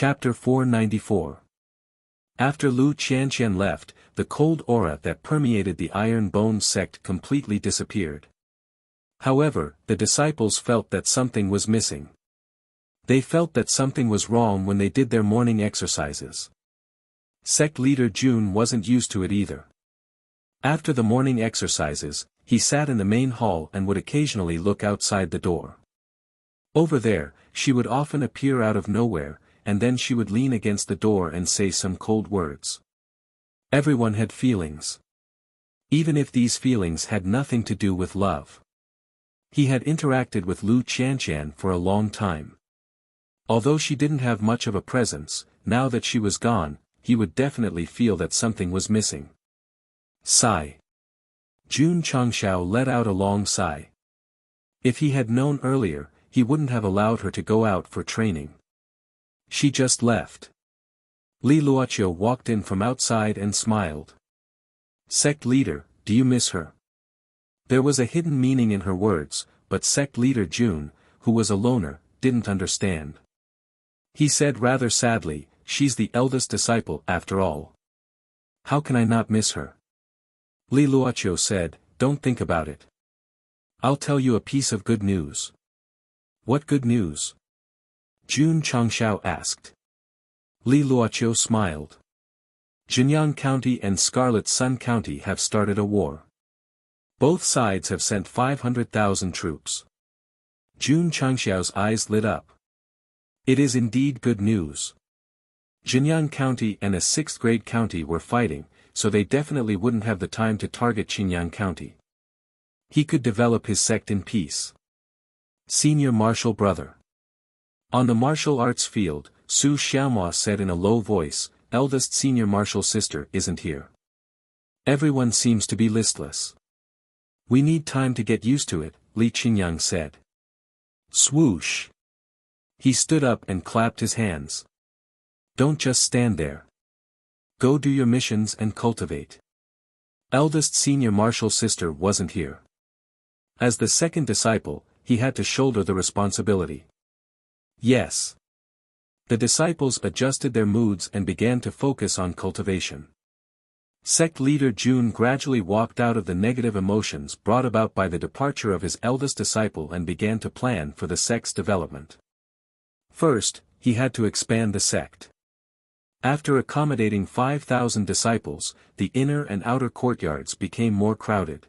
Chapter 494. After Lu Qianqian left, the cold aura that permeated the Iron Bone sect completely disappeared. However, the disciples felt that something was missing. They felt that something was wrong when they did their morning exercises. Sect leader Jun wasn't used to it either. After the morning exercises, he sat in the main hall and would occasionally look outside the door. Over there, she would often appear out of nowhere, and then she would lean against the door and say some cold words. Everyone had feelings. Even if these feelings had nothing to do with love. He had interacted with Lu Qianqian for a long time. Although she didn't have much of a presence, now that she was gone, he would definitely feel that something was missing. Sigh. Jun Changshao let out a long sigh. If he had known earlier, he wouldn't have allowed her to go out for training. She just left. Li Luoqiu walked in from outside and smiled. Sect leader, do you miss her? There was a hidden meaning in her words, but sect leader Jun, who was a loner, didn't understand. He said rather sadly, she's the eldest disciple after all. How can I not miss her? Li Luoqiu said, don't think about it. I'll tell you a piece of good news. What good news? Jun Changshao asked. Li Luoqiu smiled. Jinyang County and Scarlet Sun County have started a war. Both sides have sent 500,000 troops. Jun Changxiao's eyes lit up. It is indeed good news. Jinyang County and a 6th grade county were fighting, so they definitely wouldn't have the time to target Qinyang County. He could develop his sect in peace. Senior Martial Brother. On the martial arts field, Su Xiaomua said in a low voice, eldest senior martial sister isn't here. Everyone seems to be listless. We need time to get used to it, Li Qinyang said. Swoosh. He stood up and clapped his hands. Don't just stand there. Go do your missions and cultivate. Eldest senior martial sister wasn't here. As the second disciple, he had to shoulder the responsibility. Yes. The disciples adjusted their moods and began to focus on cultivation. Sect leader Jun gradually walked out of the negative emotions brought about by the departure of his eldest disciple and began to plan for the sect's development. First, he had to expand the sect. After accommodating 5,000 disciples, the inner and outer courtyards became more crowded.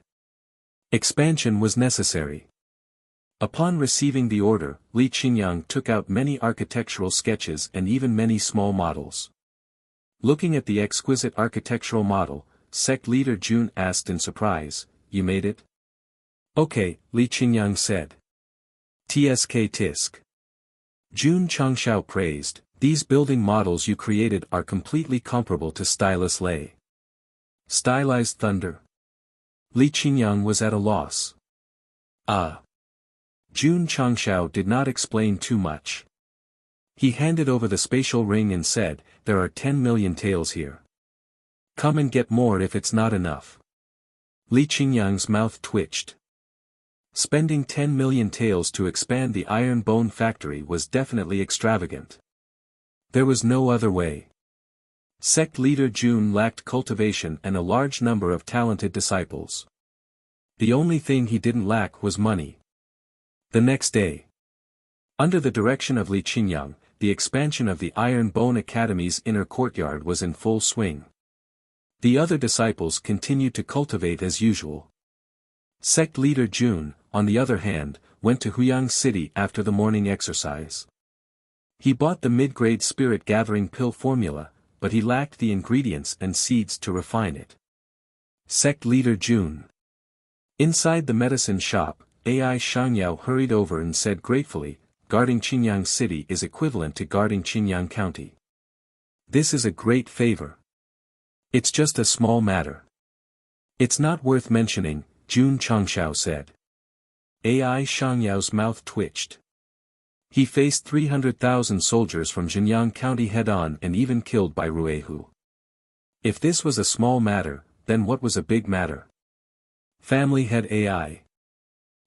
Expansion was necessary. Upon receiving the order, Li Qinyang took out many architectural sketches and even many small models. Looking at the exquisite architectural model, sect leader Jun asked in surprise, you made it? Okay, Li Qinyang said. Tsk tisk. Jun Changshao praised, these building models you created are completely comparable to Stylus Lei. Stylized thunder. Li Qinyang was at a loss. Jun Changshao did not explain too much. He handed over the spatial ring and said, there are 10 million taels here. Come and get more if it's not enough. Li Qinyang's mouth twitched. Spending 10 million taels to expand the Iron Bone factory was definitely extravagant. There was no other way. Sect leader Jun lacked cultivation and a large number of talented disciples. The only thing he didn't lack was money. The next day, under the direction of Li Qinyang, the expansion of the Iron Bone Academy's inner courtyard was in full swing. The other disciples continued to cultivate as usual. Sect leader Jun, on the other hand, went to Huyang City after the morning exercise. He bought the mid-grade spirit gathering pill formula, but he lacked the ingredients and seeds to refine it. Sect leader Jun. Inside the medicine shop, Ai Shangyao hurried over and said gratefully, guarding Qinyang City is equivalent to guarding Qinyang County. This is a great favor. It's just a small matter. It's not worth mentioning, Jun Changshao said. Ai Shangyao's mouth twitched. He faced 300,000 soldiers from Jinyang County head-on and even killed by Ruehu. If this was a small matter, then what was a big matter? Family head Ai.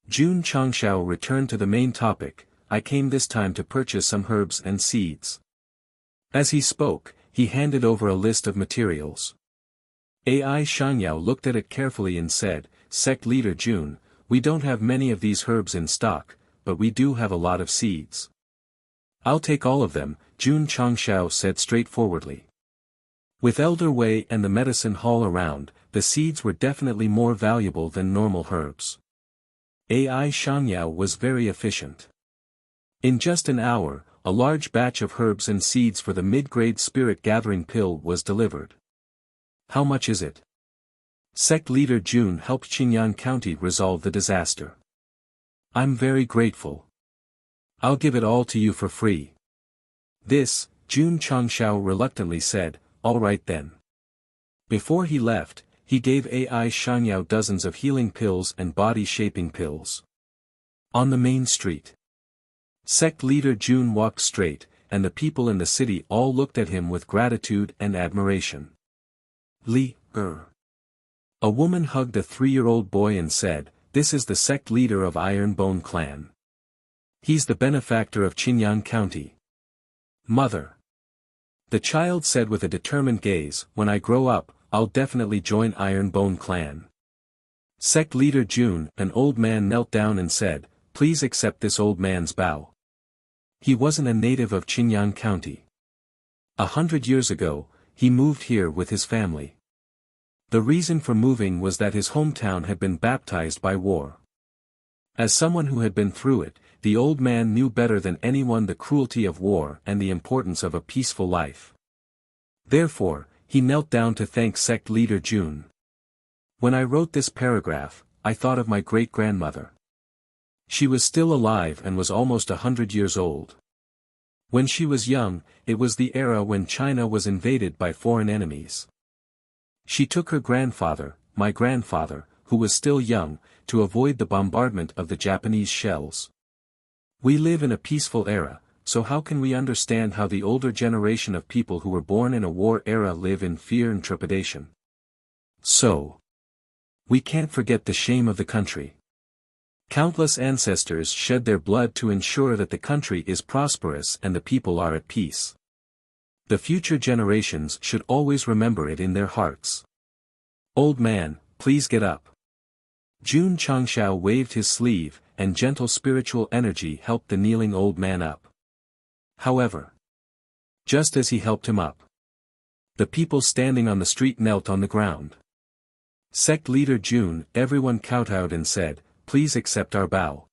Jun Changshao returned to the main topic, I came this time to purchase some herbs and seeds. As he spoke, he handed over a list of materials. AI Shanyao looked at it carefully and said, Sect Leader Jun, we don't have many of these herbs in stock, but we do have a lot of seeds. I'll take all of them, Jun Changshao said straightforwardly. With Elder Wei and the medicine hall around, the seeds were definitely more valuable than normal herbs. AI Shanyao was very efficient. In just an hour, a large batch of herbs and seeds for the mid-grade spirit gathering pill was delivered. How much is it? Sect Leader Jun helped Qingyang County resolve the disaster. I'm very grateful. I'll give it all to you for free. This, Jun Changshao reluctantly said, all right then. Before he left, he gave AI Shanyao dozens of healing pills and body-shaping pills. On the main street. Sect Leader Jun walked straight, and the people in the city all looked at him with gratitude and admiration. A woman hugged a 3-year-old boy and said, this is the sect leader of Ironbone clan. He's the benefactor of Qingyang County. Mother. The child said with a determined gaze, when I grow up, I'll definitely join Ironbone clan. Sect Leader Jun, an old man knelt down and said, please accept this old man's bow. He wasn't a native of Qingyang County. 100 years ago, he moved here with his family. The reason for moving was that his hometown had been baptized by war. As someone who had been through it, the old man knew better than anyone the cruelty of war and the importance of a peaceful life. Therefore, he knelt down to thank Sect Leader Jun. When I wrote this paragraph, I thought of my great-grandmother. She was still alive and was almost 100 years old. When she was young, it was the era when China was invaded by foreign enemies. She took her grandfather, my grandfather, who was still young, to avoid the bombardment of the Japanese shells. We live in a peaceful era, so how can we understand how the older generation of people who were born in a war era live in fear and trepidation? So, we can't forget the shame of the country. Countless ancestors shed their blood to ensure that the country is prosperous and the people are at peace. The future generations should always remember it in their hearts. Old man, please get up. Jun Changshao waved his sleeve, and gentle spiritual energy helped the kneeling old man up. However, just as he helped him up, the people standing on the street knelt on the ground. Sect Leader Jun, everyone kowtowed and said, please accept our bow.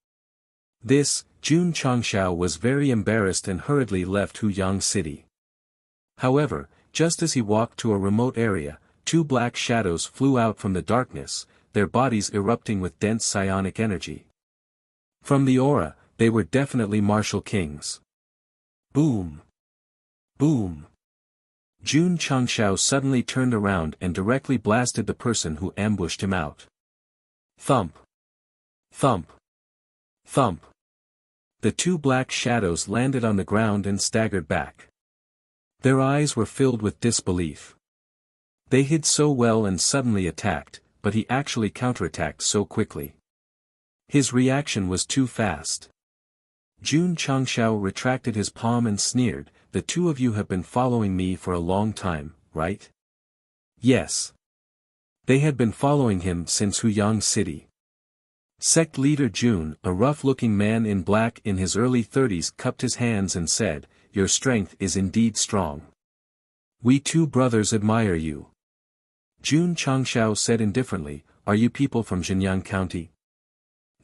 This, Jun Changshao was very embarrassed and hurriedly left Huyang City. However, just as he walked to a remote area, 2 black shadows flew out from the darkness, their bodies erupting with dense psionic energy. From the aura, they were definitely martial kings. Boom! Boom! Jun Changshao suddenly turned around and directly blasted the person who ambushed him out. Thump! Thump! Thump! The 2 black shadows landed on the ground and staggered back. Their eyes were filled with disbelief. They hid so well and suddenly attacked, but he actually counterattacked so quickly. His reaction was too fast. Jun Changshao retracted his palm and sneered, the 2 of you have been following me for a long time, right? Yes. They had been following him since Huyang City. Sect Leader Jun, a rough-looking man in black in his early 30s, cupped his hands and said, your strength is indeed strong. We 2 brothers admire you. Jun Changshao said indifferently, are you people from Xinjiang County?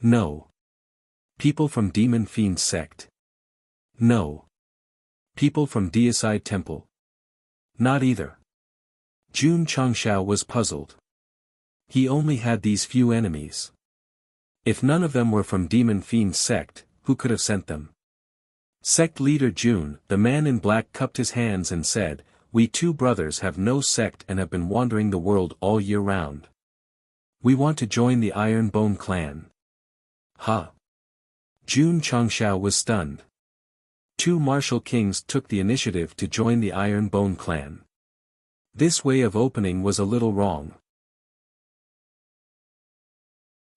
No. People from Demon Fiend Sect? No. People from Deicide Temple? Not either. Jun Changshao was puzzled. He only had these few enemies. If none of them were from Demon Fiend Sect, who could have sent them? Sect Leader Jun, the man in black, cupped his hands and said, we 2 brothers have no sect and have been wandering the world all year round. We want to join the Ironbone clan. Huh? Jun Changshao was stunned. 2 martial kings took the initiative to join the Ironbone clan. This way of opening was a little wrong.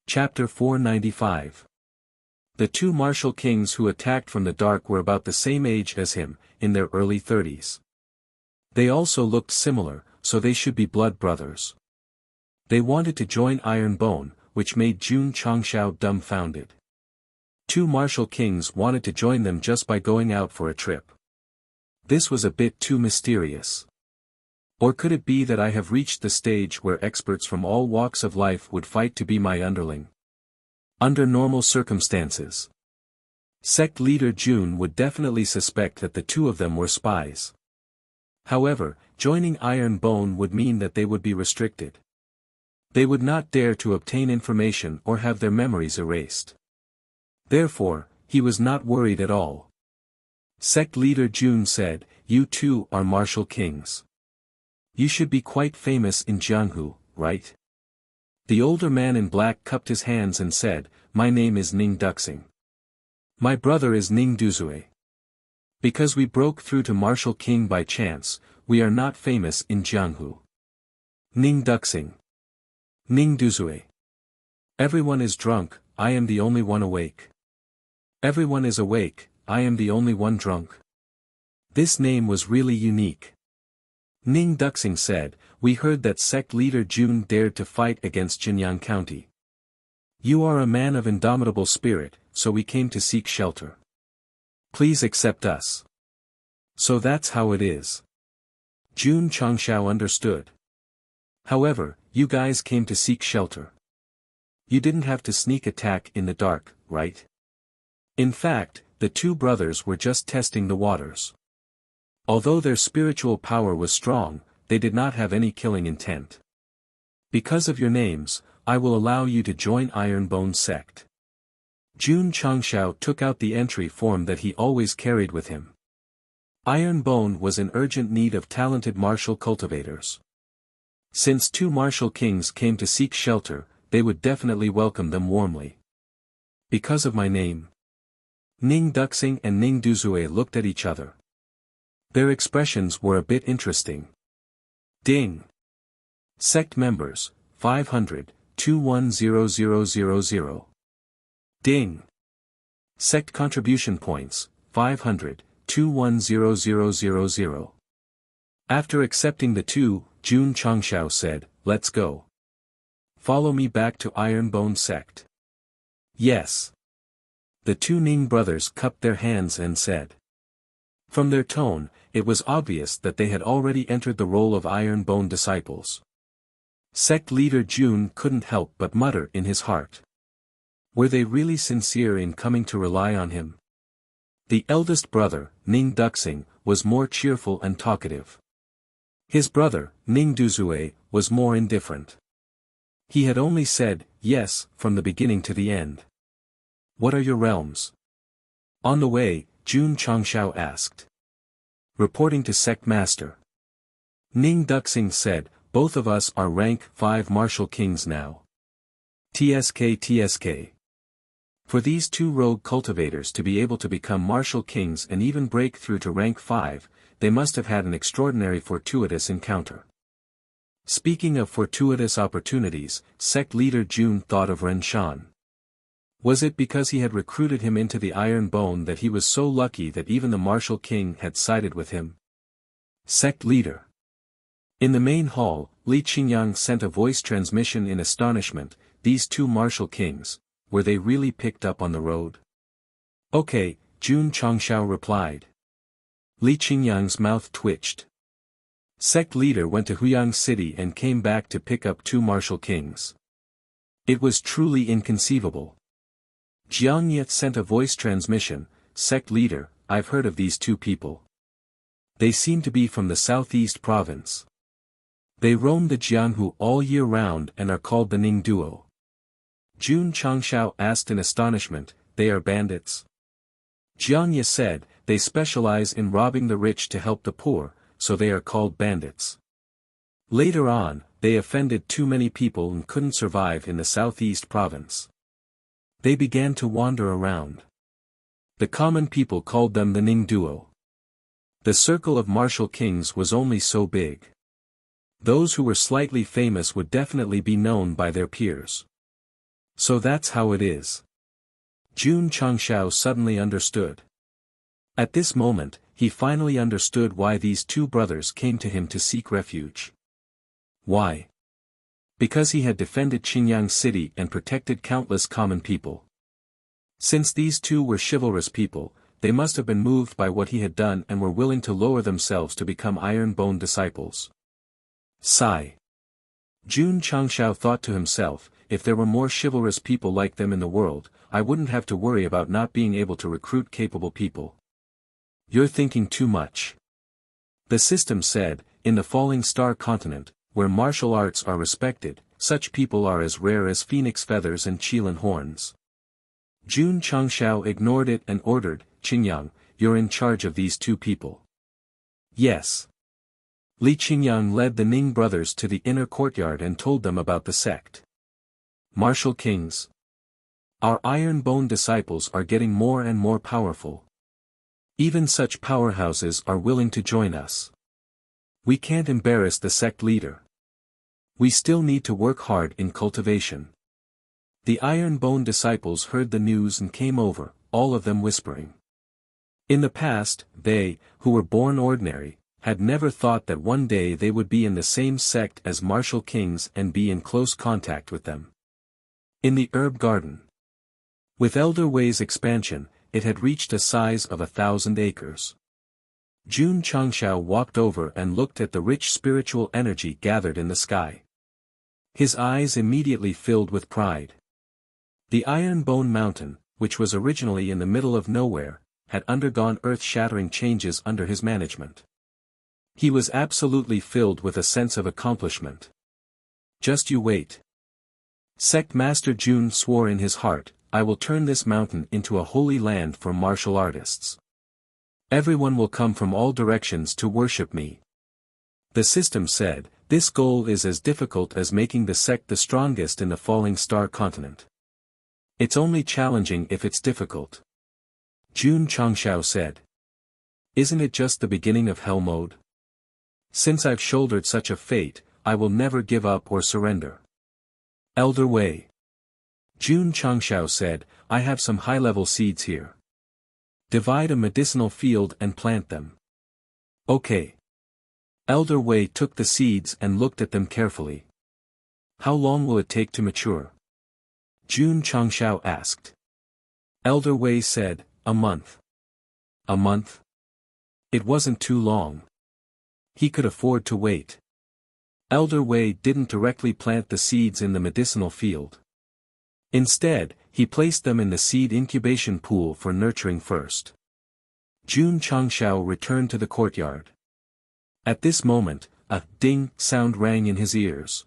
Chapter 495. The 2 martial kings who attacked from the dark were about the same age as him, in their early 30s. They also looked similar, so they should be blood brothers. They wanted to join Iron Bone, which made Jun Changshao dumbfounded. Two martial kings wanted to join them just by going out for a trip. This was a bit too mysterious. Or could it be that I have reached the stage where experts from all walks of life would fight to be my underling? Under normal circumstances, Sect leader Jun would definitely suspect that the two of them were spies. However, joining Iron Bone would mean that they would be restricted. They would not dare to obtain information or have their memories erased. Therefore, he was not worried at all. Sect leader Jun said, "You two are martial kings. You should be quite famous in Jianghu, right?" The older man in black cupped his hands and said, "My name is Ning Duxing. My brother is Ning Duzue. Because we broke through to martial king by chance, we are not famous in Jianghu." Ning Duxing. Ning Duzue. Everyone is drunk, I am the only one awake. Everyone is awake, I am the only one drunk. This name was really unique. Ning Duxing said, "We heard that sect leader Jun dared to fight against Jinyang County. You are a man of indomitable spirit, so we came to seek shelter. Please accept us." So that's how it is. Jun Changshao understood. However, you guys came to seek shelter. You didn't have to sneak attack in the dark, right? In fact, the two brothers were just testing the waters. Although their spiritual power was strong, they did not have any killing intent. Because of your names, I will allow you to join Iron Bone Sect. Jun Changshao took out the entry form that he always carried with him. Iron Bone was in urgent need of talented martial cultivators. Since two martial kings came to seek shelter, they would definitely welcome them warmly. Because of my name. Ning Duxing and Ning Duzue looked at each other. Their expressions were a bit interesting. Ding! Sect members, 500-210000. Ding! Sect contribution points, 500-210000. After accepting the two, Jun Changshao said, "Let's go. Follow me back to Iron Bone Sect." Yes. The two Ning brothers cupped their hands and said. From their tone, it was obvious that they had already entered the role of Iron Bone disciples. Sect leader Jun couldn't help but mutter in his heart. Were they really sincere in coming to rely on him? The eldest brother, Ning Duxing, was more cheerful and talkative. His brother, Ning Duzue, was more indifferent. He had only said, yes, from the beginning to the end. What are your realms? On the way, Jun Changshao asked. Reporting to Sect Master. Ning Duxing said, both of us are rank 5 martial kings now. TSK. For these two rogue cultivators to be able to become martial kings and even break through to rank 5, they must have had an extraordinary fortuitous encounter. Speaking of fortuitous opportunities, sect leader Jun thought of Ren Shan. Was it because he had recruited him into the Iron Bone that he was so lucky that even the martial king had sided with him? Sect leader. In the main hall, Li Qingyang sent a voice transmission in astonishment. These two martial kings, were they really picked up on the road? Okay, Jun Changshao replied. Li Qingyang's mouth twitched. Sect leader went to Huyang City and came back to pick up two martial kings. It was truly inconceivable. Jiang Ye sent a voice transmission. Sect leader, I've heard of these two people. They seem to be from the southeast province. They roam the Jianghu all year round and are called the Ning Duo. Jun Changshao asked in astonishment, they are bandits? Jiang Ye said, they specialize in robbing the rich to help the poor, so they are called bandits. Later on, they offended too many people and couldn't survive in the southeast province. They began to wander around. The common people called them the Ning Duo. The circle of martial kings was only so big. Those who were slightly famous would definitely be known by their peers. So that's how it is. Jun Changshao suddenly understood. At this moment, he finally understood why these two brothers came to him to seek refuge. Why? Because he had defended Qinyang City and protected countless common people. Since these two were chivalrous people, they must have been moved by what he had done and were willing to lower themselves to become Iron Bone disciples. Sigh. Jun Changshao thought to himself, if there were more chivalrous people like them in the world, I wouldn't have to worry about not being able to recruit capable people. You're thinking too much. The system said, in the Falling Star continent, where martial arts are respected, such people are as rare as phoenix feathers and qilin horns. Jun Changshao ignored it and ordered, Qinyang, you're in charge of these two people. Yes. Li Qinyang led the Ning brothers to the inner courtyard and told them about the sect. Martial kings. Our Iron Bone disciples are getting more and more powerful. Even such powerhouses are willing to join us. We can't embarrass the sect leader. We still need to work hard in cultivation. The Iron Bone disciples heard the news and came over, all of them whispering. In the past, they, who were born ordinary, had never thought that one day they would be in the same sect as martial kings and be in close contact with them. In the herb garden. With Elder Wei's expansion, it had reached a size of 1,000 acres. Jun Changshao walked over and looked at the rich spiritual energy gathered in the sky. His eyes immediately filled with pride. The Iron Bone Mountain, which was originally in the middle of nowhere, had undergone earth-shattering changes under his management. He was absolutely filled with a sense of accomplishment. Just you wait. Sect Master Jun swore in his heart, I will turn this mountain into a holy land for martial artists. Everyone will come from all directions to worship me. The system said, this goal is as difficult as making the sect the strongest in the Falling Star continent. It's only challenging if it's difficult. Jun Changshao said. Isn't it just the beginning of hell mode? Since I've shouldered such a fate, I will never give up or surrender. Elder Wei. Jun Changshao said, I have some high-level seeds here. Divide a medicinal field and plant them. Okay. Elder Wei took the seeds and looked at them carefully. How long will it take to mature? Jun Changshao asked. Elder Wei said, a month. A month? It wasn't too long. He could afford to wait. Elder Wei didn't directly plant the seeds in the medicinal field. Instead, he placed them in the seed incubation pool for nurturing first. Jun Changshao returned to the courtyard. At this moment, a ding sound rang in his ears.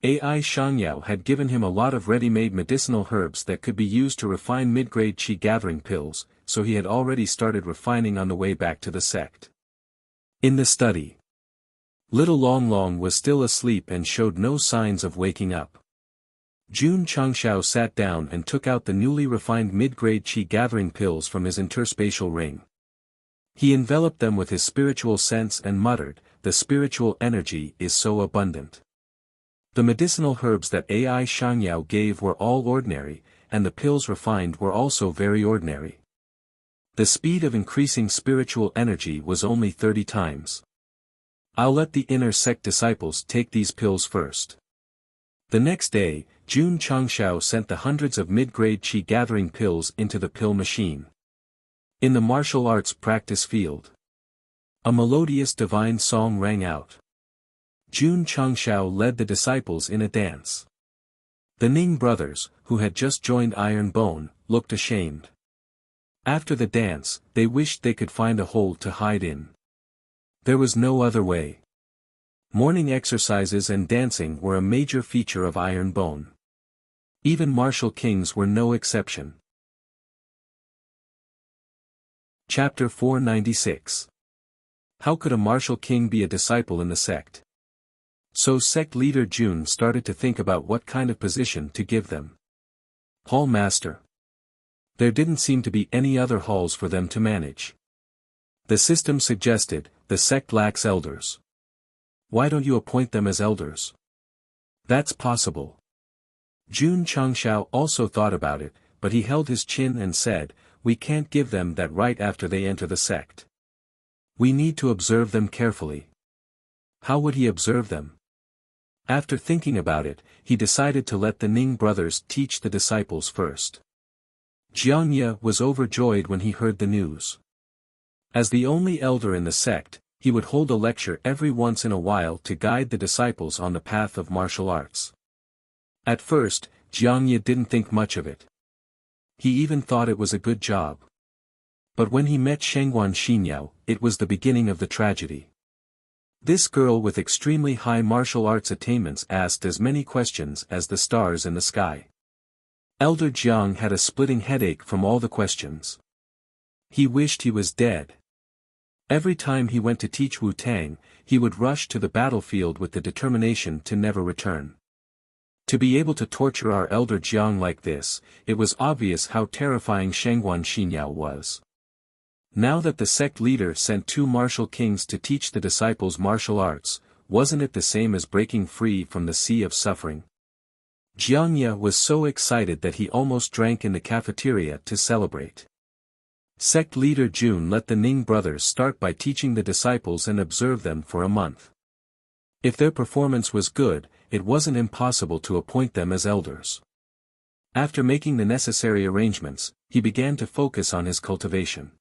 AI Shangyao had given him a lot of ready-made medicinal herbs that could be used to refine mid-grade qi gathering pills, so he had already started refining on the way back to the sect. In the study. Little Long Long was still asleep and showed no signs of waking up. Jun Changshao sat down and took out the newly refined mid-grade qi gathering pills from his interspatial ring. He enveloped them with his spiritual sense and muttered, the spiritual energy is so abundant. The medicinal herbs that AI Shangyao gave were all ordinary, and the pills refined were also very ordinary. The speed of increasing spiritual energy was only 30 times. I'll let the inner sect disciples take these pills first. The next day, Jun Changshao sent the hundreds of mid-grade qi gathering pills into the pill machine. In the martial arts practice field. A melodious divine song rang out. Jun Changshao led the disciples in a dance. The Ning brothers, who had just joined Iron Bone, looked ashamed. After the dance, they wished they could find a hole to hide in. There was no other way. Morning exercises and dancing were a major feature of Iron Bone. Even martial kings were no exception. Chapter 496. How could a martial king be a disciple in the sect? So sect leader Jun started to think about what kind of position to give them. Hall master. There didn't seem to be any other halls for them to manage. The system suggested, the sect lacks elders. Why don't you appoint them as elders? That's possible. Jun Changshao also thought about it, but he held his chin and said, we can't give them that right after they enter the sect. We need to observe them carefully. How would he observe them? After thinking about it, he decided to let the Ning brothers teach the disciples first. Jiangye was overjoyed when he heard the news. As the only elder in the sect, he would hold a lecture every once in a while to guide the disciples on the path of martial arts. At first, Jiangye didn't think much of it. He even thought it was a good job. But when he met Shengguan Xinyao, it was the beginning of the tragedy. This girl with extremely high martial arts attainments asked as many questions as the stars in the sky. Elder Jiang had a splitting headache from all the questions. He wished he was dead. Every time he went to teach Wu Tang, he would rush to the battlefield with the determination to never return. To be able to torture our elder Jiang like this, it was obvious how terrifying Shengguan Xinyao was. Now that the sect leader sent 2 martial kings to teach the disciples martial arts, wasn't it the same as breaking free from the sea of suffering? Jiangye was so excited that he almost drank in the cafeteria to celebrate. Sect leader Jun let the Ning brothers start by teaching the disciples and observe them for a month. If their performance was good, it wasn't impossible to appoint them as elders. After making the necessary arrangements, he began to focus on his cultivation.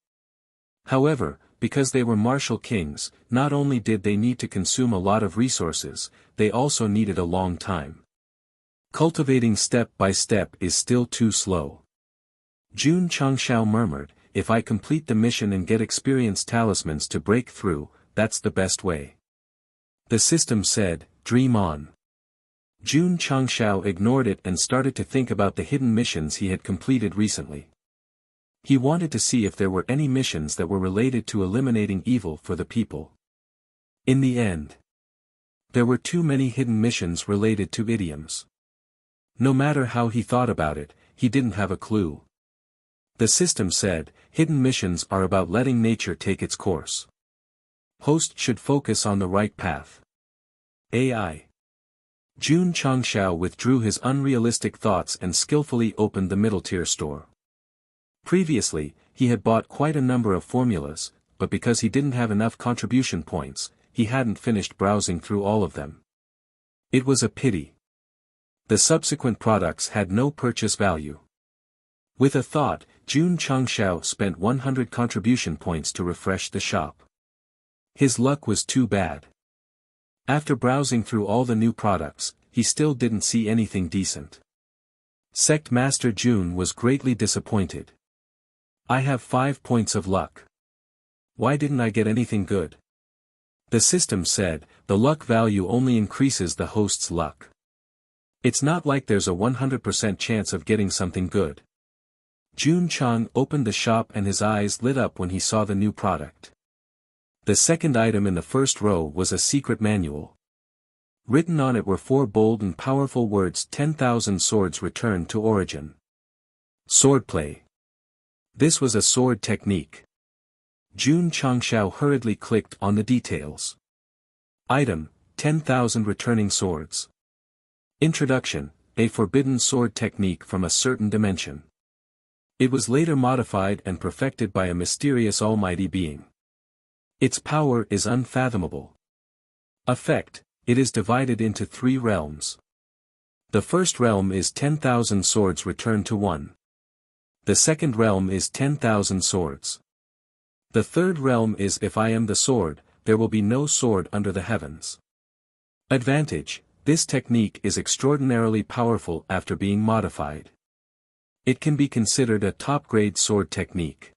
However, because they were martial kings, not only did they need to consume a lot of resources, they also needed a long time. Cultivating step by step is still too slow. Jun Changshao murmured, if I complete the mission and get experience talismans to break through, that's the best way. The system said, dream on. Jun Changshao ignored it and started to think about the hidden missions he had completed recently. He wanted to see if there were any missions that were related to eliminating evil for the people. In the end, there were too many hidden missions related to idioms. No matter how he thought about it, he didn't have a clue. The system said, hidden missions are about letting nature take its course. Host should focus on the right path. AI. Jun Changshao withdrew his unrealistic thoughts and skillfully opened the middle-tier store. Previously, he had bought quite a number of formulas, but because he didn't have enough contribution points, he hadn't finished browsing through all of them. It was a pity. The subsequent products had no purchase value. With a thought, Jun Changshao spent 100 contribution points to refresh the shop. His luck was too bad. After browsing through all the new products, he still didn't see anything decent. Sect Master Jun was greatly disappointed. I have 5 points of luck. Why didn't I get anything good? The system said, the luck value only increases the host's luck. It's not like there's a 100% chance of getting something good. Jun Chang opened the shop and his eyes lit up when he saw the new product. The second item in the first row was a secret manual. Written on it were 4 bold and powerful words: 10,000 swords returned to origin. Swordplay. This was a sword technique. Jun Changshao hurriedly clicked on the details. Item, 10,000 returning swords. Introduction, a forbidden sword technique from a certain dimension. It was later modified and perfected by a mysterious almighty being. Its power is unfathomable. Effect, it is divided into 3 realms. The first realm is 10,000 swords returned to 1. The second realm is 10,000 swords. The third realm is if I am the sword, there will be no sword under the heavens. Advantage, this technique is extraordinarily powerful after being modified. It can be considered a top-grade sword technique.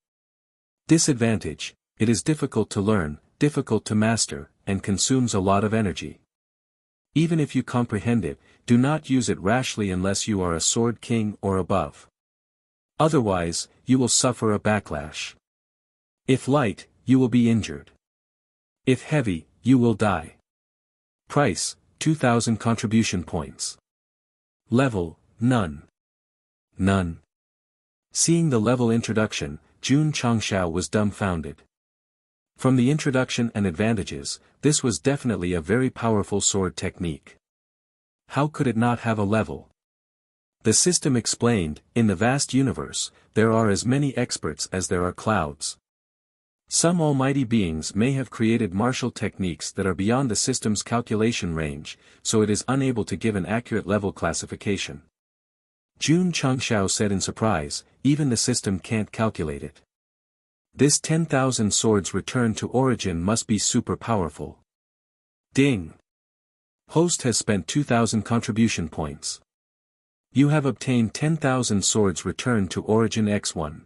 Disadvantage, it is difficult to learn, difficult to master, and consumes a lot of energy. Even if you comprehend it, do not use it rashly unless you are a sword king or above. Otherwise, you will suffer a backlash. If light, you will be injured. If heavy, you will die. Price, 2,000 contribution points. Level, none. None. Seeing the level introduction, Jun Changshao was dumbfounded. From the introduction and advantages, this was definitely a very powerful sword technique. How could it not have a level? The system explained, in the vast universe, there are as many experts as there are clouds. Some almighty beings may have created martial techniques that are beyond the system's calculation range, so it is unable to give an accurate level classification. Jun Changshao said in surprise, even the system can't calculate it. This 10,000 swords return to origin must be super powerful. Ding! Host has spent 2,000 contribution points. You have obtained 10,000 swords return to origin X1.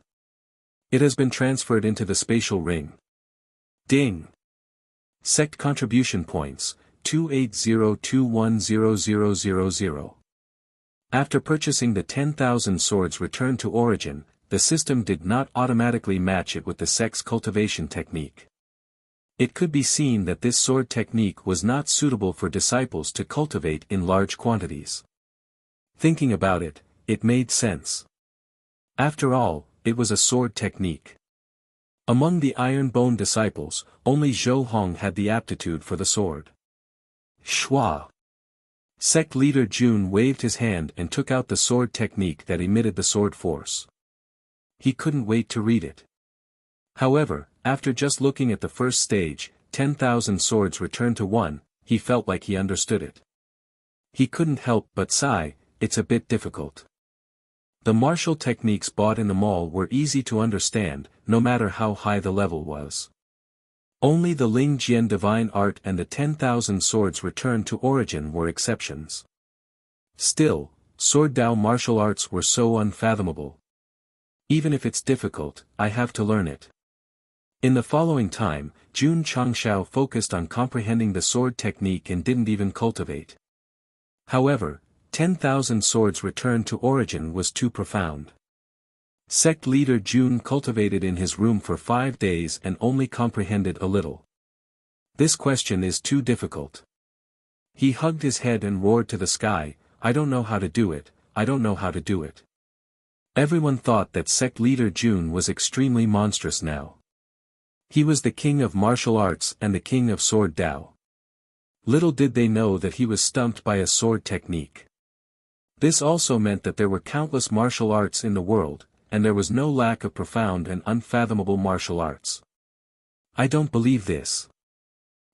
It has been transferred into the spatial ring. Ding! Sect contribution points, 280210000. After purchasing the 10,000 swords return to origin, the system did not automatically match it with the Sect's cultivation technique. It could be seen that this sword technique was not suitable for disciples to cultivate in large quantities. Thinking about it, it made sense. After all, it was a sword technique. Among the Iron Bone disciples, only Zhou Hong had the aptitude for the sword. Shua! Sect leader Jun waved his hand and took out the sword technique that emitted the sword force. He couldn't wait to read it. However, after just looking at the first stage, 10,000 swords returned to 1, he felt like he understood it. He couldn't help but sigh, it's a bit difficult. The martial techniques bought in the mall were easy to understand, no matter how high the level was. Only the Ling Jian divine art and the 10,000 swords returned to origin were exceptions. Still, Sword Dao martial arts were so unfathomable. Even if it's difficult, I have to learn it. In the following time, Jun Changshao focused on comprehending the sword technique and didn't even cultivate. However, 10,000 swords returned to origin was too profound. Sect leader Jun cultivated in his room for 5 days and only comprehended a little. This question is too difficult. He hugged his head and roared to the sky, I don't know how to do it, I don't know how to do it. Everyone thought that sect leader Jun was extremely monstrous now. He was the king of martial arts and the king of sword Dao. Little did they know that he was stumped by a sword technique. This also meant that there were countless martial arts in the world, and there was no lack of profound and unfathomable martial arts. I don't believe this.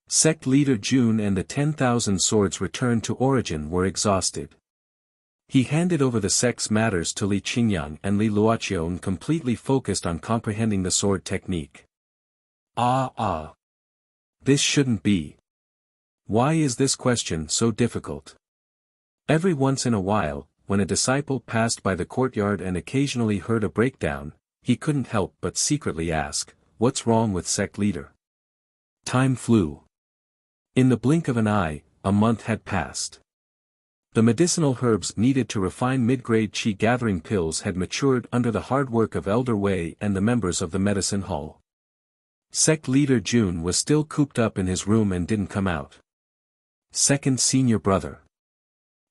Sect leader Jun and the 10,000 swords returned to origin were exhausted. He handed over the sect's matters to Li Qingyang and Li Luoqian, completely focused on comprehending the sword technique. This shouldn't be. Why is this question so difficult? Every once in a while, when a disciple passed by the courtyard and occasionally heard a breakdown, he couldn't help but secretly ask, what's wrong with sect leader? Time flew. In the blink of an eye, a month had passed. The medicinal herbs needed to refine mid-grade qi gathering pills had matured under the hard work of Elder Wei and the members of the medicine hall. Sect leader Jun was still cooped up in his room and didn't come out. Second senior brother.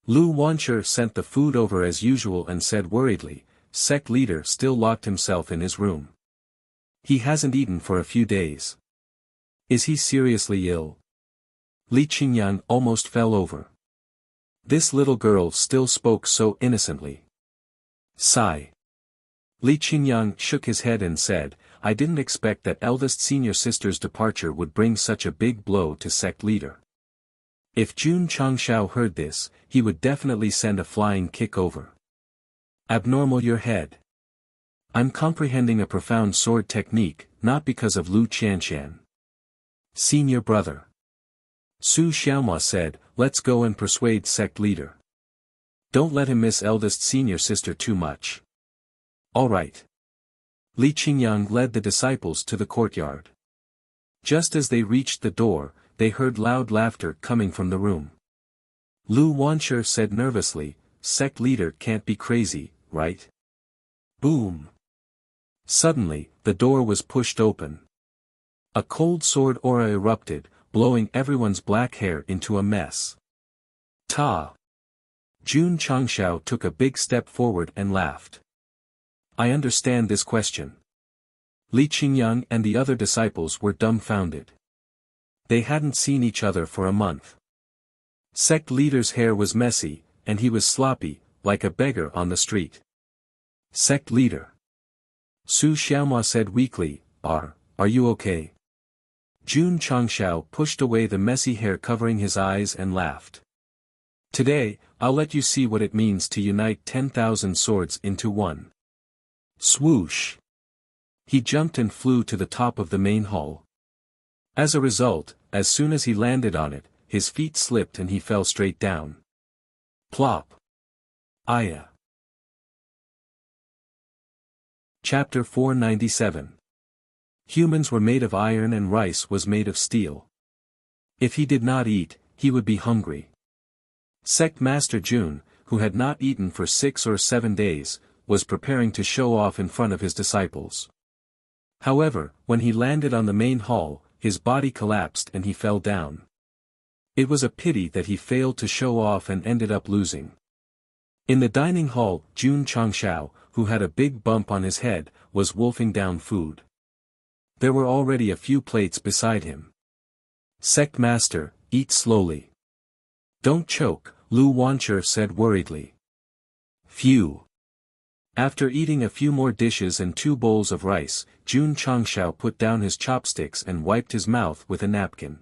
Lu Wanshi sent the food over as usual and said worriedly, sect leader still locked himself in his room. He hasn't eaten for a few days. Is he seriously ill? Li Qingyang almost fell over. This little girl still spoke so innocently. Sigh. Li Qingyang shook his head and said, I didn't expect that eldest senior sister's departure would bring such a big blow to sect leader. If Jun Changshao heard this, he would definitely send a flying kick over. Abnormal your head. I'm comprehending a profound sword technique, not because of Lu Qianshan. Senior brother. Su Xiaoma said, let's go and persuade sect leader. Don't let him miss eldest senior sister too much. All right. Li Qingyang led the disciples to the courtyard. Just as they reached the door, they heard loud laughter coming from the room. Lu Wanshi said nervously, sect leader can't be crazy, right? Boom. Suddenly, the door was pushed open. A cold sword aura erupted, blowing everyone's black hair into a mess. Ta! Jun Changshao took a big step forward and laughed. I understand this question. Li Qingyang and the other disciples were dumbfounded. They hadn't seen each other for a month. Sect leader's hair was messy, and he was sloppy, like a beggar on the street. Sect leader. Su Xiaoma said weakly, are you okay? Jun Changshao pushed away the messy hair covering his eyes and laughed. Today, I'll let you see what it means to unite 10,000 swords into one. Swoosh! He jumped and flew to the top of the main hall. As a result, as soon as he landed on it, his feet slipped and he fell straight down. Plop! Aya. Chapter 497. Humans were made of iron and rice was made of steel. If he did not eat, he would be hungry. Sect Master Jun, who had not eaten for 6 or 7 days, was preparing to show off in front of his disciples. However, when he landed on the main hall, his body collapsed and he fell down. It was a pity that he failed to show off and ended up losing. In the dining hall, Jun Changshao, who had a big bump on his head, was wolfing down food. There were already a few plates beside him. Sect Master, eat slowly. Don't choke, Lu Wancher said worriedly. Phew. After eating a few more dishes and 2 bowls of rice, Jun Changshao put down his chopsticks and wiped his mouth with a napkin.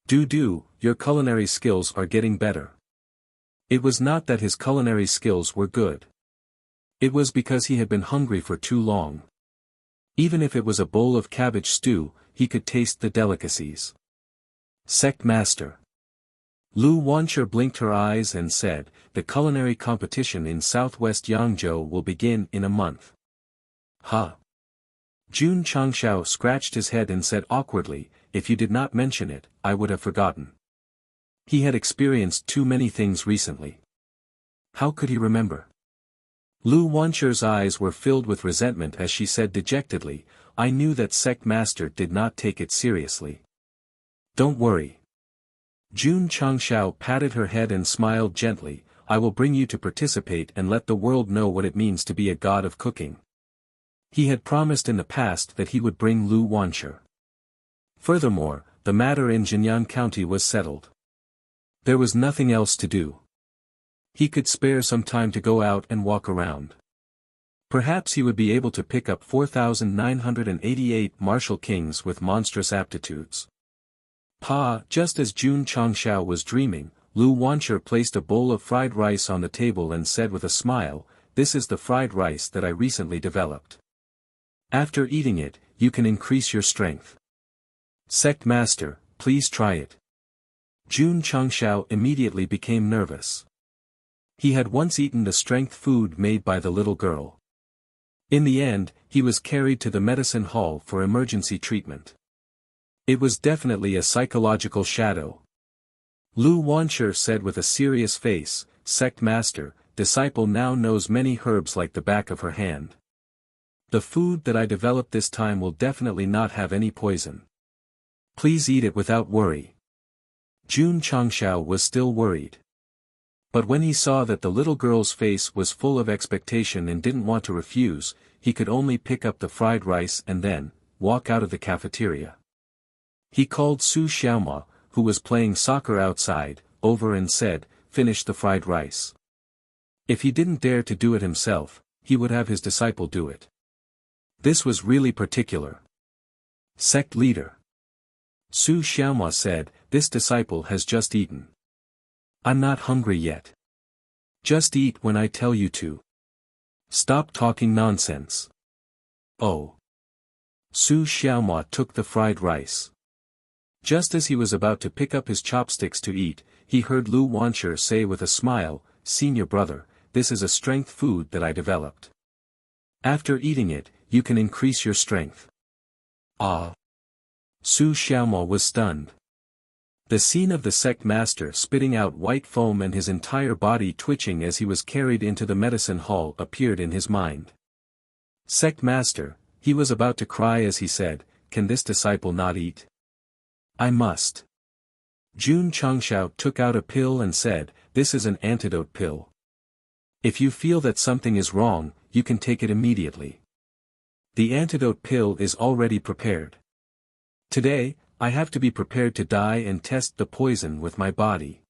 Do, your culinary skills are getting better. It was not that his culinary skills were good. It was because he had been hungry for too long. Even if it was a bowl of cabbage stew, he could taste the delicacies. Sect Master. Lu Wancher blinked her eyes and said, the culinary competition in southwest Yangzhou will begin in a month. Huh. Jun Changshao scratched his head and said awkwardly, if you did not mention it, I would have forgotten. He had experienced too many things recently. How could he remember? Lu Wancher's eyes were filled with resentment as she said dejectedly, I knew that Sect Master did not take it seriously. Don't worry. Jun Changshao patted her head and smiled gently, I will bring you to participate and let the world know what it means to be a god of cooking. He had promised in the past that he would bring Lu Wancher. Furthermore, the matter in Jinyan County was settled. There was nothing else to do. He could spare some time to go out and walk around. Perhaps he would be able to pick up 4,988 martial kings with monstrous aptitudes. Just as Jun Changshao was dreaming, Lu Wancher placed a bowl of fried rice on the table and said with a smile, this is the fried rice that I recently developed. After eating it, you can increase your strength. Sect Master, please try it. Jun Changshao immediately became nervous. He had once eaten the strength food made by the little girl. In the end, he was carried to the medicine hall for emergency treatment. It was definitely a psychological shadow. Lu Wancher said with a serious face, Sect Master, disciple now knows many herbs like the back of her hand. The food that I developed this time will definitely not have any poison. Please eat it without worry. Jun Changshao was still worried. But when he saw that the little girl's face was full of expectation and didn't want to refuse, he could only pick up the fried rice and then walk out of the cafeteria. He called Su Xiaoma, who was playing soccer outside, over and said, finish the fried rice. If he didn't dare to do it himself, he would have his disciple do it. This was really particular. Sect leader. Su Xiaoma said, this disciple has just eaten. I'm not hungry yet. Just eat when I tell you to. Stop talking nonsense. Oh. Su Xiaoma took the fried rice. Just as he was about to pick up his chopsticks to eat, he heard Lu Wancher say with a smile, Senior brother, this is a strength food that I developed. After eating it, you can increase your strength. Ah! Su Xiaoma was stunned. The scene of the sect master spitting out white foam and his entire body twitching as he was carried into the medicine hall appeared in his mind. Sect master, he was about to cry as he said, can this disciple not eat? I must. Jun Changshao took out a pill and said, this is an antidote pill. If you feel that something is wrong, you can take it immediately. The antidote pill is already prepared. Today, I have to be prepared to die and test the poison with my body.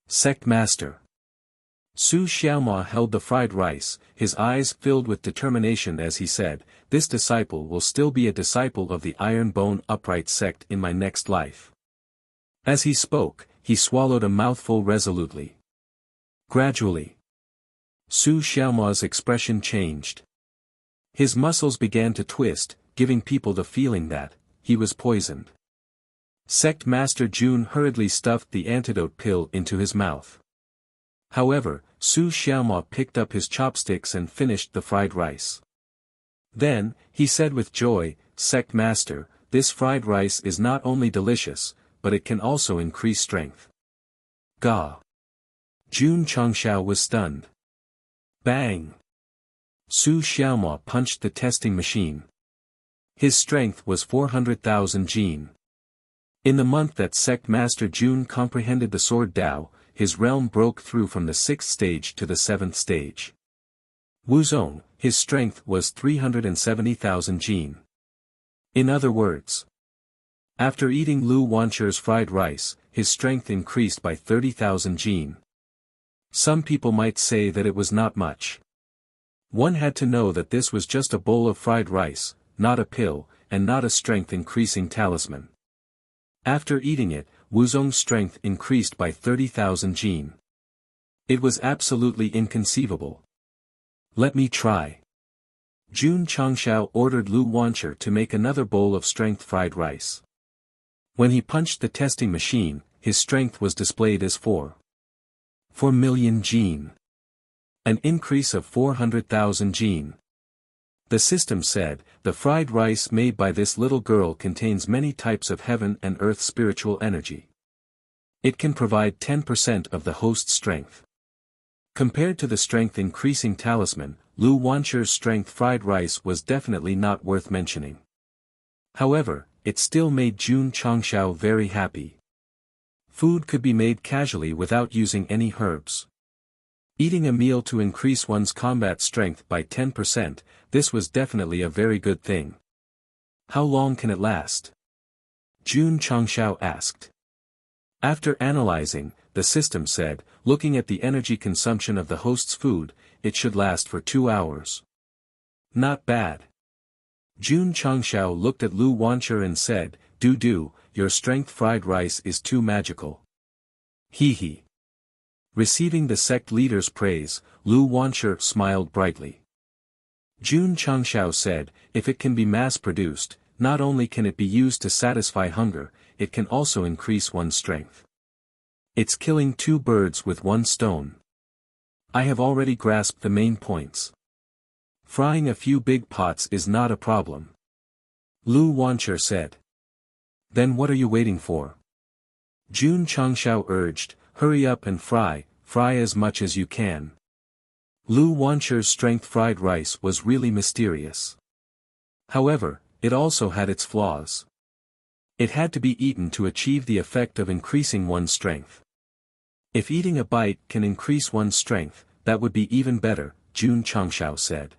Sect Master. Su Xiaoma held the fried rice, his eyes filled with determination as he said, "This disciple will still be a disciple of the Iron Bone Upright Sect in my next life." As he spoke, he swallowed a mouthful resolutely. Gradually, Su Xiaoma's expression changed. His muscles began to twist, giving people the feeling that he was poisoned. Sect Master Jun hurriedly stuffed the antidote pill into his mouth. However, Su Xiaoma picked up his chopsticks and finished the fried rice. Then, he said with joy, "Sect Master, this fried rice is not only delicious, but it can also increase strength." Ga. Jun Changshao was stunned. Bang! Su Xiaoma punched the testing machine. His strength was 400,000 jin. In the month that Sect Master Jun comprehended the Sword Dao, his realm broke through from the 6th stage to the 7th stage. Wuzong, his strength was 370,000 jin. In other words, after eating Lu Wancher's fried rice, his strength increased by 30,000 jin. Some people might say that it was not much. One had to know that this was just a bowl of fried rice, not a pill, and not a strength-increasing talisman. After eating it, Wuzong's strength increased by 30,000 jin. It was absolutely inconceivable. "Let me try." Jun Changshao ordered Lu Wancher to make another bowl of strength fried rice. When he punched the testing machine, his strength was displayed as 4 million jin. An increase of 400,000 jin. The system said, "The fried rice made by this little girl contains many types of heaven and earth spiritual energy. It can provide 10% of the host's strength." Compared to the strength-increasing talisman, Lu Wancher's strength fried rice was definitely not worth mentioning. However, it still made Jun Changshao very happy. Food could be made casually without using any herbs. Eating a meal to increase one's combat strength by 10%, this was definitely a very good thing. "How long can it last?" Jun Changshao asked. After analyzing, the system said, looking at the energy consumption of the host's food, it should last for 2 hours. Not bad. Jun Changshao looked at Lu Wancher and said, "Do, your strength fried rice is too magical." He. Receiving the sect leader's praise, Lu Wancher smiled brightly. Jun Changshao said, "If it can be mass-produced, not only can it be used to satisfy hunger, it can also increase one's strength. It's killing 2 birds with 1 stone. I have already grasped the main points. Frying a few big pots is not a problem." Lu Wancher said. "Then what are you waiting for?" Jun Changshao urged, "Hurry up and fry as much as you can." Lu Wancher's strength fried rice was really mysterious. However, it also had its flaws. It had to be eaten to achieve the effect of increasing one's strength. If eating a bite can increase one's strength, that would be even better, Jun Changshao said.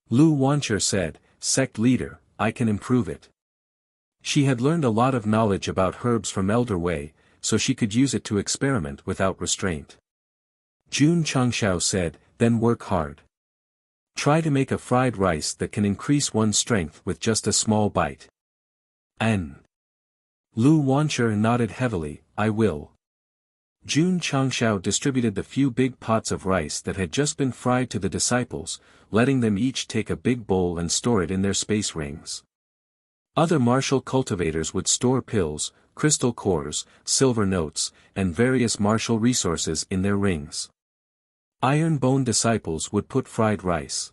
Lu Wancher said, "Sect leader, I can improve it." She had learned a lot of knowledge about herbs from Elder Wei, so she could use it to experiment without restraint. Jun Changshao said, "Then work hard. Try to make a fried rice that can increase one's strength with just a small bite." Lu Wancher nodded heavily, "I will." Jun Changshao distributed the few big pots of rice that had just been fried to the disciples, letting them each take a big bowl and store it in their space rings. Other martial cultivators would store pills, crystal cores, silver notes, and various martial resources in their rings. Iron Bone disciples would put fried rice.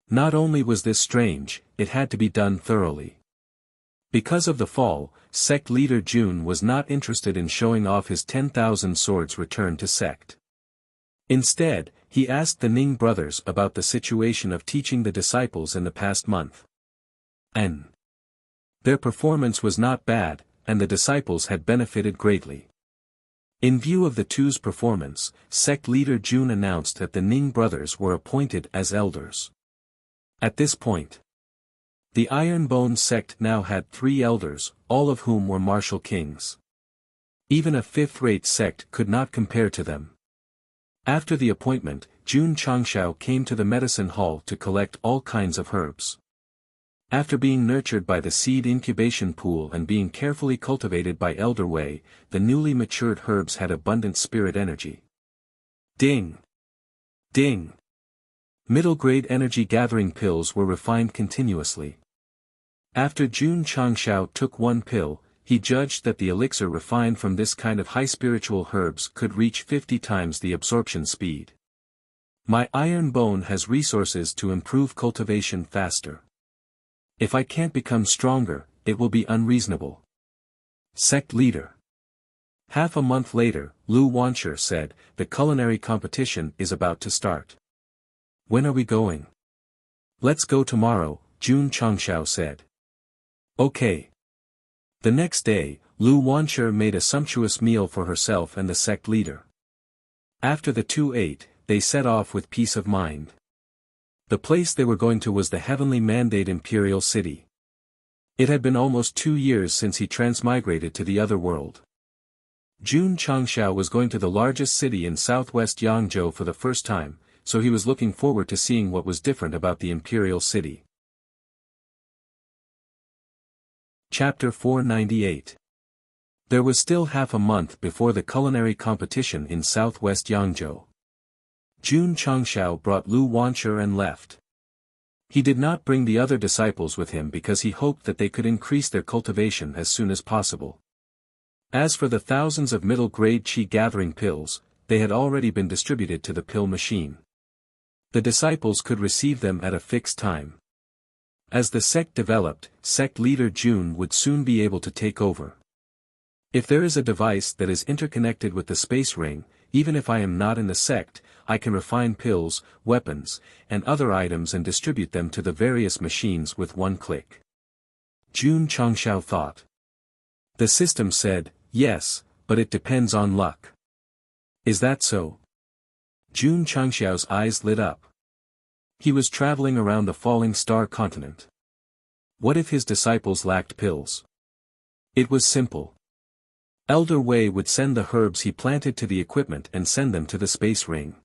Not only was this strange, it had to be done thoroughly. Because of the fall, sect leader Jun was not interested in showing off his 10,000 swords returned to sect. Instead, he asked the Ning brothers about the situation of teaching the disciples in the past month. Their performance was not bad, and the disciples had benefited greatly. In view of the two's performance, sect leader Jun announced that the Ning brothers were appointed as elders. At this point, the Iron Bone sect now had 3 elders, all of whom were martial kings. Even a 5th-rate sect could not compare to them. After the appointment, Jun Changshao came to the medicine hall to collect all kinds of herbs. After being nurtured by the seed incubation pool and being carefully cultivated by Elder Wei, the newly matured herbs had abundant spirit energy. Ding! Ding! Middle-grade energy-gathering pills were refined continuously. After Jun Changshao took one pill, he judged that the elixir refined from this kind of high spiritual herbs could reach 50 times the absorption speed. My iron bone has resources to improve cultivation faster. If I can't become stronger, it will be unreasonable. Sect leader. Half a month later, Lu Wancher said, the culinary competition is about to start. When are we going? Let's go tomorrow, Jun Changshao said. Okay. The next day, Lu Wancher made a sumptuous meal for herself and the sect leader. After the two ate, they set off with peace of mind. The place they were going to was the heavenly mandate imperial city. It had been almost 2 years since he transmigrated to the other world. Jun Changshao was going to the largest city in southwest Yangzhou for the first time, so he was looking forward to seeing what was different about the imperial city. Chapter 498. There was still half a month before the culinary competition in southwest Yangzhou. Jun Changshao brought Lu Wancher and left. He did not bring the other disciples with him because he hoped that they could increase their cultivation as soon as possible. As for the thousands of middle-grade qi-gathering pills, they had already been distributed to the pill machine. The disciples could receive them at a fixed time. As the sect developed, sect leader Jun would soon be able to take over. If there is a device that is interconnected with the space ring, even if I am not in the sect, I can refine pills, weapons, and other items and distribute them to the various machines with one click. Jun Changshao thought. The system said, yes, but it depends on luck. Is that so? Jun Changshao's eyes lit up. He was traveling around the falling star continent. What if his disciples lacked pills? It was simple. Elder Wei would send the herbs he planted to the equipment and send them to the space ring.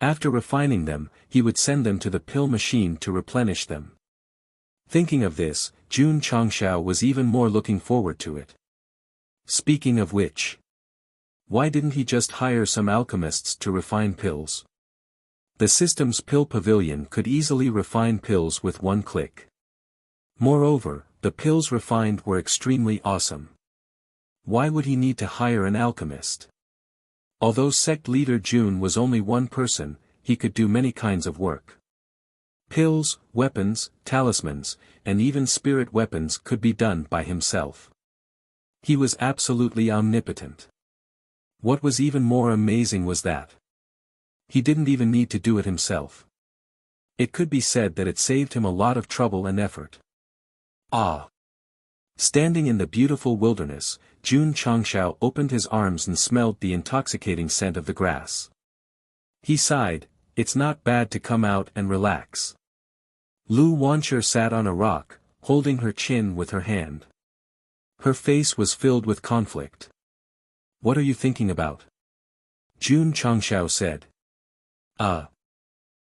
After refining them, he would send them to the pill machine to replenish them. Thinking of this, Jun Changshao was even more looking forward to it. Speaking of which, why didn't he just hire some alchemists to refine pills? The system's pill pavilion could easily refine pills with one click. Moreover, the pills refined were extremely awesome. Why would he need to hire an alchemist? Although sect leader Jun was only one person, he could do many kinds of work. Pills, weapons, talismans, and even spirit weapons could be done by himself. He was absolutely omnipotent. What was even more amazing was that he didn't even need to do it himself. It could be said that it saved him a lot of trouble and effort. Ah! Standing in the beautiful wilderness, Jun Changshao opened his arms and smelled the intoxicating scent of the grass. He sighed, it's not bad to come out and relax. Lu Wancher sat on a rock, holding her chin with her hand. Her face was filled with conflict. What are you thinking about? Jun Changshao said.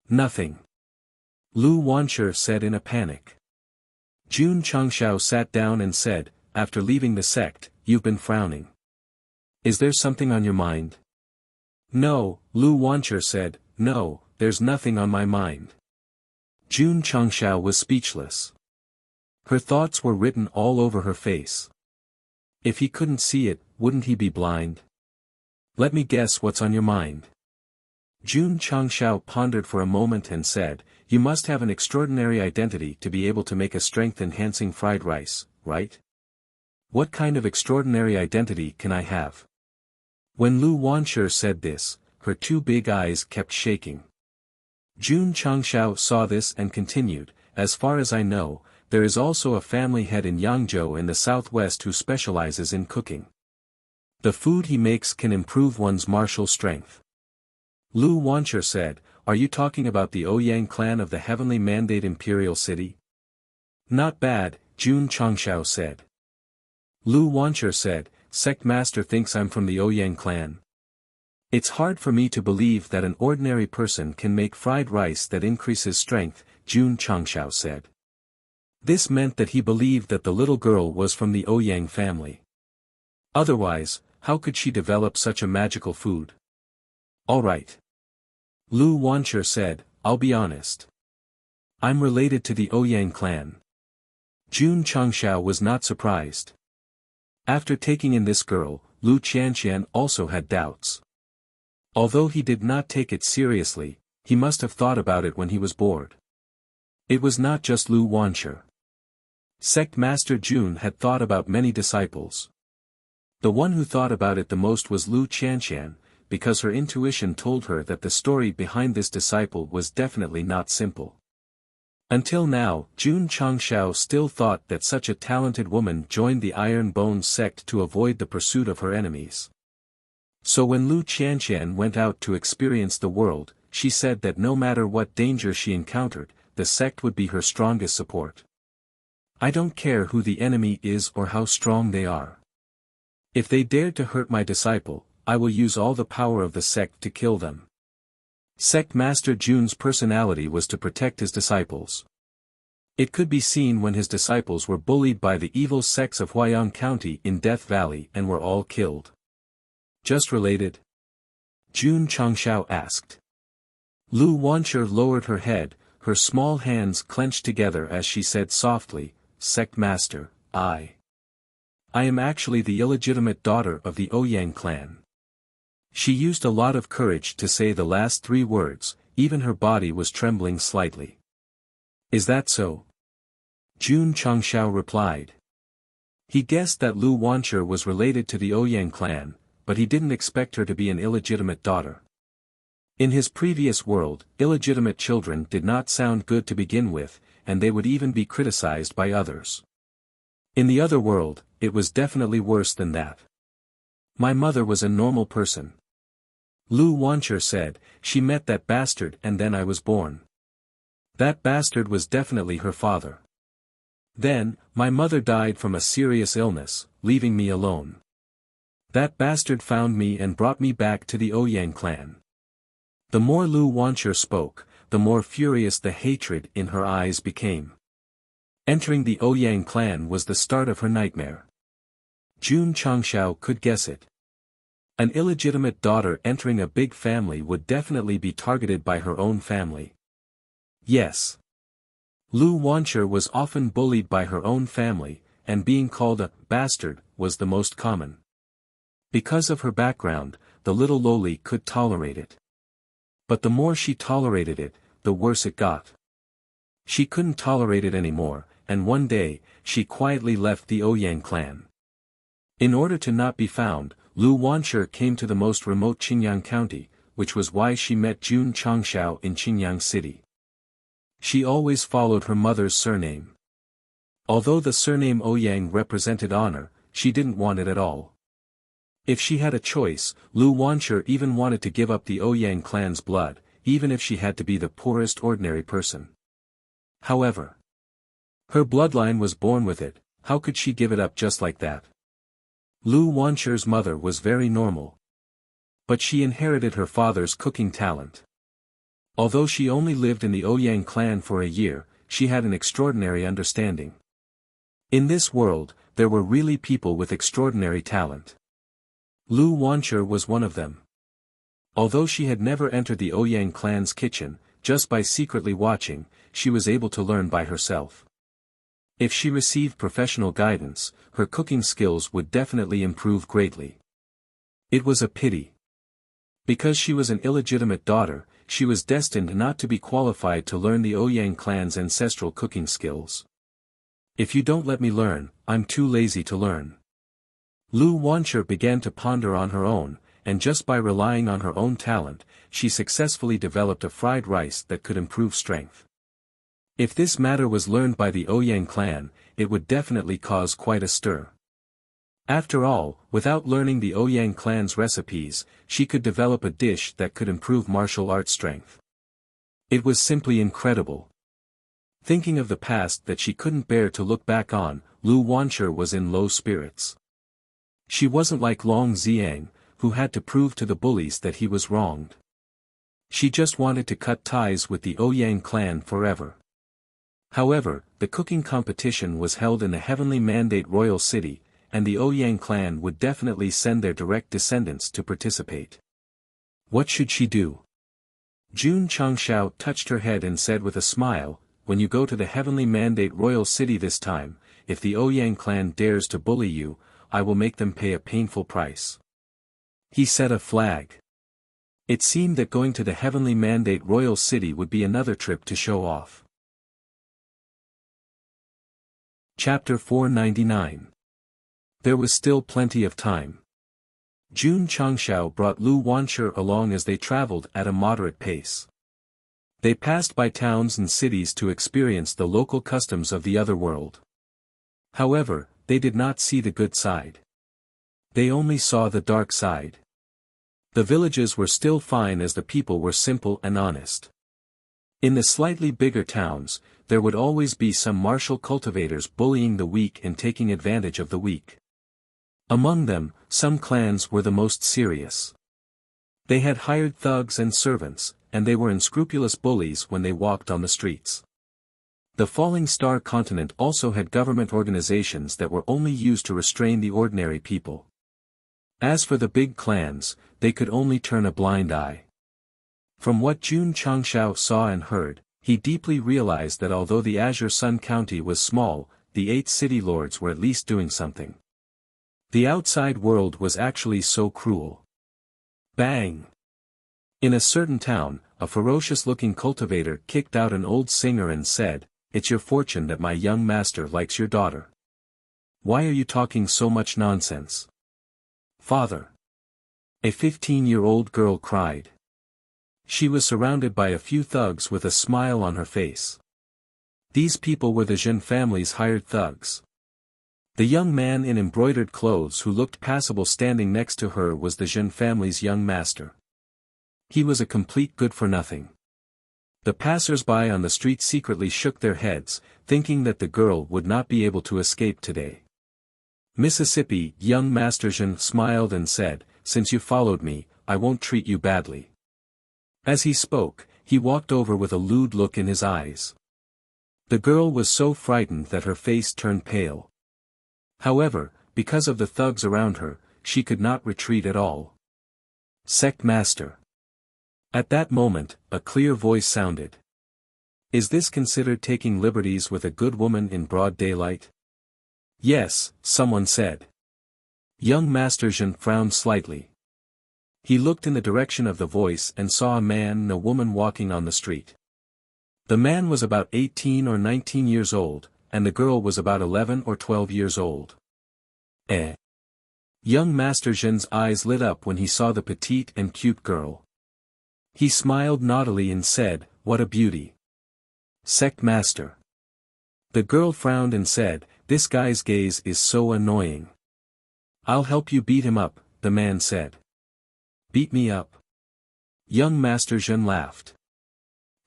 Nothing. Lu Wancher said in a panic. Jun Changshao sat down and said, after leaving the sect, you've been frowning. Is there something on your mind? No, Lu Wancher said, no, there's nothing on my mind. Jun Changshao was speechless. Her thoughts were written all over her face. If he couldn't see it, wouldn't he be blind? Let me guess what's on your mind. Jun Changshao pondered for a moment and said, you must have an extraordinary identity to be able to make a strength-enhancing fried rice, right? What kind of extraordinary identity can I have? When Lu Wancher said this, her two big eyes kept shaking. Jun Changshao saw this and continued, as far as I know, there is also a family head in Yangzhou in the southwest who specializes in cooking. The food he makes can improve one's martial strength. Lu Wancher said, are you talking about the Ouyang clan of the heavenly mandate imperial city? Not bad, Jun Changshao said. Lu Wancher said, sect master thinks I'm from the Ouyang clan. It's hard for me to believe that an ordinary person can make fried rice that increases strength, Jun Changshao said. This meant that he believed that the little girl was from the Ouyang family. Otherwise, how could she develop such a magical food? All right. Lu Wanshi said, I'll be honest. I'm related to the Ouyang clan. Jun Changshao was not surprised. After taking in this girl, Lu Qianqian also had doubts. Although he did not take it seriously, he must have thought about it when he was bored. It was not just Lu Wanshi. Sect Master Jun had thought about many disciples. The one who thought about it the most was Lu Qianqian, because her intuition told her that the story behind this disciple was definitely not simple. Until now, Jun Changshao still thought that such a talented woman joined the Iron Bones sect to avoid the pursuit of her enemies. So when Lu Qianqian went out to experience the world, she said that no matter what danger she encountered, the sect would be her strongest support. I don't care who the enemy is or how strong they are. If they dared to hurt my disciple, I will use all the power of the sect to kill them. Sect Master Jun's personality was to protect his disciples. It could be seen when his disciples were bullied by the evil sects of Huayang County in Death Valley and were all killed. Just related? Jun Changshao asked. Lu Wanshi lowered her head, her small hands clenched together as she said softly, Sect Master, I am actually the illegitimate daughter of the Ouyang clan. She used a lot of courage to say the last 3 words, even her body was trembling slightly. Is that so? Jun Changshao replied. He guessed that Lu Wanshi was related to the Ouyang clan, but he didn't expect her to be an illegitimate daughter. In his previous world, illegitimate children did not sound good to begin with, and they would even be criticized by others. In the other world, it was definitely worse than that. My mother was a normal person. Lu Wanshi said, she met that bastard and then I was born. That bastard was definitely her father. Then, my mother died from a serious illness, leaving me alone. That bastard found me and brought me back to the Ouyang clan. The more Lu Wanshi spoke, the more furious the hatred in her eyes became. Entering the Ouyang clan was the start of her nightmare. Jun Changshao could guess it. An illegitimate daughter entering a big family would definitely be targeted by her own family. Yes. Lu Wanshi was often bullied by her own family, and being called a bastard was the most common. Because of her background, the little loli could tolerate it. But the more she tolerated it, the worse it got. She couldn't tolerate it anymore, and one day, she quietly left the Ouyang clan. In order to not be found, Lu Wanshi came to the most remote Qingyang County, which was why she met Jun Changshao in Qingyang City. She always followed her mother's surname. Although the surname Ouyang represented honor, she didn't want it at all. If she had a choice, Lu Wanshi even wanted to give up the Ouyang clan's blood, even if she had to be the poorest ordinary person. However, her bloodline was born with it, how could she give it up just like that? Lu Wanshi's mother was very normal. But she inherited her father's cooking talent. Although she only lived in the Ouyang clan for a year, she had an extraordinary understanding. In this world, there were really people with extraordinary talent. Lu Wanshi was one of them. Although she had never entered the Ouyang clan's kitchen, just by secretly watching, she was able to learn by herself. If she received professional guidance, her cooking skills would definitely improve greatly. It was a pity. Because she was an illegitimate daughter, she was destined not to be qualified to learn the Ouyang clan's ancestral cooking skills. If you don't let me learn, I'm too lazy to learn. Lu Wanshi began to ponder on her own, and just by relying on her own talent, she successfully developed a fried rice that could improve strength. If this matter was learned by the Ouyang clan, it would definitely cause quite a stir. After all, without learning the Ouyang clan's recipes, she could develop a dish that could improve martial arts strength. It was simply incredible. Thinking of the past that she couldn't bear to look back on, Lu Wanshi was in low spirits. She wasn't like Long Xiang, who had to prove to the bullies that he was wronged. She just wanted to cut ties with the Ouyang clan forever. However, the cooking competition was held in the Heavenly Mandate Royal City, and the Ouyang clan would definitely send their direct descendants to participate. What should she do? Jun Changshao touched her head and said with a smile, "When you go to the Heavenly Mandate Royal City this time, if the Ouyang clan dares to bully you, I will make them pay a painful price." He set a flag. It seemed that going to the Heavenly Mandate Royal City would be another trip to show off. Chapter 499. There was still plenty of time. Jun Changshao brought Lu Wanshi along as they traveled at a moderate pace. They passed by towns and cities to experience the local customs of the other world. However, they did not see the good side. They only saw the dark side. The villages were still fine as the people were simple and honest. In the slightly bigger towns, there would always be some martial cultivators bullying the weak and taking advantage of the weak. Among them, some clans were the most serious. They had hired thugs and servants, and they were unscrupulous bullies when they walked on the streets. The Falling Star continent also had government organizations that were only used to restrain the ordinary people. As for the big clans, they could only turn a blind eye. From what Jun Changshao saw and heard, he deeply realized that although the Azure Sun County was small, the 8 city lords were at least doing something. The outside world was actually so cruel. Bang! In a certain town, a ferocious-looking cultivator kicked out an old singer and said, "It's your fortune that my young master likes your daughter. Why are you talking so much nonsense?" "Father!" A 15-year-old girl cried. She was surrounded by a few thugs with a smile on her face. These people were the Zhen family's hired thugs. The young man in embroidered clothes who looked passable standing next to her was the Zhen family's young master. He was a complete good-for-nothing. The passers-by on the street secretly shook their heads, thinking that the girl would not be able to escape today. Mississippi, young Master Zhen smiled and said, "Since you followed me, I won't treat you badly." As he spoke, he walked over with a lewd look in his eyes. The girl was so frightened that her face turned pale. However, because of the thugs around her, she could not retreat at all. "Sect Master." At that moment, a clear voice sounded. "Is this considered taking liberties with a good woman in broad daylight?" "Yes," someone said. Young Master Zhen frowned slightly. He looked in the direction of the voice and saw a man and a woman walking on the street. The man was about 18 or 19 years old, and the girl was about 11 or 12 years old. Eh? Young Master Zhen's eyes lit up when he saw the petite and cute girl. He smiled naughtily and said, "What a beauty." "Sect Master." The girl frowned and said, "This guy's gaze is so annoying." "I'll help you beat him up," the man said. "Beat me up?" Young Master Zhen laughed.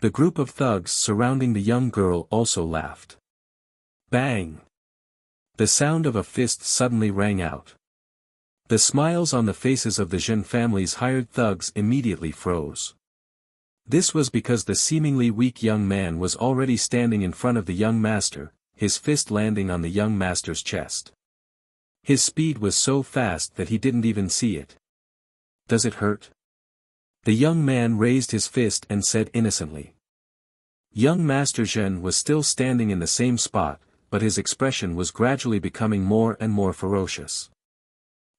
The group of thugs surrounding the young girl also laughed. Bang! The sound of a fist suddenly rang out. The smiles on the faces of the Zhen family's hired thugs immediately froze. This was because the seemingly weak young man was already standing in front of the young master, his fist landing on the young master's chest. His speed was so fast that he didn't even see it. "Does it hurt?" The young man raised his fist and said innocently. Young Master Zhen was still standing in the same spot, but his expression was gradually becoming more and more ferocious.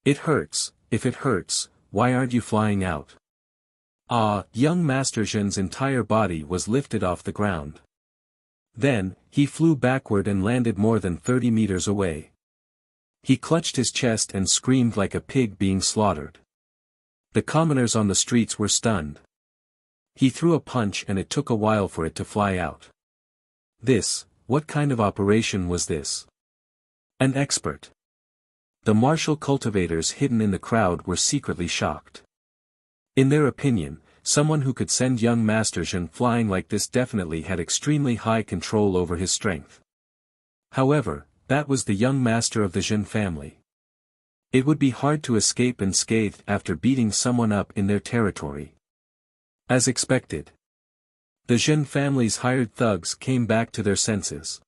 "It hurts. If it hurts, why aren't you flying out?" Young Master Zhen's entire body was lifted off the ground. Then, he flew backward and landed more than 30 meters away. He clutched his chest and screamed like a pig being slaughtered. The commoners on the streets were stunned. He threw a punch and it took a while for it to fly out. What kind of operation was this? An expert. The martial cultivators hidden in the crowd were secretly shocked. In their opinion, someone who could send young Master Zhen flying like this definitely had extremely high control over his strength. However, that was the young master of the Zhen family. It would be hard to escape unscathed after beating someone up in their territory. As expected, the Zhen family's hired thugs came back to their senses.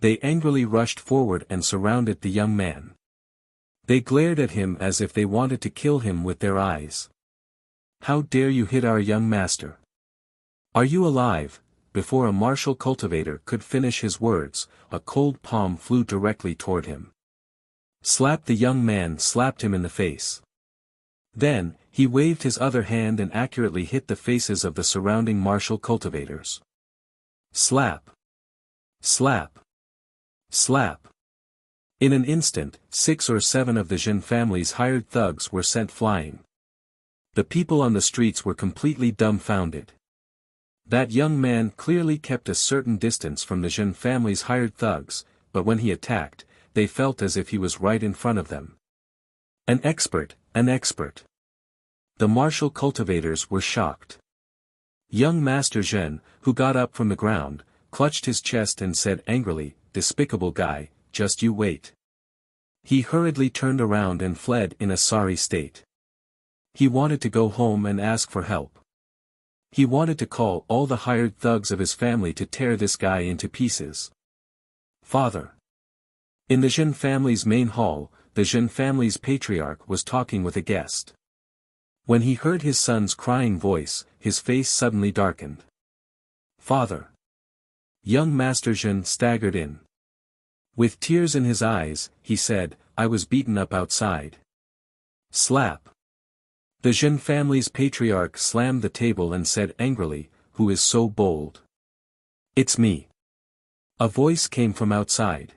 They angrily rushed forward and surrounded the young man. They glared at him as if they wanted to kill him with their eyes. "How dare you hit our young master? Are you alive?" Before a martial cultivator could finish his words, a cold palm flew directly toward him. Slap! The young man slapped him in the face. Then, he waved his other hand and accurately hit the faces of the surrounding martial cultivators. Slap! Slap! Slap! In an instant, 6 or 7 of the Zhen family's hired thugs were sent flying. The people on the streets were completely dumbfounded. That young man clearly kept a certain distance from the Zhen family's hired thugs, but when he attacked, they felt as if he was right in front of them. An expert, an expert. The martial cultivators were shocked. Young Master Zhen, who got up from the ground, clutched his chest and said angrily, "Despicable guy, just you wait." He hurriedly turned around and fled in a sorry state. He wanted to go home and ask for help. He wanted to call all the hired thugs of his family to tear this guy into pieces. Father. In the Zhen family's main hall, the Zhen family's patriarch was talking with a guest. When he heard his son's crying voice, his face suddenly darkened. "Father." Young Master Zhen staggered in. With tears in his eyes, he said, "I was beaten up outside." Slap. The Zhen family's patriarch slammed the table and said angrily, "Who is so bold?" "It's me." A voice came from outside.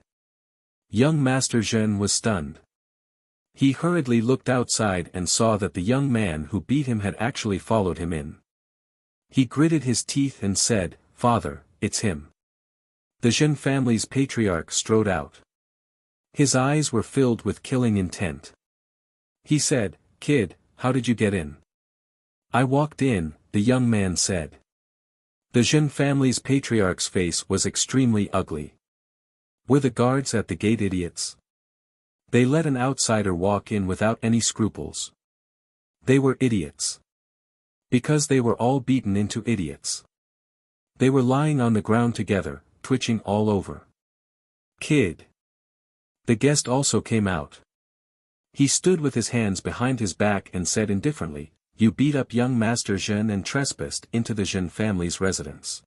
Young Master Zhen was stunned. He hurriedly looked outside and saw that the young man who beat him had actually followed him in. He gritted his teeth and said, "Father, it's him." The Zhen family's patriarch strode out. His eyes were filled with killing intent. He said, "Kid, how did you get in?" "I walked in," the young man said. The Zhen family's patriarch's face was extremely ugly. Were the guards at the gate idiots? They let an outsider walk in without any scruples. They were idiots. Because they were all beaten into idiots. They were lying on the ground together, twitching all over. "Kid." The guest also came out. He stood with his hands behind his back and said indifferently, "You beat up young Master Zhen and trespassed into the Zhen family's residence.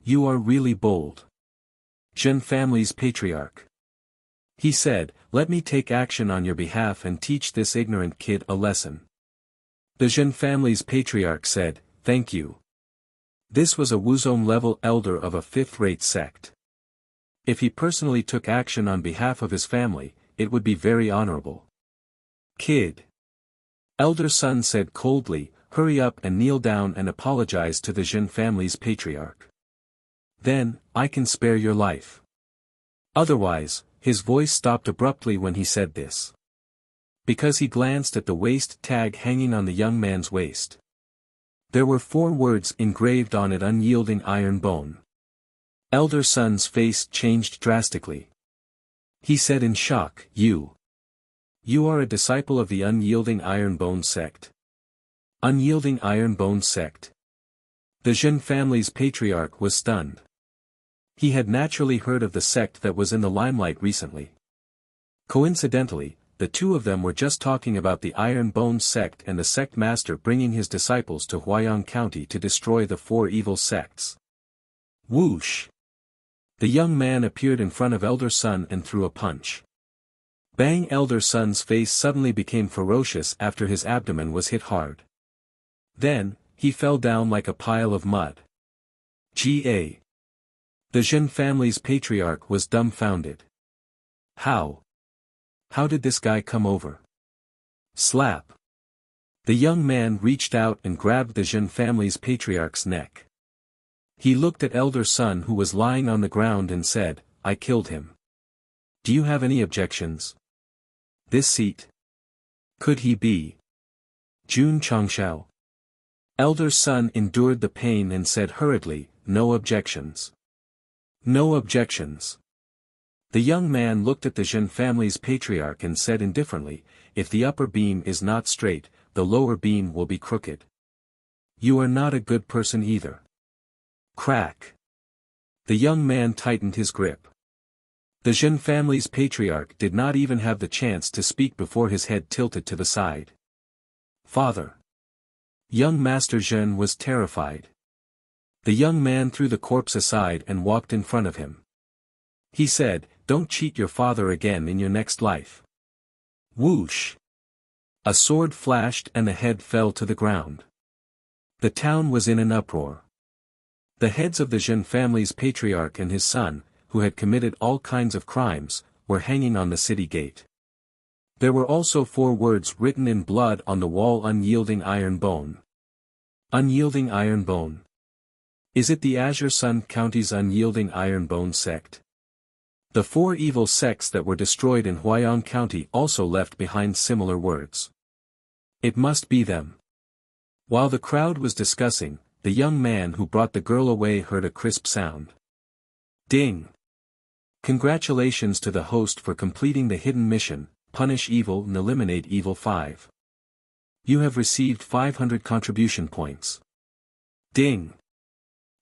You are really bold." Zhen family's patriarch. He said, "Let me take action on your behalf and teach this ignorant kid a lesson." The Zhen family's patriarch said, "Thank you." This was a Wuzong-level elder of a 5th-rate sect. If he personally took action on behalf of his family, it would be very honorable. "Kid." Elder son said coldly, "Hurry up and kneel down and apologize to the Zhen family's patriarch. Then, I can spare your life. Otherwise," his voice stopped abruptly when he said this. Because he glanced at the waist tag hanging on the young man's waist. There were 4 words engraved on it: unyielding iron bone. Elder son's face changed drastically. He said in shock, You are a disciple of the unyielding iron bone sect. Unyielding iron bone sect. The Zhen family's patriarch was stunned. He had naturally heard of the sect that was in the limelight recently. Coincidentally, the two of them were just talking about the Iron Bone sect and the sect master bringing his disciples to Huayang County to destroy the 4 evil sects. Whoosh! The young man appeared in front of Elder Son and threw a punch. Bang! Elder Son's face suddenly became ferocious after his abdomen was hit hard. Then, he fell down like a pile of mud. Ga. The Zhen family's patriarch was dumbfounded. How did this guy come over? Slap. The young man reached out and grabbed the Zhen family's patriarch's neck. He looked at Elder Son who was lying on the ground and said, I killed him. Do you have any objections? This seat? Could he be Jun Changshao? Elder Son endured the pain and said hurriedly, No objections. No objections. The young man looked at the Zhen family's patriarch and said indifferently, if the upper beam is not straight, the lower beam will be crooked. You are not a good person either. Crack. The young man tightened his grip. The Zhen family's patriarch did not even have the chance to speak before his head tilted to the side. Father. Young Master Zhen was terrified. The young man threw the corpse aside and walked in front of him. He said, don't cheat your father again in your next life. Whoosh! A sword flashed and the head fell to the ground. The town was in an uproar. The heads of the Zhen family's patriarch and his son, who had committed all kinds of crimes, were hanging on the city gate. There were also 4 words written in blood on the wall: unyielding iron bone. Unyielding iron bone. Is it the Azure Sun County's unyielding iron bone sect? The 4 evil sects that were destroyed in Huayong County also left behind similar words. It must be them. While the crowd was discussing, the young man who brought the girl away heard a crisp sound. Ding! Congratulations to the host for completing the hidden mission, Punish Evil and Eliminate Evil 5. You have received 500 contribution points. Ding!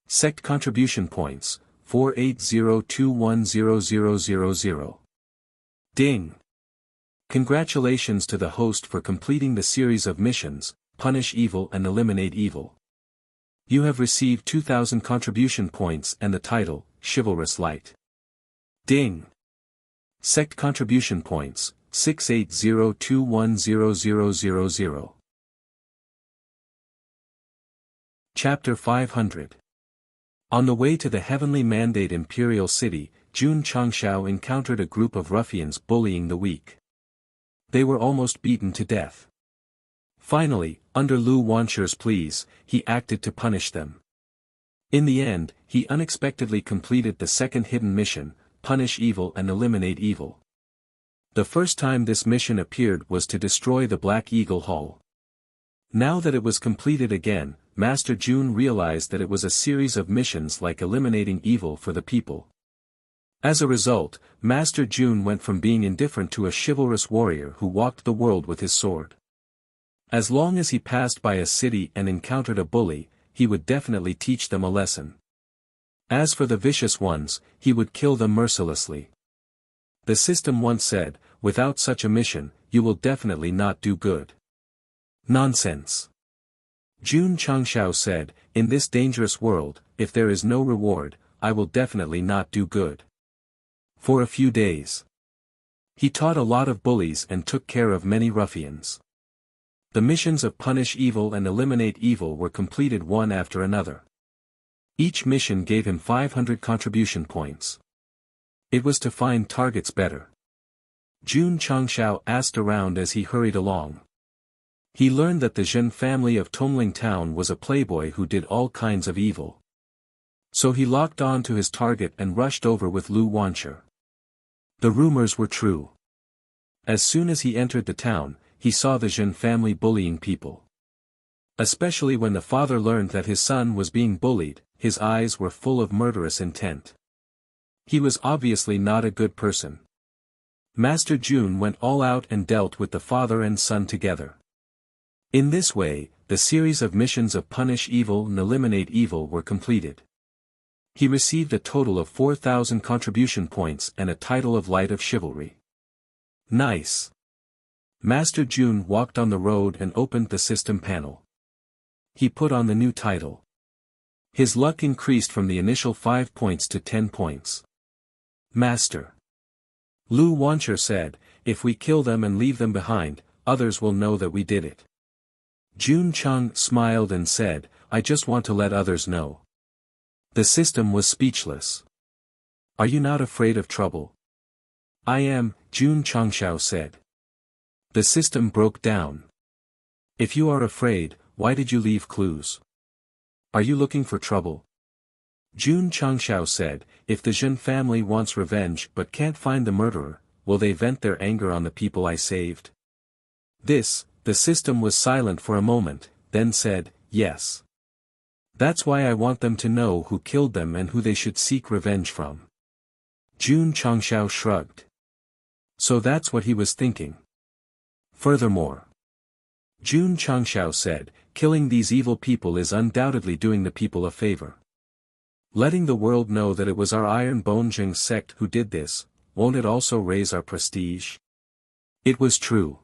Sect contribution points, 480210000. Ding! Congratulations to the host for completing the series of missions, Punish Evil and Eliminate Evil. You have received 2000 contribution points and the title, Chivalrous Light. Ding! Sect contribution points, 680210000. Chapter 500. On the way to the heavenly mandate Imperial City, Jun Changshao encountered a group of ruffians bullying the weak. They were almost beaten to death. Finally, under Lu Wanchu's pleas, he acted to punish them. In the end, he unexpectedly completed the second hidden mission, Punish Evil and Eliminate Evil. The first time this mission appeared was to destroy the Black Eagle Hall. Now that it was completed again, Master Jun realized that it was a series of missions like eliminating evil for the people. As a result, Master Jun went from being indifferent to a chivalrous warrior who walked the world with his sword. As long as he passed by a city and encountered a bully, he would definitely teach them a lesson. As for the vicious ones, he would kill them mercilessly. The system once said, without such a mission, you will definitely not do good. Nonsense. Jun Changshao said, in this dangerous world, if there is no reward, I will definitely not do good. For a few days. He taught a lot of bullies and took care of many ruffians. The missions of Punish Evil and Eliminate Evil were completed one after another. Each mission gave him 500 contribution points. It was to find targets better. Jun Changshao asked around as he hurried along. He learned that the Zhen family of Tongling Town was a playboy who did all kinds of evil. So he locked on to his target and rushed over with Lu Wanchu. The rumors were true. As soon as he entered the town, he saw the Zhen family bullying people. Especially when the father learned that his son was being bullied, his eyes were full of murderous intent. He was obviously not a good person. Master Jun went all out and dealt with the father and son together. In this way, the series of missions of Punish Evil and Eliminate Evil were completed. He received a total of 4,000 contribution points and a title of Light of Chivalry. Nice. Master Jun walked on the road and opened the system panel. He put on the new title. His luck increased from the initial 5 points to 10 points. Master. Lu Wanchu said, if we kill them and leave them behind, others will know that we did it. Jun Chang smiled and said, I just want to let others know. The system was speechless. Are you not afraid of trouble? I am, Jun Changshao said. The system broke down. If you are afraid, why did you leave clues? Are you looking for trouble? Jun Changshao said, if the Zhen family wants revenge but can't find the murderer, will they vent their anger on the people I saved? The system was silent for a moment, then said, yes. That's why I want them to know who killed them and who they should seek revenge from. Jun Changshao shrugged. So that's what he was thinking. Furthermore, Jun Changshao said, killing these evil people is undoubtedly doing the people a favor. Letting the world know that it was our Iron Bone Jing sect who did this, won't it also raise our prestige? It was true.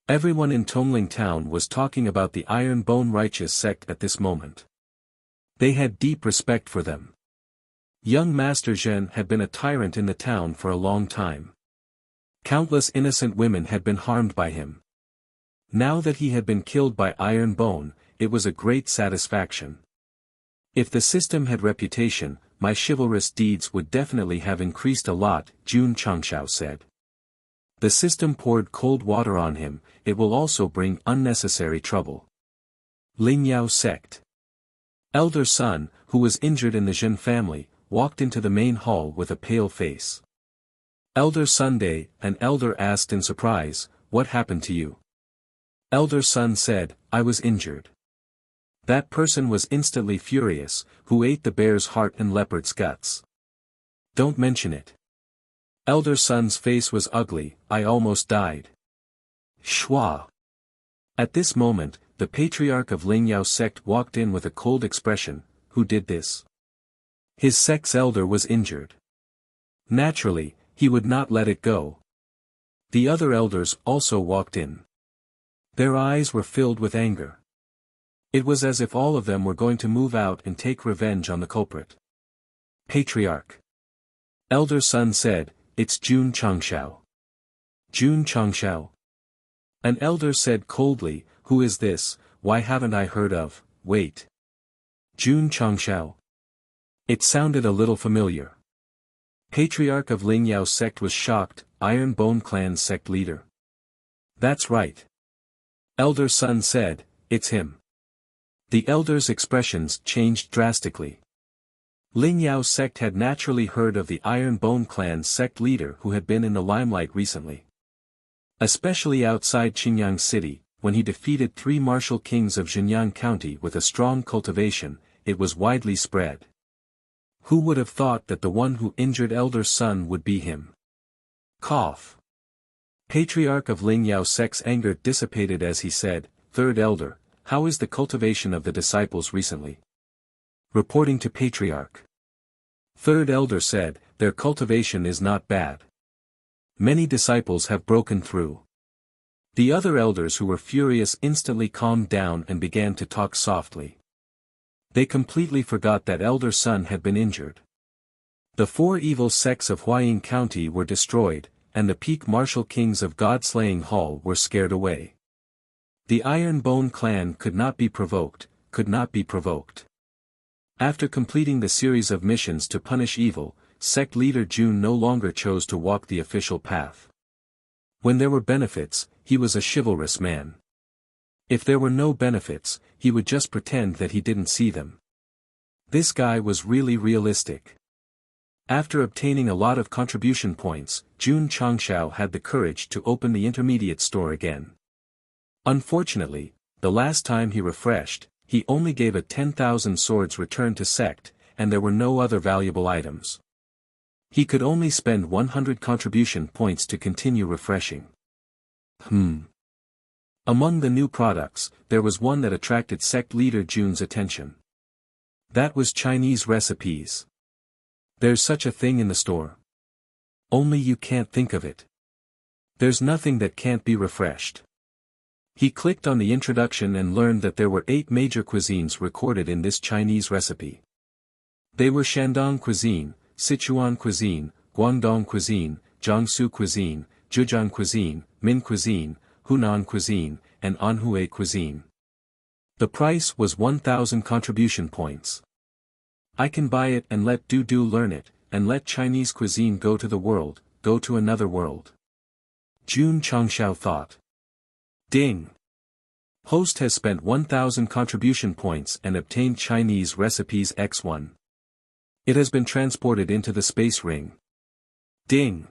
Everyone in Tongling Town was talking about the Iron Bone Righteous sect at this moment. They had deep respect for them. Young Master Zhen had been a tyrant in the town for a long time. Countless innocent women had been harmed by him. Now that he had been killed by Iron Bone, it was a great satisfaction. If the system had reputation, my chivalrous deeds would definitely have increased a lot, Jun Changshao said. The system poured cold water on him, it will also bring unnecessary trouble. Lingyao Sect. Elder son, who was injured in the Zhen family, walked into the main hall with a pale face. Elder Sunday, an elder asked in surprise, "What happened to you?" Elder son said, "I was injured." That person was instantly furious, "Who ate the bear's heart and leopard's guts?" "Don't mention it." Elder son's face was ugly, "I almost died." Shua. At this moment, the patriarch of Lingyao sect walked in with a cold expression, "Who did this?" His sect's elder was injured. Naturally, he would not let it go. The other elders also walked in. Their eyes were filled with anger. It was as if all of them were going to move out and take revenge on the culprit. Patriarch. Elder son said, "It's Jun Changshao." Jun Changshao. An elder said coldly, "Who is this? Why haven't I heard of?" Wait. Jun Changshao. It sounded a little familiar. Patriarch of Lingyao sect was shocked, Iron Bone Clan sect leader. That's right. Elder son said, "It's him." The elder's expressions changed drastically. Lingyao sect had naturally heard of the Iron Bone Clan sect leader who had been in the limelight recently. Especially outside Qingyang City, when he defeated 3 martial kings of Xinjiang County with a strong cultivation, it was widely spread. Who would have thought that the one who injured elder son would be him? Cough. Patriarch of Lingyao sect's anger dissipated as he said, "Third elder, how is the cultivation of the disciples recently?" Reporting to Patriarch. Third elder said, "Their cultivation is not bad. Many disciples have broken through." The other elders who were furious instantly calmed down and began to talk softly. They completely forgot that elder son had been injured. The 4 evil sects of Huaying County were destroyed, and the peak martial kings of God-slaying Hall were scared away. The Iron Bone Clan could not be provoked, could not be provoked. After completing the series of missions to punish evil, sect leader Jun no longer chose to walk the official path. When there were benefits, he was a chivalrous man. If there were no benefits, he would just pretend that he didn't see them. This guy was really realistic. After obtaining a lot of contribution points, Jun Changshao had the courage to open the intermediate store again. Unfortunately, the last time he refreshed, he only gave a 10,000 swords return to sect, and there were no other valuable items. He could only spend 100 contribution points to continue refreshing. Among the new products, there was one that attracted sect leader Jun's attention. That was Chinese recipes. There's such a thing in the store. Only you can't think of it. There's nothing that can't be refreshed. He clicked on the introduction and learned that there were 8 major cuisines recorded in this Chinese recipe. They were Shandong cuisine, Sichuan cuisine, Guangdong cuisine, Jiangsu cuisine, Zhejiang cuisine, Min cuisine, Hunan cuisine, and Anhui cuisine. The price was 1,000 contribution points. I can buy it and let Du learn it, and let Chinese cuisine go to the world, go to another world. Jun Changshao thought. Ding! Host has spent 1,000 contribution points and obtained Chinese recipes X1. It has been transported into the space ring. Ding!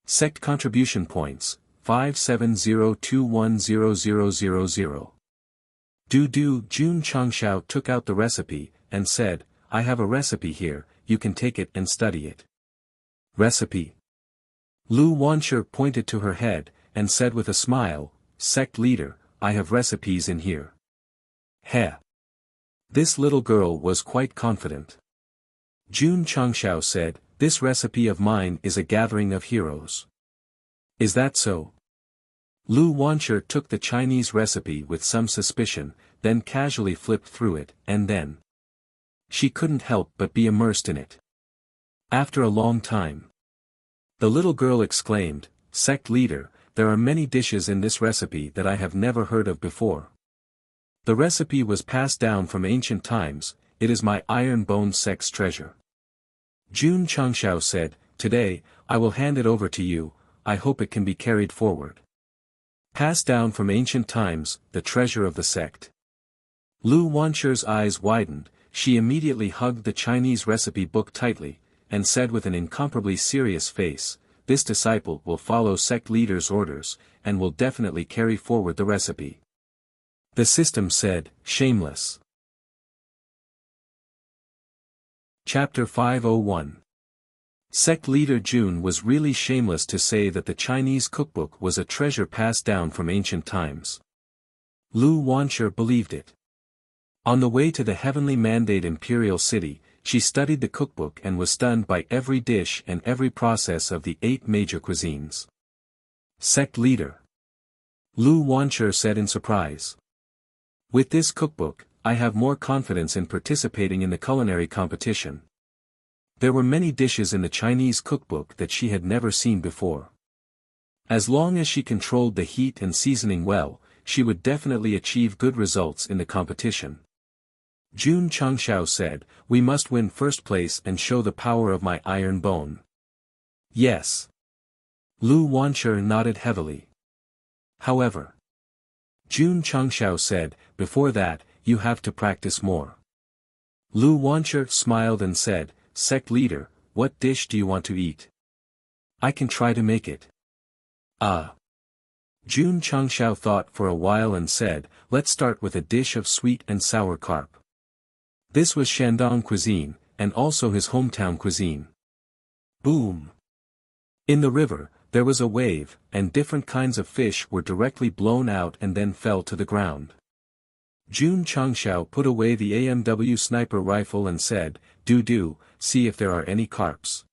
Sect contribution points, 570210000. Jun Changshao took out the recipe, and said, "I have a recipe here, you can take it and study it." Recipe. Lu Wanshi pointed to her head, and said with a smile, "Sect leader, I have recipes in here." Heh. This little girl was quite confident. Jun Changshao said, "This recipe of mine is a gathering of heroes." "Is that so?" Lu Wanshi took the Chinese recipe with some suspicion, then casually flipped through it, and then she couldn't help but be immersed in it. After a long time, the little girl exclaimed, "Sect leader, there are many dishes in this recipe that I have never heard of before. The recipe was passed down from ancient times, it is my iron bone sect's treasure." Jun Changshao said, "Today, I will hand it over to you, I hope it can be carried forward." Passed down from ancient times, the treasure of the sect. Lu Wanshi's eyes widened, she immediately hugged the Chinese recipe book tightly, and said with an incomparably serious face, "This disciple will follow sect leader's orders, and will definitely carry forward the recipe." The system said, "Shameless." Chapter 501. Sect leader Jun was really shameless to say that the Chinese cookbook was a treasure passed down from ancient times. Lu Wanshi believed it. On the way to the heavenly mandate imperial city, she studied the cookbook and was stunned by every dish and every process of the 8 major cuisines. "Sect leader," Lu Wanshi said in surprise. "With this cookbook, I have more confidence in participating in the culinary competition." There were many dishes in the Chinese cookbook that she had never seen before. As long as she controlled the heat and seasoning well, she would definitely achieve good results in the competition. Jun Changshao said, "We must win first place and show the power of my iron bone." "Yes." Lu Wanshi nodded heavily. "However," Jun Changshao said, "before that, you have to practice more." Lu Wanshi smiled and said, "Sect leader, what dish do you want to eat? I can try to make it." "Ah." Jun Changshao thought for a while and said, "Let's start with a dish of sweet and sour carp." This was Shandong cuisine, and also his hometown cuisine. Boom! In the river, there was a wave, and different kinds of fish were directly blown out and then fell to the ground. Jun Changshao put away the AMW sniper rifle and said, Do, see if there are any carps."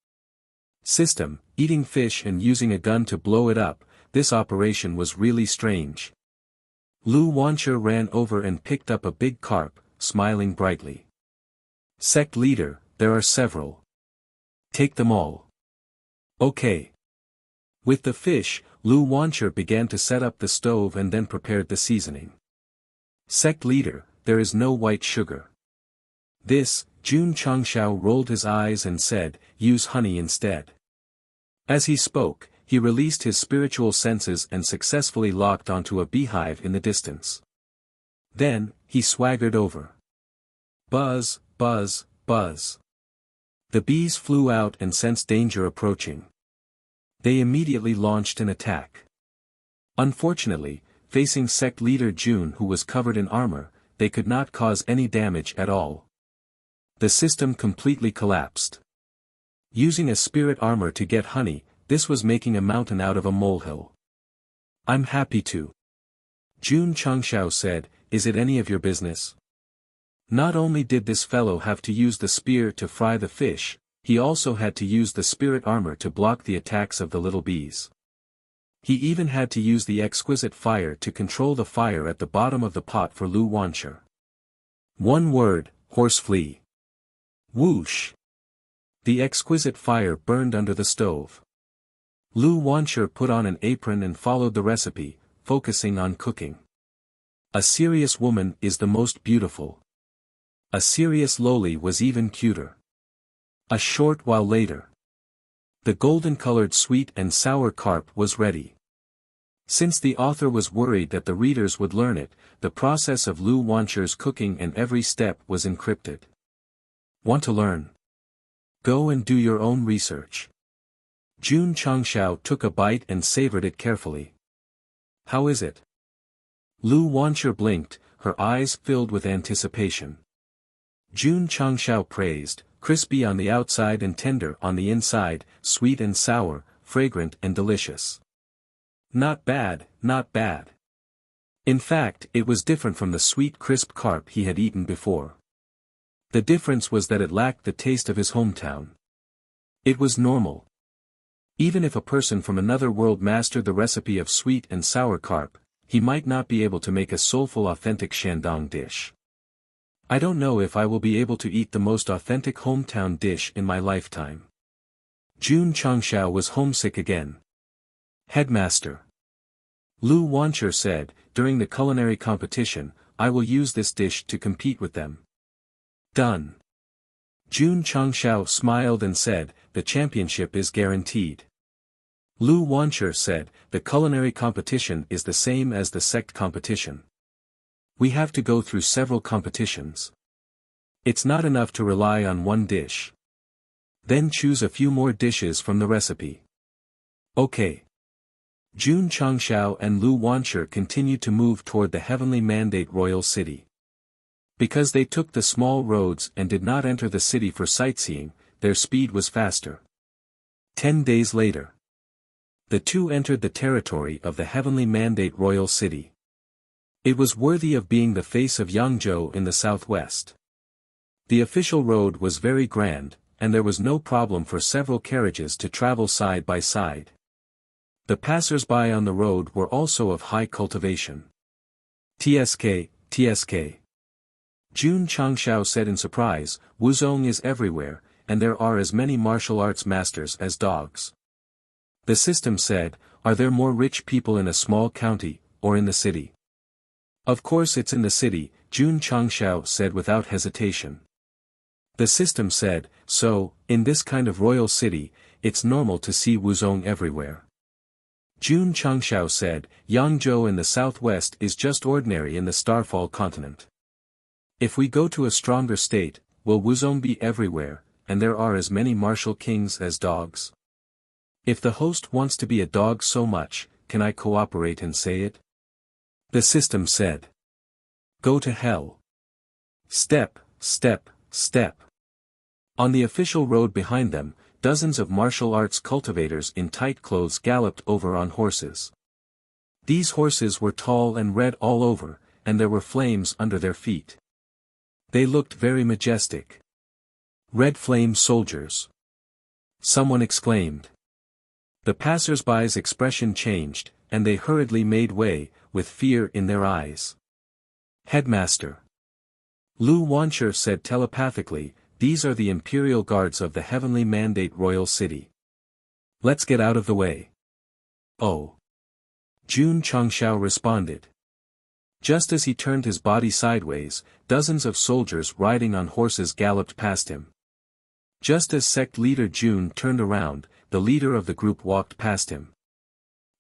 System, eating fish and using a gun to blow it up, this operation was really strange. Lu Wanshi ran over and picked up a big carp, smiling brightly. "Sect leader, there are several. Take them all." "Okay." With the fish, Lu Wanshi began to set up the stove and then prepared the seasoning. "Sect leader, there is no white sugar." This, Jun Changshao rolled his eyes and said, "Use honey instead." As he spoke, he released his spiritual senses and successfully locked onto a beehive in the distance. Then, he swaggered over. Buzz, buzz, buzz. The bees flew out and sensed danger approaching. They immediately launched an attack. Unfortunately, facing sect leader Jun, who was covered in armor, they could not cause any damage at all. The system completely collapsed. Using a spirit armor to get honey, this was making a mountain out of a molehill. "I'm happy to." Jun Changshao said, "Is it any of your business?" Not only did this fellow have to use the spear to fry the fish, he also had to use the spirit armor to block the attacks of the little bees. He even had to use the exquisite fire to control the fire at the bottom of the pot for Lu Wanshi. One word, horsefly. Whoosh! The exquisite fire burned under the stove. Lu Wanshi put on an apron and followed the recipe, focusing on cooking. A serious woman is the most beautiful. A serious loli was even cuter. A short while later, the golden-colored sweet and sour carp was ready. Since the author was worried that the readers would learn it, the process of Lu Wanshi's cooking and every step was encrypted. Want to learn? Go and do your own research. Jun Changshao took a bite and savored it carefully. How is it? Lu Wanshi blinked, her eyes filled with anticipation. Jun Changshao praised, crispy on the outside and tender on the inside, sweet and sour, fragrant and delicious. Not bad, not bad. In fact, it was different from the sweet crisp carp he had eaten before. The difference was that it lacked the taste of his hometown. It was normal. Even if a person from another world mastered the recipe of sweet and sour carp, he might not be able to make a soulful authentic Shandong dish. I don't know if I will be able to eat the most authentic hometown dish in my lifetime. Jun Changshao was homesick again. Headmaster Lu Wancher said, during the culinary competition, I will use this dish to compete with them. Done. Jun Changshao smiled and said, the championship is guaranteed. Lu Wancher said, the culinary competition is the same as the sect competition. We have to go through several competitions. It's not enough to rely on one dish. Then choose a few more dishes from the recipe. Okay. Jun Changshao and Lu Wancher continued to move toward the heavenly mandate royal city. Because they took the small roads and did not enter the city for sightseeing, their speed was faster. 10 days later. The two entered the territory of the heavenly mandate royal city. It was worthy of being the face of Yangzhou in the southwest. The official road was very grand, and there was no problem for several carriages to travel side by side. The passers-by on the road were also of high cultivation. TSK, TSK. Jun Changshao said in surprise, Wuzong is everywhere, and there are as many martial arts masters as dogs. The system said, are there more rich people in a small county, or in the city? Of course it's in the city, Jun Changshao said without hesitation. The system said, so, in this kind of royal city, it's normal to see Wuzong everywhere. Jun Changshao said, Yangzhou in the southwest is just ordinary in the Starfall continent. If we go to a stronger state, will Wuzong be everywhere, and there are as many martial kings as dogs? If the host wants to be a dog so much, can I cooperate and say it? The system said. Go to hell. Step, step, step. On the official road behind them, dozens of martial arts cultivators in tight clothes galloped over on horses. These horses were tall and red all over, and there were flames under their feet. They looked very majestic. Red flame soldiers. Someone exclaimed. The passers-by's expression changed, and they hurriedly made way, with fear in their eyes. Headmaster. Lu Wancher said telepathically, these are the imperial guards of the heavenly mandate royal city. Let's get out of the way. Oh. Jun Changshao responded. Just as he turned his body sideways, dozens of soldiers riding on horses galloped past him. Just as sect leader Jun turned around, the leader of the group walked past him.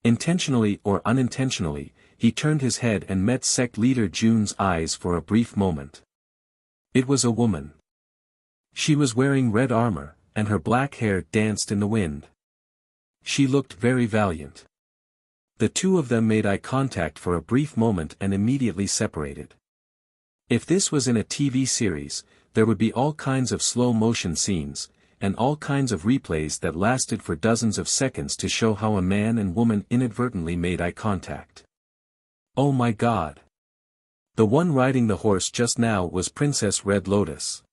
Intentionally or unintentionally, he turned his head and met sect leader Jun's eyes for a brief moment. It was a woman. She was wearing red armor, and her black hair danced in the wind. She looked very valiant. The two of them made eye contact for a brief moment and immediately separated. If this was in a TV series, there would be all kinds of slow-motion scenes, and all kinds of replays that lasted for dozens of seconds to show how a man and woman inadvertently made eye contact. Oh my God! The one riding the horse just now was Princess Red Lotus.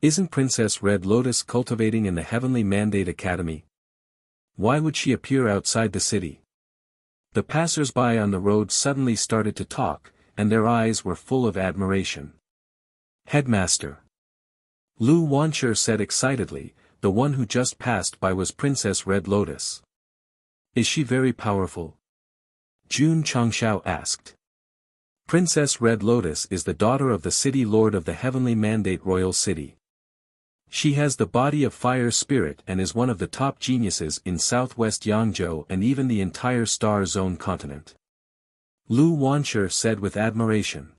Isn't Princess Red Lotus cultivating in the Heavenly Mandate Academy? Why would she appear outside the city? The passers-by on the road suddenly started to talk, and their eyes were full of admiration. Headmaster. Lu Wancher said excitedly, the one who just passed by was Princess Red Lotus. Is she very powerful? Jun Changshao asked. Princess Red Lotus is the daughter of the city lord of the Heavenly Mandate Royal City. She has the body of fire spirit and is one of the top geniuses in southwest Yangzhou and even the entire Star Zone continent. Lu Wancher said with admiration.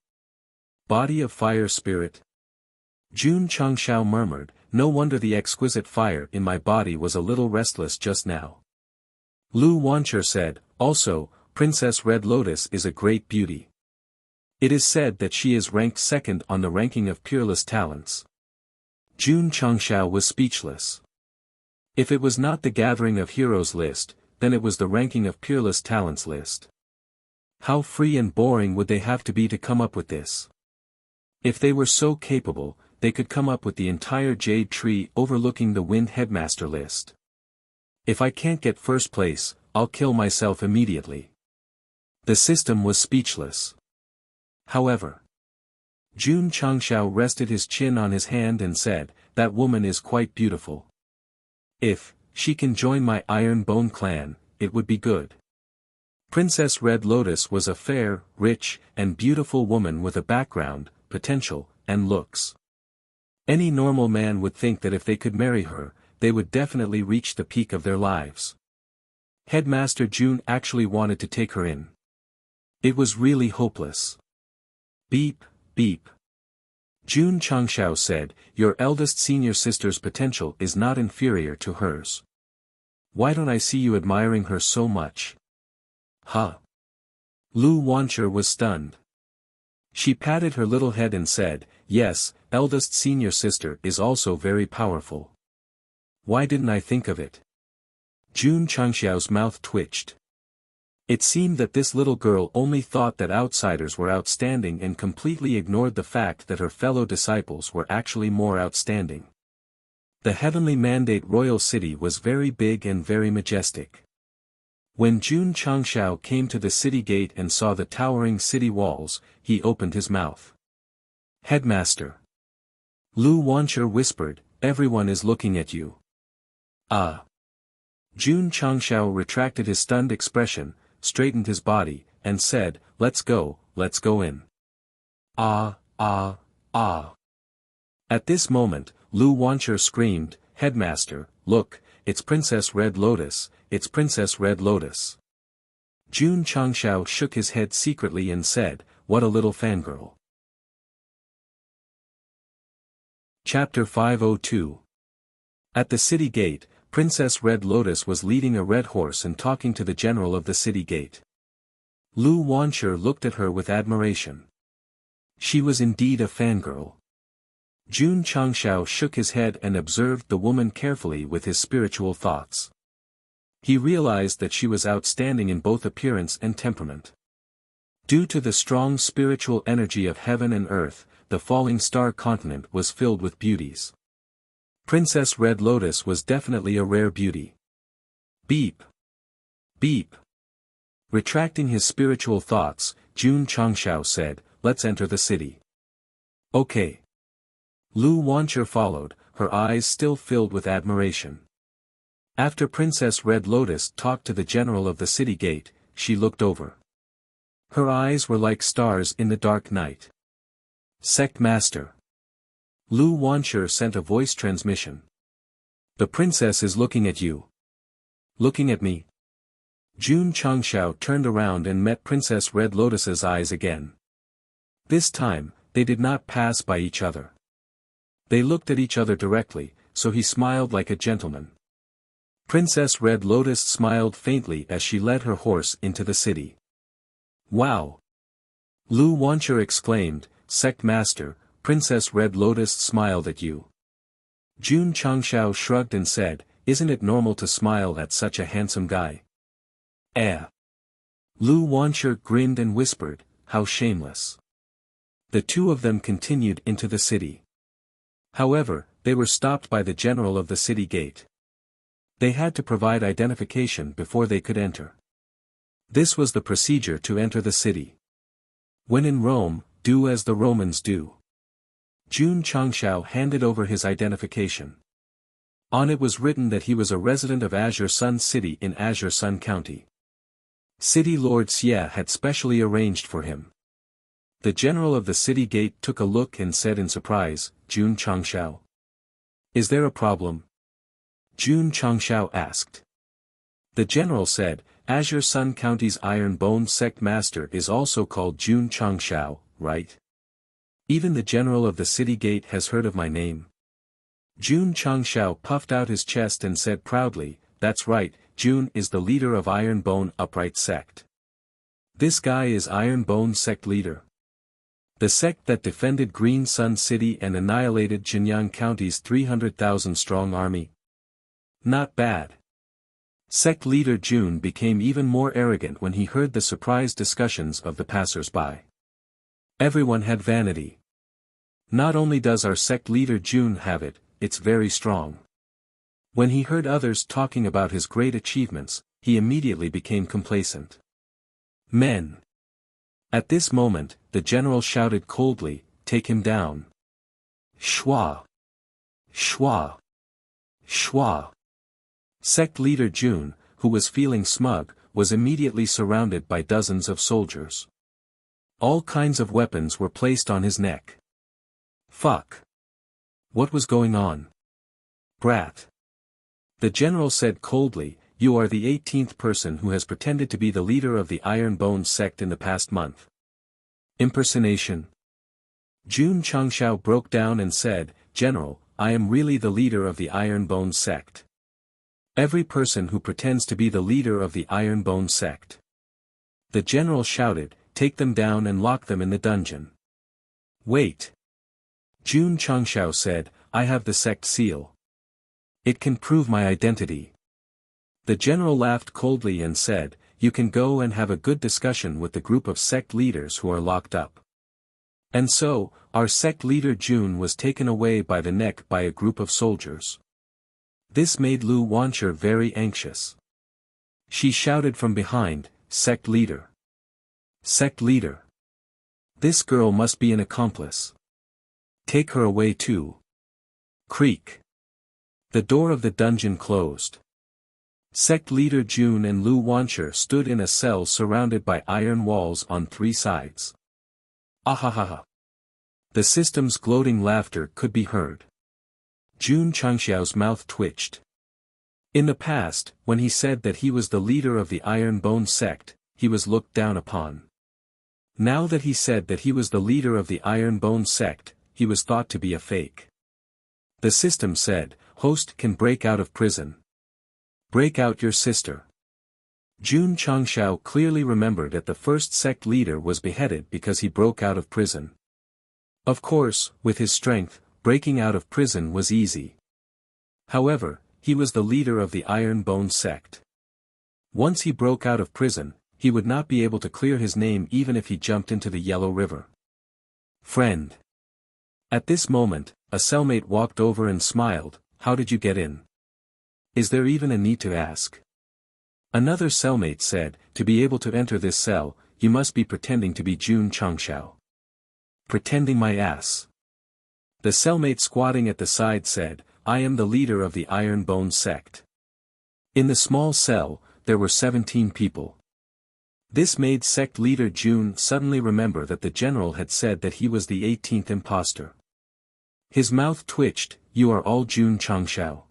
Body of fire spirit? Jun Changshao murmured, no wonder the exquisite fire in my body was a little restless just now. Lu Wancher said, also, Princess Red Lotus is a great beauty. It is said that she is ranked second on the ranking of peerless talents. Jun Changshao was speechless. If it was not the Gathering of Heroes list, then it was the Ranking of Peerless Talents list. How free and boring would they have to be to come up with this? If they were so capable, they could come up with the entire Jade Tree overlooking the Wind Headmaster list. If I can't get first place, I'll kill myself immediately. The system was speechless. However, Jun Changshao rested his chin on his hand and said, "That woman is quite beautiful. If she can join my Iron Bone clan, it would be good." Princess Red Lotus was a fair, rich, and beautiful woman with a background, potential, and looks. Any normal man would think that if they could marry her, they would definitely reach the peak of their lives. Headmaster Jun actually wanted to take her in. It was really hopeless. Beep, beep. Jun Changshao said, "Your eldest senior sister's potential is not inferior to hers. Why don't I see you admiring her so much?" Huh? Lu Wancher was stunned. She patted her little head and said, "Yes, eldest senior sister is also very powerful. Why didn't I think of it?" Jun Changxiao's mouth twitched. It seemed that this little girl only thought that outsiders were outstanding and completely ignored the fact that her fellow disciples were actually more outstanding. The Heavenly Mandate Royal City was very big and very majestic. When Jun Changshao came to the city gate and saw the towering city walls, he opened his mouth. "Headmaster." Lu Wancher whispered, "Everyone is looking at you." "Ah." Jun Changshao retracted his stunned expression, straightened his body, and said, let's go in." "Ah, ah, ah." At this moment, Lu Wancher screamed, "Headmaster, look, it's Princess Red Lotus, it's Princess Red Lotus." Jun Changshao shook his head secretly and said, "What a little fangirl." Chapter 502. At the city gate, Princess Red Lotus was leading a red horse and talking to the general of the city gate. Lu Wancher looked at her with admiration. She was indeed a fangirl. Jun Changshao shook his head and observed the woman carefully with his spiritual thoughts. He realized that she was outstanding in both appearance and temperament. Due to the strong spiritual energy of heaven and earth, the falling star continent was filled with beauties. Princess Red Lotus was definitely a rare beauty. Beep. Beep. Retracting his spiritual thoughts, Jun Changshao said, "Let's enter the city." "Okay." Lu Wancher followed, her eyes still filled with admiration. After Princess Red Lotus talked to the general of the city gate, she looked over. Her eyes were like stars in the dark night. "Sect Master." Lu Wancher sent a voice transmission. "The princess is looking at you." "Looking at me?" Jun Changshao turned around and met Princess Red Lotus's eyes again. This time, they did not pass by each other. They looked at each other directly, so he smiled like a gentleman. Princess Red Lotus smiled faintly as she led her horse into the city. "Wow!" Lu Wancher exclaimed, "Sect Master, Princess Red Lotus smiled at you." Jun Changshao shrugged and said, "Isn't it normal to smile at such a handsome guy?" "Eh." Lu Wancher grinned and whispered, "How shameless." The two of them continued into the city. However, they were stopped by the general of the city gate. They had to provide identification before they could enter. This was the procedure to enter the city. When in Rome, do as the Romans do. Jun Changshao handed over his identification. On it was written that he was a resident of Azure Sun City in Azure Sun County. City Lord Xie had specially arranged for him. The general of the city gate took a look and said in surprise, "Jun Changshao? Is there a problem?" Jun Changshao asked. The general said, "Azure Sun County's Iron Bone Sect Master is also called Jun Changshao, right? Even the general of the city gate has heard of my name." Jun Changshao puffed out his chest and said proudly, "That's right, Jun is the leader of Iron Bone Upright Sect. This guy is Iron Bone Sect leader." The sect that defended Green Sun City and annihilated Jinyang County's 300,000-strong army? Not bad. Sect leader Jun became even more arrogant when he heard the surprised discussions of the passers-by. Everyone had vanity. Not only does our sect leader Jun have it, it's very strong. When he heard others talking about his great achievements, he immediately became complacent. Men. At this moment, the general shouted coldly, "Take him down." Shwa. Shwa. Shwa. Sect leader Jun, who was feeling smug, was immediately surrounded by dozens of soldiers. All kinds of weapons were placed on his neck. Fuck. What was going on? Brat. The general said coldly, "You are the 18th person who has pretended to be the leader of the Iron Bone sect in the past month." Impersonation. Jun Changshao broke down and said, "General, I am really the leader of the Iron Bone sect. Every person who pretends to be the leader of the Iron Bone sect." The general shouted, "Take them down and lock them in the dungeon." Wait. Jun Changshao said, "I have the sect seal. It can prove my identity." The general laughed coldly and said, "You can go and have a good discussion with the group of sect leaders who are locked up." And so, our sect leader Jun was taken away by the neck by a group of soldiers. This made Lu Wancher very anxious. She shouted from behind, "Sect leader! Sect leader! This girl must be an accomplice. Take her away too." Creak. The door of the dungeon closed. Sect leader Jun and Lu Wancher stood in a cell surrounded by iron walls on three sides. Ahahaha. The system's gloating laughter could be heard. Jun Changxiao's mouth twitched. In the past, when he said that he was the leader of the Iron Bone sect, he was looked down upon. Now that he said that he was the leader of the Iron Bone sect, he was thought to be a fake. The system said, "Host can break out of prison. Break out your sister." Jun Changshao clearly remembered that the first sect leader was beheaded because he broke out of prison. Of course, with his strength, breaking out of prison was easy. However, he was the leader of the Iron Bone sect. Once he broke out of prison, he would not be able to clear his name even if he jumped into the Yellow River. Friend. At this moment, a cellmate walked over and smiled, "How did you get in? Is there even a need to ask?" Another cellmate said, "To be able to enter this cell, you must be pretending to be Jun Changshao." Pretending my ass. The cellmate squatting at the side said, "I am the leader of the Iron Bone sect." In the small cell, there were 17 people. This made sect leader Jun suddenly remember that the general had said that he was the 18th imposter. His mouth twitched, "You are all Jun Changshao."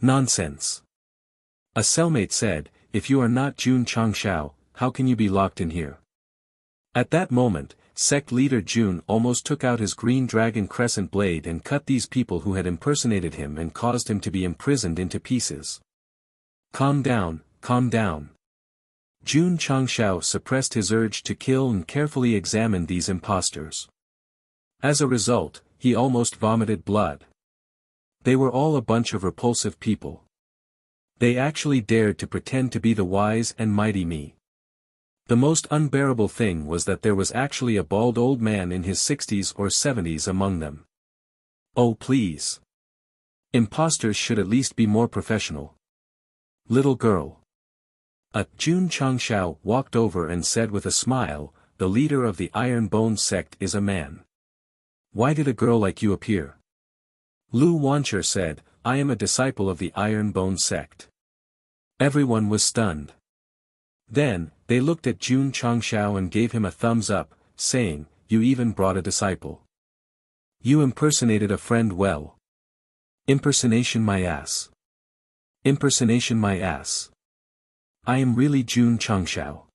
Nonsense. A cellmate said, "If you are not Jun Changshao, how can you be locked in here?" At that moment, sect leader Jun almost took out his green dragon crescent blade and cut these people who had impersonated him and caused him to be imprisoned into pieces. Calm down, calm down. Jun Changshao suppressed his urge to kill and carefully examined these impostors. As a result, he almost vomited blood. They were all a bunch of repulsive people. They actually dared to pretend to be the wise and mighty me. The most unbearable thing was that there was actually a bald old man in his 60s or 70s among them. Oh please. Imposters should at least be more professional. Little girl. Jun Changshao walked over and said with a smile, "The leader of the Iron Bone sect is a man. Why did a girl like you appear?" Lu Wancher said, "I am a disciple of the Iron Bone sect." Everyone was stunned. Then, they looked at Jun Changshao and gave him a thumbs up, saying, "You even brought a disciple. You impersonated a friend well. Impersonation my ass. Impersonation my ass. I am really Jun Changshao.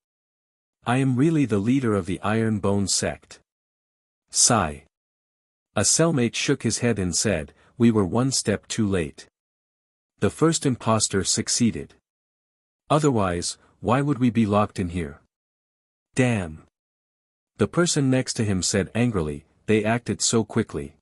I am really the leader of the Iron Bone sect." Sigh. A cellmate shook his head and said, "We were one step too late. The first imposter succeeded. Otherwise, why would we be locked in here? Damn. The person next to him said angrily, they acted so quickly.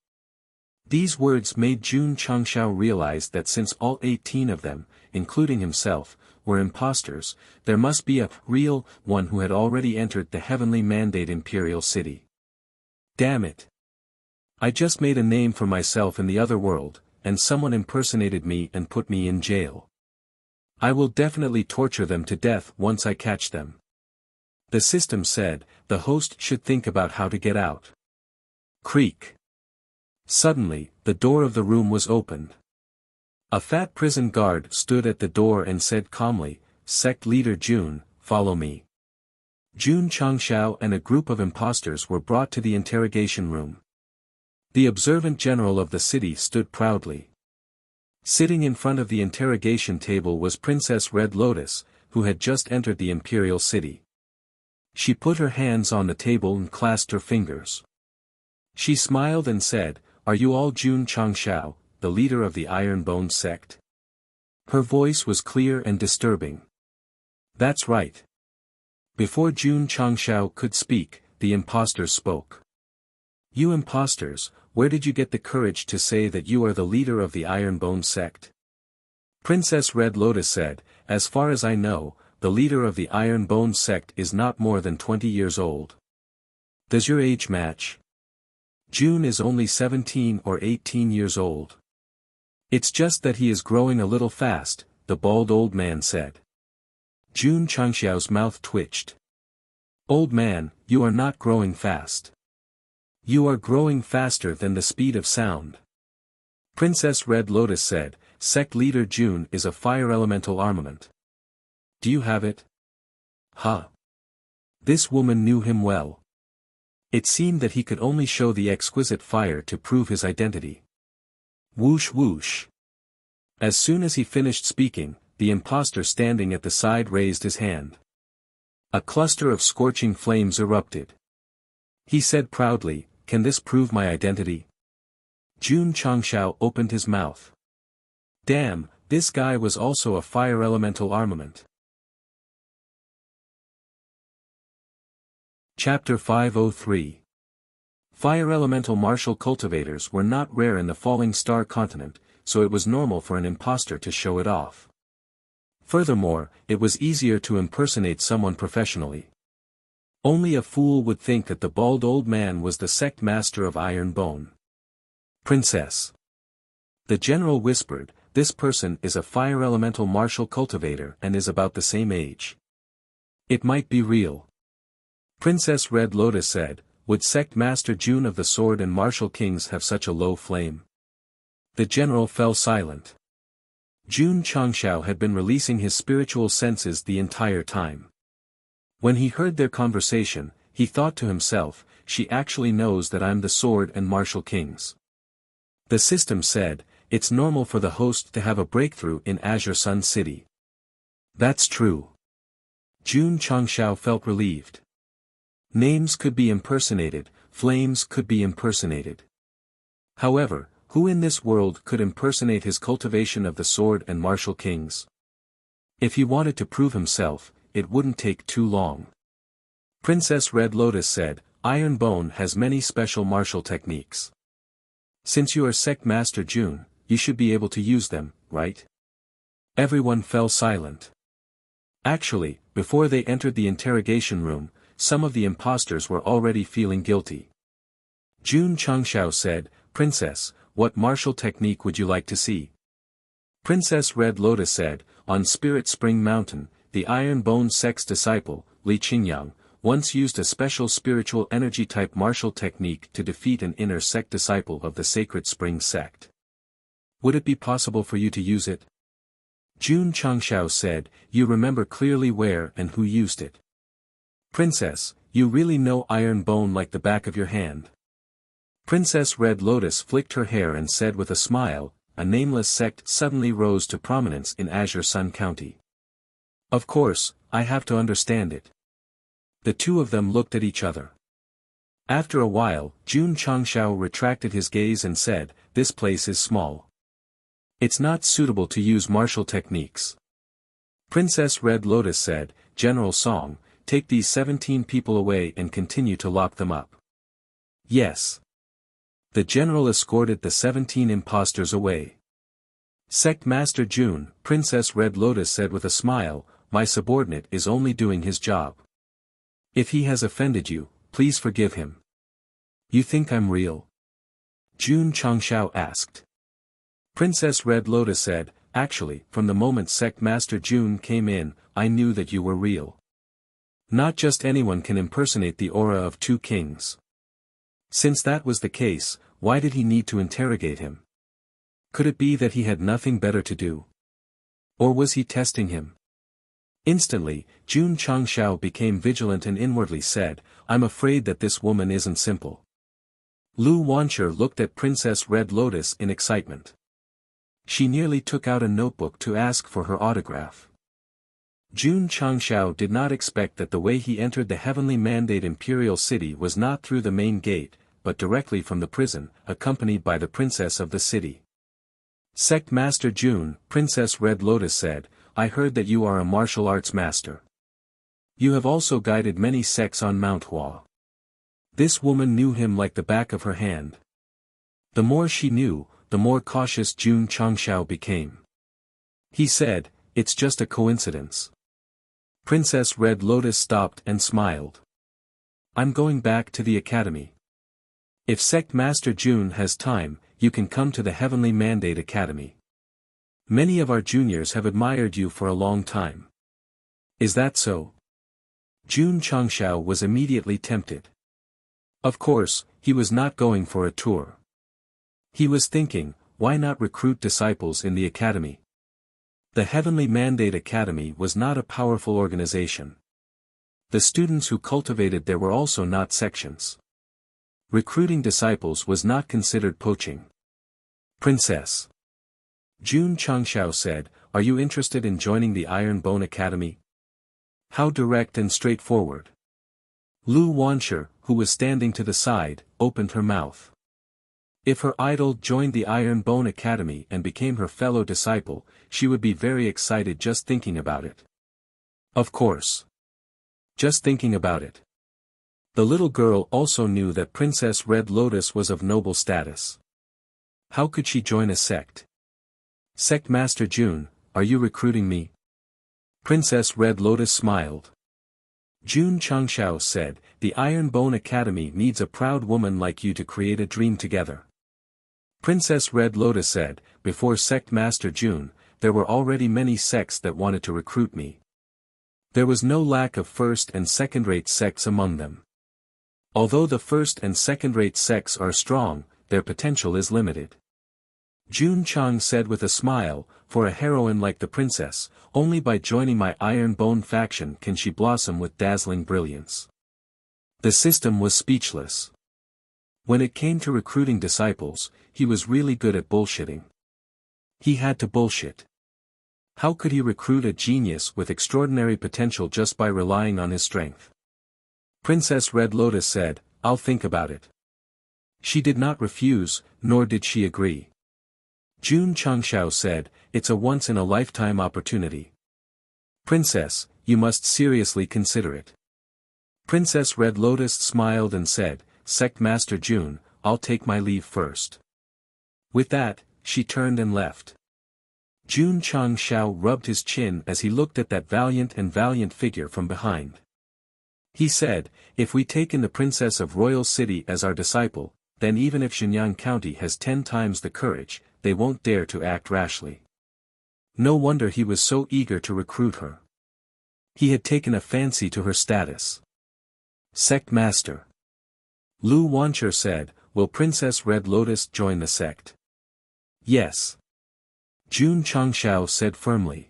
These words made Jun Changshao realize that since all 18 of them, including himself, were impostors, there must be a real one who had already entered the heavenly mandate imperial city. Damn it. I just made a name for myself in the other world, and someone impersonated me and put me in jail. I will definitely torture them to death once I catch them. The system said, the host should think about how to get out. Creak. Suddenly, the door of the room was opened. A fat prison guard stood at the door and said calmly, Sect leader Jun, follow me. Jun Changshao and a group of impostors were brought to the interrogation room. The observant general of the city stood proudly. Sitting in front of the interrogation table was Princess Red Lotus, who had just entered the imperial city. She put her hands on the table and clasped her fingers. She smiled and said, Are you all Jun Changshao, the leader of the Iron Bone sect? Her voice was clear and disturbing. That's right. Before Jun Changshao could speak, the impostors spoke. You impostors, where did you get the courage to say that you are the leader of the Iron Bone sect? Princess Red Lotus said, As far as I know, the leader of the Iron Bone sect is not more than 20 years old. Does your age match? Jun is only 17 or 18 years old. It's just that he is growing a little fast, the bald old man said. Jun Changshao's mouth twitched. Old man, you are not growing fast. You are growing faster than the speed of sound. Princess Red Lotus said, Sect leader Jun is a fire elemental armament. Do you have it? Huh. This woman knew him well. It seemed that he could only show the exquisite fire to prove his identity. Whoosh whoosh. As soon as he finished speaking, the impostor standing at the side raised his hand. A cluster of scorching flames erupted. He said proudly, Can this prove my identity? Jun Changshao opened his mouth. Damn, this guy was also a fire elemental armament. Chapter 503. Fire elemental martial cultivators were not rare in the Falling Star continent, so it was normal for an impostor to show it off. Furthermore, it was easier to impersonate someone professionally. Only a fool would think that the bald old man was the sect master of Iron Bone. Princess. The general whispered, This person is a fire elemental martial cultivator and is about the same age. It might be real. Princess Red Lotus said, Would Sect Master Jun of the Sword and Martial Kings have such a low flame? The general fell silent. Jun Changshao had been releasing his spiritual senses the entire time. When he heard their conversation, he thought to himself, She actually knows that I'm the Sword and Martial Kings. The system said, It's normal for the host to have a breakthrough in Azure Sun City. That's true. Jun Changshao felt relieved. Names could be impersonated, flames could be impersonated. However, who in this world could impersonate his cultivation of the Sword and Martial Kings? If he wanted to prove himself, it wouldn't take too long. Princess Red Lotus said, Iron Bone has many special martial techniques. Since you are Sect Master Jun, you should be able to use them, right? Everyone fell silent. Actually, before they entered the interrogation room, some of the impostors were already feeling guilty. Jun Changshao said, Princess, what martial technique would you like to see? Princess Red Lotus said, On Spirit Spring Mountain, the Iron Bone Sect's disciple, Li Qingyang, once used a special spiritual energy type martial technique to defeat an inner sect disciple of the Sacred Spring sect. Would it be possible for you to use it? Jun Changshao said, You remember clearly where and who used it. Princess, you really know Iron Bone like the back of your hand. Princess Red Lotus flicked her hair and said with a smile, A nameless sect suddenly rose to prominence in Azure Sun County. Of course, I have to understand it. The two of them looked at each other. After a while, Jun Changshao retracted his gaze and said, This place is small. It's not suitable to use martial techniques. Princess Red Lotus said, General Song, take these 17 people away and continue to lock them up. Yes. The general escorted the 17 impostors away. Sect Master June, Princess Red Lotus said with a smile, my subordinate is only doing his job. If he has offended you, please forgive him. You think I'm real? June Changshao asked. Princess Red Lotus said, actually, from the moment Sect Master June came in, I knew that you were real. Not just anyone can impersonate the aura of two kings. Since that was the case, why did he need to interrogate him? Could it be that he had nothing better to do? Or was he testing him? Instantly, June Changshao became vigilant and inwardly said, I'm afraid that this woman isn't simple. Lu Wancher looked at Princess Red Lotus in excitement. She nearly took out a notebook to ask for her autograph. June Changshao did not expect that the way he entered the heavenly mandate imperial city was not through the main gate, but directly from the prison, accompanied by the princess of the city. Sect Master June, Princess Red Lotus said, I heard that you are a martial arts master. You have also guided many sects on Mount Hua. This woman knew him like the back of her hand. The more she knew, the more cautious June Changshao became. He said, it's just a coincidence. Princess Red Lotus stopped and smiled. I'm going back to the academy. If Sect Master June has time, you can come to the Heavenly Mandate Academy. Many of our juniors have admired you for a long time. Is that so? June Changshao was immediately tempted. Of course, he was not going for a tour. He was thinking, why not recruit disciples in the academy? The Heavenly Mandate Academy was not a powerful organization. The students who cultivated there were also not sections. Recruiting disciples was not considered poaching. Princess June Changshao said, are you interested in joining the Iron Bone Academy? How direct and straightforward. Lu Wancher, who was standing to the side, opened her mouth. If her idol joined the Iron Bone Academy and became her fellow disciple, she would be very excited just thinking about it. Of course. Just thinking about it. The little girl also knew that Princess Red Lotus was of noble status. How could she join a sect? Sect Master June, are you recruiting me? Princess Red Lotus smiled. June Changshao said, the Iron Bone Academy needs a proud woman like you to create a dream together. Princess Red Lotus said, before Sect Master June, there were already many sects that wanted to recruit me. There was no lack of first and second-rate sects among them. Although the first and second-rate sects are strong, their potential is limited. June Chang said with a smile, for a heroine like the princess, only by joining my Iron Bone faction can she blossom with dazzling brilliance. The system was speechless. When it came to recruiting disciples, he was really good at bullshitting. He had to bullshit. How could he recruit a genius with extraordinary potential just by relying on his strength? Princess Red Lotus said, I'll think about it. She did not refuse, nor did she agree. June Changshao said, it's a once-in-a-lifetime opportunity. Princess, you must seriously consider it. Princess Red Lotus smiled and said, Sect Master June, I'll take my leave first. With that, she turned and left. June Changshao rubbed his chin as he looked at that valiant figure from behind. He said, if we take in the Princess of Royal City as our disciple, then even if Shenyang County has 10 times the courage, they won't dare to act rashly. No wonder he was so eager to recruit her. He had taken a fancy to her status. Sect Master Lu Wancher said, will Princess Red Lotus join the sect? Yes. June Changshao said firmly.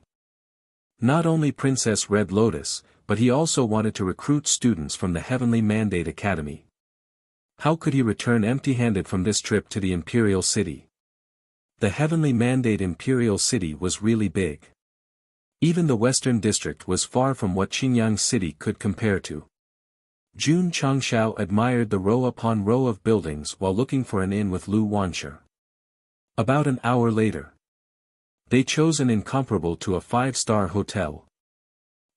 Not only Princess Red Lotus, but he also wanted to recruit students from the Heavenly Mandate Academy. How could he return empty-handed from this trip to the Imperial City? The Heavenly Mandate Imperial City was really big. Even the Western District was far from what Xinjiang City could compare to. June Changshao admired the row upon row of buildings while looking for an inn with Lu Wancher. About an hour later, they chose an incomparable to a 5-star hotel.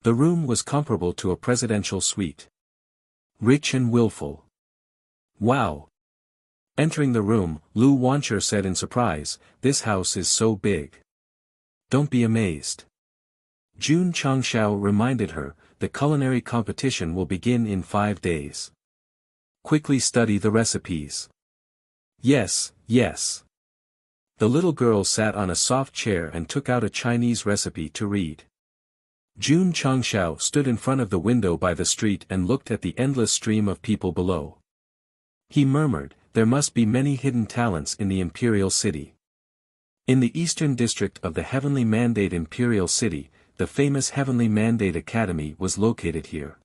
The room was comparable to a presidential suite. Rich and willful. Wow! Entering the room, Lu Wancher said in surprise, "This house is so big." "Don't be amazed." Jun Changshao reminded her, "The culinary competition will begin in 5 days. Quickly study the recipes." "Yes, yes." The little girl sat on a soft chair and took out a Chinese recipe to read. Jun Changshao stood in front of the window by the street and looked at the endless stream of people below. He murmured, "There must be many hidden talents in the imperial city." In the eastern district of the Heavenly Mandate Imperial City, the famous Heavenly Mandate Academy was located here.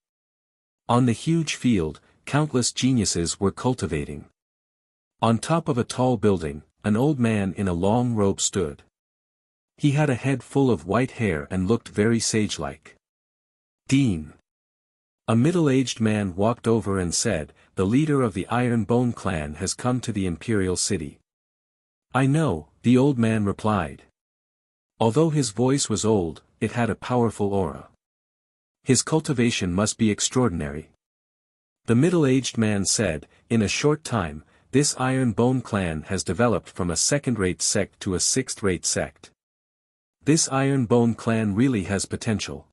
On the huge field, countless geniuses were cultivating. On top of a tall building, an old man in a long robe stood. He had a head full of white hair and looked very sage-like. "Dean." A middle-aged man walked over and said, "The leader of the Iron Bone clan has come to the imperial city." "I know," the old man replied. Although his voice was old, it had a powerful aura. "His cultivation must be extraordinary." The middle-aged man said, "In a short time, this Iron Bone clan has developed from a second-rate sect to a sixth-rate sect. This Iron Bone clan really has potential."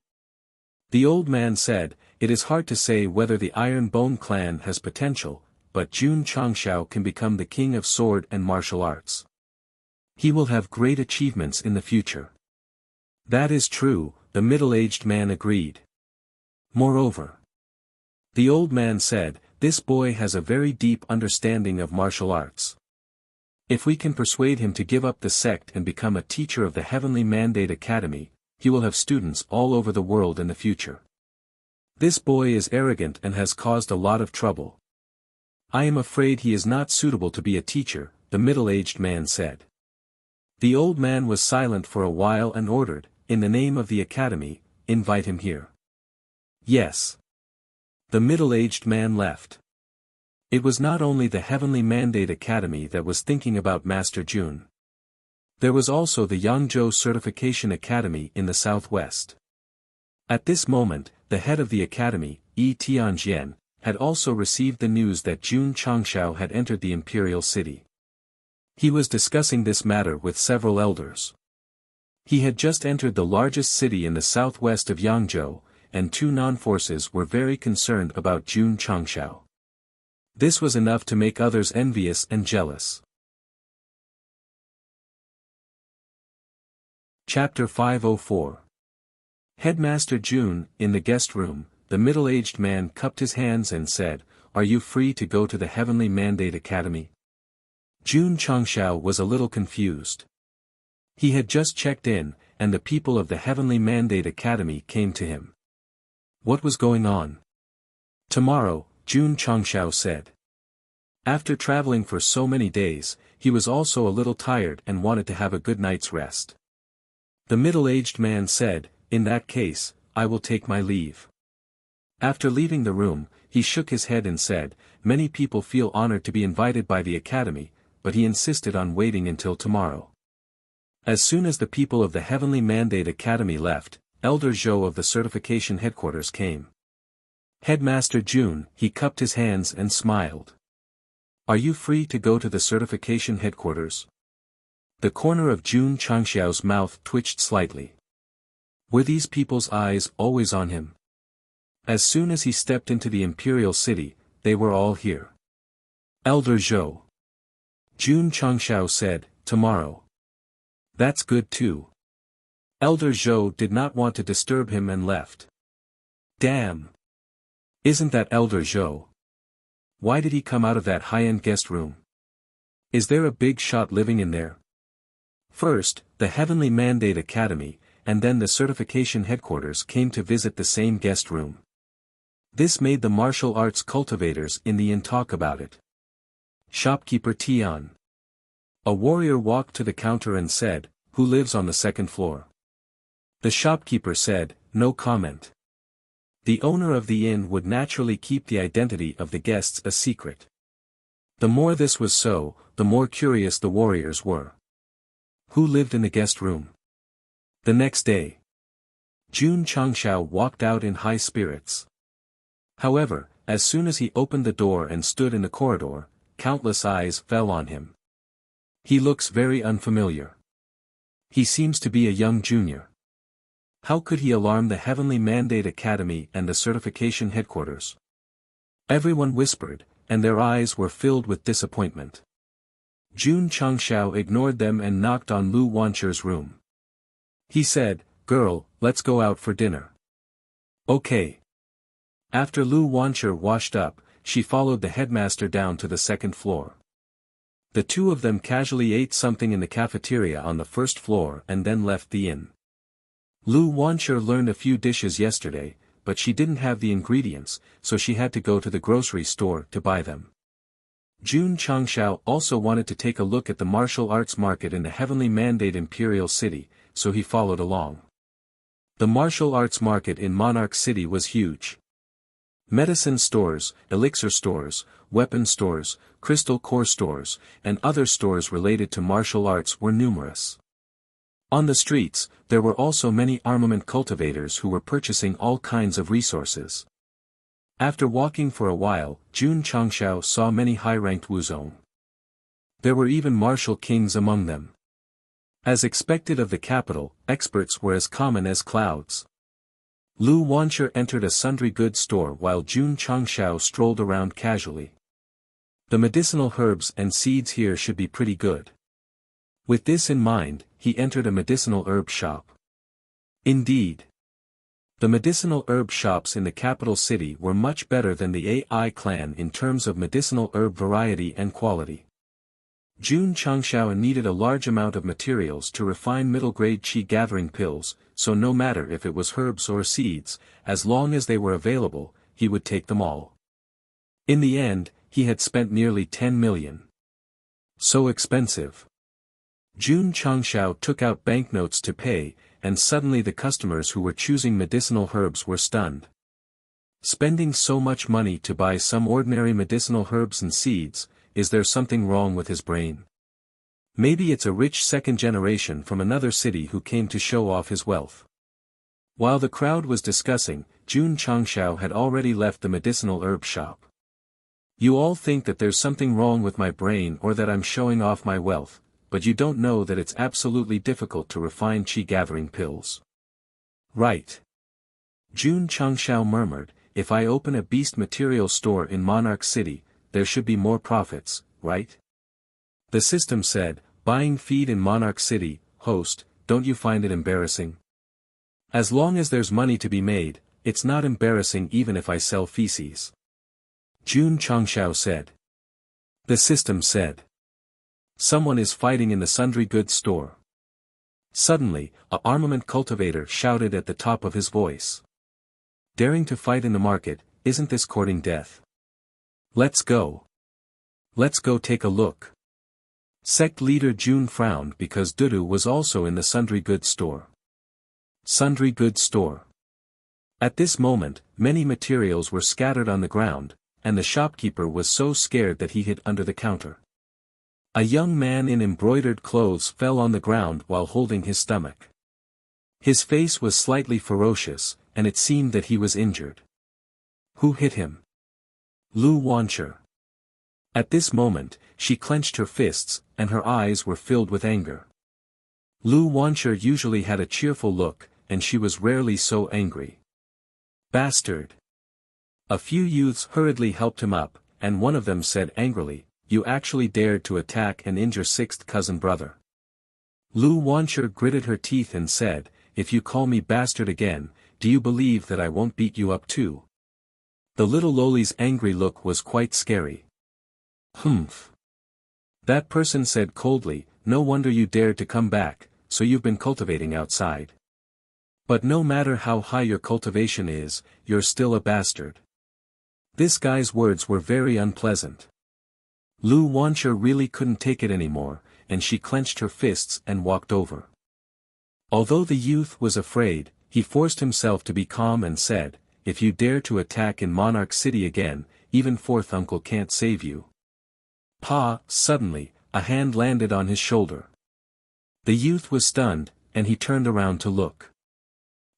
The old man said, "It is hard to say whether the Iron Bone clan has potential, but Jun Changshao can become the king of sword and martial arts. He will have great achievements in the future." "That is true," the middle-aged man agreed. "Moreover," the old man said, "this boy has a very deep understanding of martial arts. If we can persuade him to give up the sect and become a teacher of the Heavenly Mandate Academy, he will have students all over the world in the future. This boy is arrogant and has caused a lot of trouble. I am afraid he is not suitable to be a teacher," the middle-aged man said. The old man was silent for a while and ordered, "In the name of the academy, invite him here." "Yes." The middle-aged man left. It was not only the Heavenly Mandate Academy that was thinking about Master Jun. There was also the Yangzhou Certification Academy in the southwest. At this moment, the head of the academy, Yi Tianjian, had also received the news that Jun Changshao had entered the imperial city. He was discussing this matter with several elders. He had just entered the largest city in the southwest of Yangzhou, and 2 non-forces were very concerned about Jun Changshao. This was enough to make others envious and jealous. Chapter 504. Headmaster Jun, in the guest room, the middle-aged man cupped his hands and said, "Are you free to go to the Heavenly Mandate Academy?" Jun Changshao was a little confused. He had just checked in, and the people of the Heavenly Mandate Academy came to him. What was going on? "Tomorrow," Jun Changshao said. After traveling for so many days, he was also a little tired and wanted to have a good night's rest. The middle-aged man said, "In that case, I will take my leave." After leaving the room, he shook his head and said, "Many people feel honored to be invited by the academy, but he insisted on waiting until tomorrow." As soon as the people of the Heavenly Mandate Academy left, Elder Zhou of the certification headquarters came. "Headmaster Jun," he cupped his hands and smiled. "Are you free to go to the certification headquarters?" The corner of Jun Changshao's mouth twitched slightly. Were these people's eyes always on him? As soon as he stepped into the imperial city, they were all here. "Elder Zhou." Jun Changshao said, "Tomorrow." "That's good too." Elder Zhou did not want to disturb him and left. "Damn! Isn't that Elder Zhou? Why did he come out of that high-end guest room? Is there a big shot living in there?" First, the Heavenly Mandate Academy, and then the certification headquarters came to visit the same guest room. This made the martial arts cultivators in the inn talk about it. "Shopkeeper Tian." A warrior walked to the counter and said, "Who lives on the second floor?" The shopkeeper said, "No comment." The owner of the inn would naturally keep the identity of the guests a secret. The more this was so, the more curious the warriors were. Who lived in the guest room? The next day, Jun Changshao walked out in high spirits. However, as soon as he opened the door and stood in the corridor, countless eyes fell on him. He looks very unfamiliar. He seems to be a young junior. How could he alarm the Heavenly Mandate Academy and the certification headquarters? Everyone whispered, and their eyes were filled with disappointment. Jun Changshao ignored them and knocked on Lu Wancher's room. He said, "Girl, let's go out for dinner." Okay. After Lu Wancher washed up, she followed the headmaster down to the second floor. The two of them casually ate something in the cafeteria on the first floor and then left the inn. Lu Wancher learned a few dishes yesterday, but she didn't have the ingredients, so she had to go to the grocery store to buy them. Jun Changshao also wanted to take a look at the martial arts market in the Heavenly Mandate Imperial City, so he followed along. The martial arts market in Monarch City was huge. Medicine stores, elixir stores, weapon stores, crystal core stores, and other stores related to martial arts were numerous. On the streets, there were also many armament cultivators who were purchasing all kinds of resources. After walking for a while, Jun Changshao saw many high-ranked Wuzong. There were even martial kings among them. As expected of the capital, experts were as common as clouds. Lu Wancher entered a sundry goods store while Jun Changshao strolled around casually. The medicinal herbs and seeds here should be pretty good. With this in mind, he entered a medicinal herb shop. Indeed. The medicinal herb shops in the capital city were much better than the AI clan in terms of medicinal herb variety and quality. Jun Changshao needed a large amount of materials to refine middle-grade qi gathering pills, so no matter if it was herbs or seeds, as long as they were available, he would take them all. In the end, he had spent nearly 10 million. So expensive. Jun Changshao took out banknotes to pay, and suddenly the customers who were choosing medicinal herbs were stunned. Spending so much money to buy some ordinary medicinal herbs and seeds, is there something wrong with his brain? Maybe it's a rich second generation from another city who came to show off his wealth. While the crowd was discussing, Jun Changshao had already left the medicinal herb shop. You all think that there's something wrong with my brain or that I'm showing off my wealth, but you don't know that it's absolutely difficult to refine qi gathering pills. Right. Jun Changshao murmured, if I open a beast material store in Monarch City, there should be more profits, right? The system said, buying feed in Monarch City, host, don't you find it embarrassing? As long as there's money to be made, it's not embarrassing even if I sell feces. Jun Changshao said. The system said. Someone is fighting in the sundry goods store. Suddenly, a armament cultivator shouted at the top of his voice. Daring to fight in the market, isn't this courting death? Let's go. Let's go take a look. Sect leader Jun frowned because Dudu was also in the sundry goods store. Sundry goods store. At this moment, many materials were scattered on the ground, and the shopkeeper was so scared that he hid under the counter. A young man in embroidered clothes fell on the ground while holding his stomach. His face was slightly ferocious, and it seemed that he was injured. Who hit him? Lu Wancher. At this moment, she clenched her fists, and her eyes were filled with anger. Lu Wancher usually had a cheerful look, and she was rarely so angry. Bastard! A few youths hurriedly helped him up, and one of them said angrily, you actually dared to attack and injure sixth cousin brother. Lu Wancher gritted her teeth and said, if you call me bastard again, do you believe that I won't beat you up too? The little loli's angry look was quite scary. Humph. That person said coldly, no wonder you dared to come back, so you've been cultivating outside. But no matter how high your cultivation is, you're still a bastard. This guy's words were very unpleasant. Lu Wancher really couldn't take it anymore, and she clenched her fists and walked over. Although the youth was afraid, he forced himself to be calm and said, if you dare to attack in Monarch City again, even fourth uncle can't save you. Pa! Suddenly, a hand landed on his shoulder. The youth was stunned, and he turned around to look.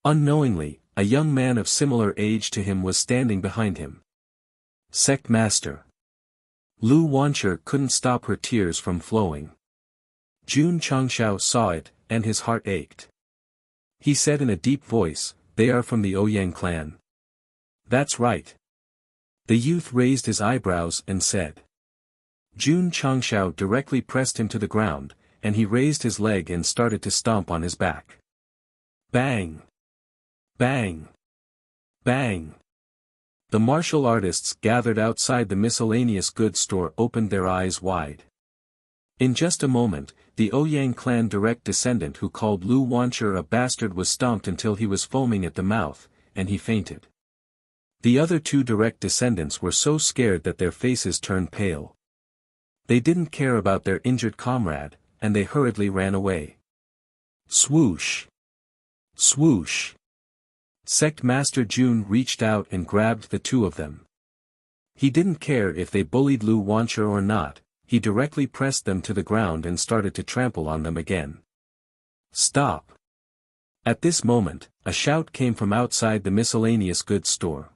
Unknowingly, a young man of similar age to him was standing behind him. Sect Master. Lu Wancher couldn't stop her tears from flowing. Jun Changshao saw it, and his heart ached. He said in a deep voice, "They are from the Ouyang clan." "That's right." The youth raised his eyebrows and said. Jun Changshao directly pressed him to the ground, and he raised his leg and started to stomp on his back. Bang! Bang! Bang! The martial artists gathered outside the miscellaneous goods store opened their eyes wide. In just a moment, the Ouyang clan direct descendant who called Lu Wancher a bastard was stomped until he was foaming at the mouth, and he fainted. The other two direct descendants were so scared that their faces turned pale. They didn't care about their injured comrade, and they hurriedly ran away. Swoosh! Swoosh! Sect Master Jun reached out and grabbed the two of them. He didn't care if they bullied Lu Wancher or not, he directly pressed them to the ground and started to trample on them again. Stop! At this moment, a shout came from outside the miscellaneous goods store.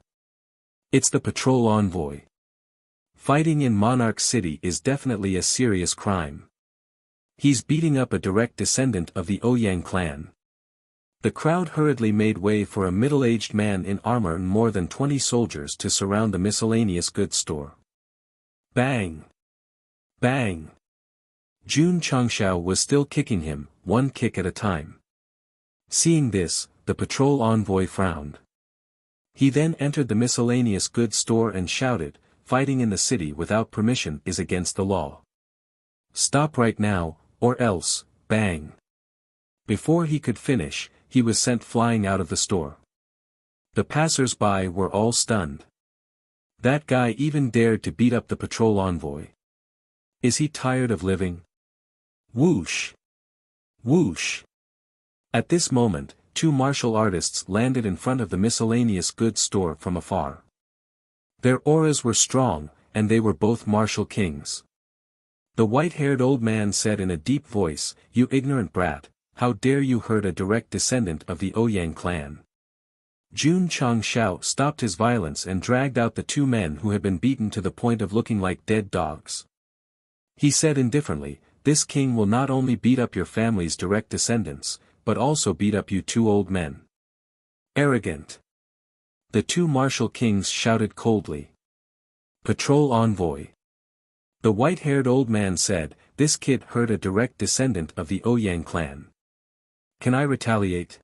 It's the patrol envoy. Fighting in Monarch City is definitely a serious crime. He's beating up a direct descendant of the Ouyang clan. The crowd hurriedly made way for a middle-aged man in armor and more than 20 soldiers to surround the miscellaneous goods store. Bang! Bang! Jun Changshao was still kicking him, one kick at a time. Seeing this, the patrol envoy frowned. He then entered the miscellaneous goods store and shouted, "Fighting in the city without permission is against the law. Stop right now, or else," bang. Before he could finish, he was sent flying out of the store. The passers-by were all stunned. That guy even dared to beat up the patrol envoy. Is he tired of living? Whoosh! Whoosh! At this moment, two martial artists landed in front of the miscellaneous goods store from afar. Their auras were strong, and they were both martial kings. The white-haired old man said in a deep voice, "You ignorant brat, how dare you hurt a direct descendant of the Ouyang clan?" Jun Changshao stopped his violence and dragged out the two men who had been beaten to the point of looking like dead dogs. He said indifferently, "This king will not only beat up your family's direct descendants, but also beat up you two old men." Arrogant! The two martial kings shouted coldly. Patrol envoy. The white-haired old man said, "This kid hurt a direct descendant of the Ouyang clan. Can I retaliate?"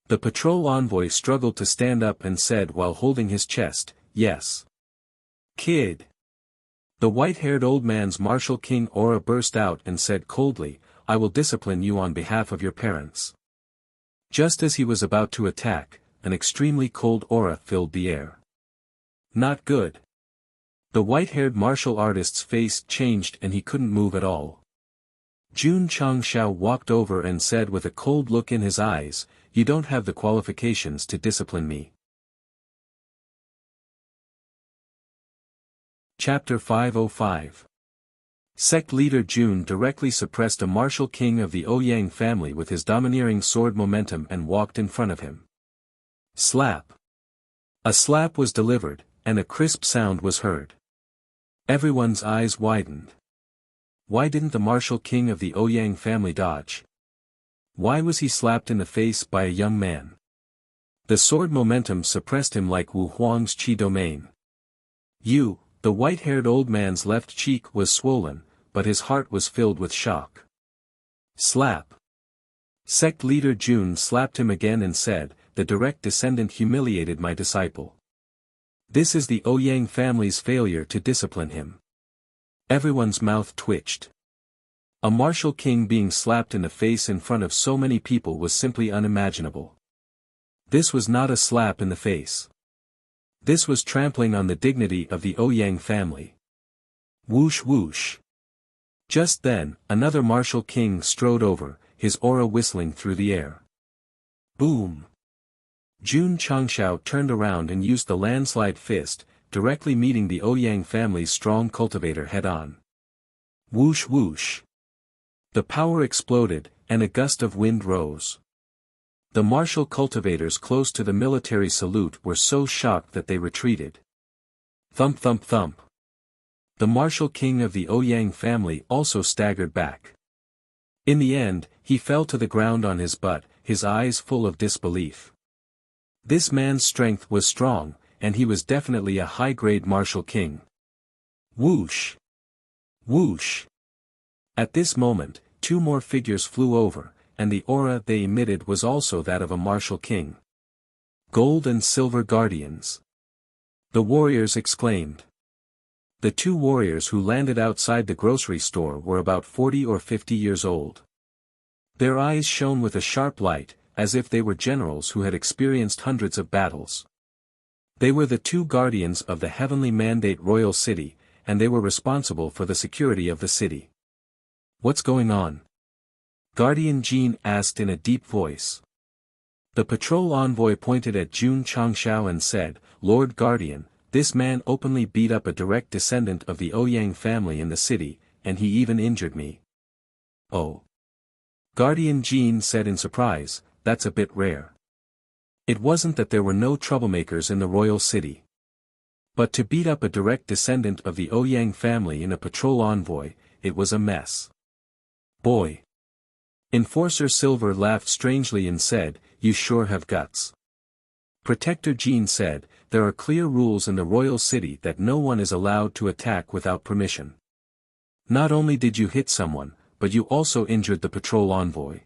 The patrol envoy struggled to stand up and said while holding his chest, "Yes." Kid. The white-haired old man's martial king aura burst out and said coldly, "I will discipline you on behalf of your parents." Just as he was about to attack, an extremely cold aura filled the air. Not good. The white-haired martial artist's face changed and he couldn't move at all. Jun Changshao walked over and said with a cold look in his eyes, "You don't have the qualifications to discipline me." Chapter 505. Sect leader Jun directly suppressed a martial king of the Ouyang family with his domineering sword momentum and walked in front of him. Slap. A slap was delivered, and a crisp sound was heard. Everyone's eyes widened. Why didn't the martial king of the Ouyang family dodge? Why was he slapped in the face by a young man? The sword momentum suppressed him like Wu Huang's chi domain. The white-haired old man's left cheek was swollen, but his heart was filled with shock. Slap. Sect leader Jun slapped him again and said, "The direct descendant humiliated my disciple. This is the Ouyang family's failure to discipline him." Everyone's mouth twitched. A martial king being slapped in the face in front of so many people was simply unimaginable. This was not a slap in the face. This was trampling on the dignity of the Ouyang family. Whoosh whoosh. Just then, another martial king strode over, his aura whistling through the air. Boom! Jun Changshao turned around and used the landslide fist, directly meeting the Ouyang family's strong cultivator head-on. Whoosh whoosh. The power exploded, and a gust of wind rose. The martial cultivators close to the military salute were so shocked that they retreated. Thump thump thump. The martial king of the Ouyang family also staggered back. In the end, he fell to the ground on his butt, his eyes full of disbelief. This man's strength was strong, and he was definitely a high-grade martial king. Whoosh! Whoosh! At this moment, two more figures flew over, and the aura they emitted was also that of a martial king. Gold and silver guardians. The warriors exclaimed. The two warriors who landed outside the grocery store were about 40 or 50 years old. Their eyes shone with a sharp light, as if they were generals who had experienced hundreds of battles. They were the two guardians of the Heavenly Mandate Royal City, and they were responsible for the security of the city. What's going on? Guardian Jin asked in a deep voice. The patrol envoy pointed at Jun Changshao and said, Lord Guardian, this man openly beat up a direct descendant of the Ouyang family in the city, and he even injured me. Oh. Guardian Jin said in surprise, that's a bit rare. It wasn't that there were no troublemakers in the royal city. But to beat up a direct descendant of the Ouyang family in a patrol envoy, it was a mess. Boy. Enforcer Silver laughed strangely and said, you sure have guts. Protector Jean said, there are clear rules in the royal city that no one is allowed to attack without permission. Not only did you hit someone, but you also injured the patrol envoy.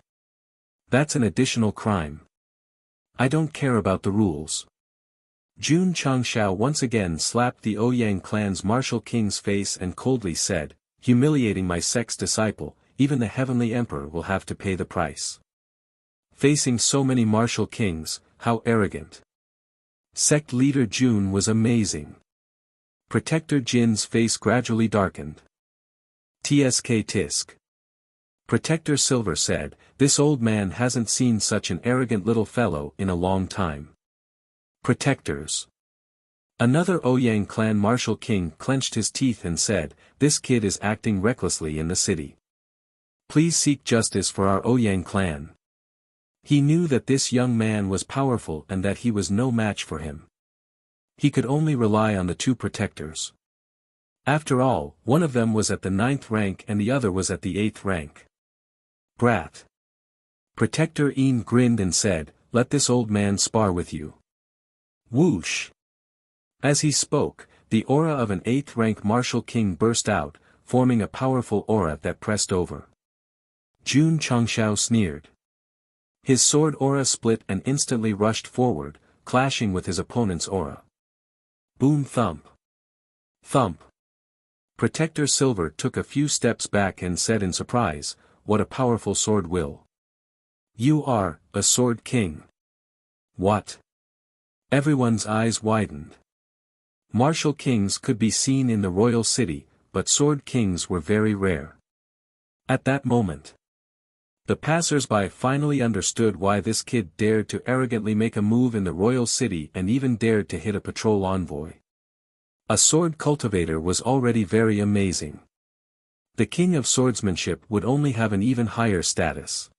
That's an additional crime. I don't care about the rules. Jun Changshao once again slapped the Ouyang clan's martial king's face and coldly said, humiliating my sect's disciple, even the heavenly emperor will have to pay the price. Facing so many martial kings, how arrogant. Sect leader Jun was amazing. Protector Jin's face gradually darkened. Tsk tisk. Protector Silver said, this old man hasn't seen such an arrogant little fellow in a long time. Protectors. Another Ouyang clan martial king clenched his teeth and said, this kid is acting recklessly in the city. Please seek justice for our Ouyang clan. He knew that this young man was powerful and that he was no match for him. He could only rely on the two protectors. After all, one of them was at the 9th rank and the other was at the 8th rank. Brat. Protector Een grinned and said, let this old man spar with you. Whoosh. As he spoke, the aura of an 8th rank martial king burst out, forming a powerful aura that pressed over. Jun Changshao sneered. His sword aura split and instantly rushed forward, clashing with his opponent's aura. Boom thump. Thump. Protector Silver took a few steps back and said in surprise, what a powerful sword will. You are, a sword king. What? Everyone's eyes widened. Martial kings could be seen in the royal city, but sword kings were very rare. At that moment, the passers-by finally understood why this kid dared to arrogantly make a move in the royal city and even dared to hit a patrol envoy. A sword cultivator was already very amazing. The king of swordsmanship would only have an even higher status.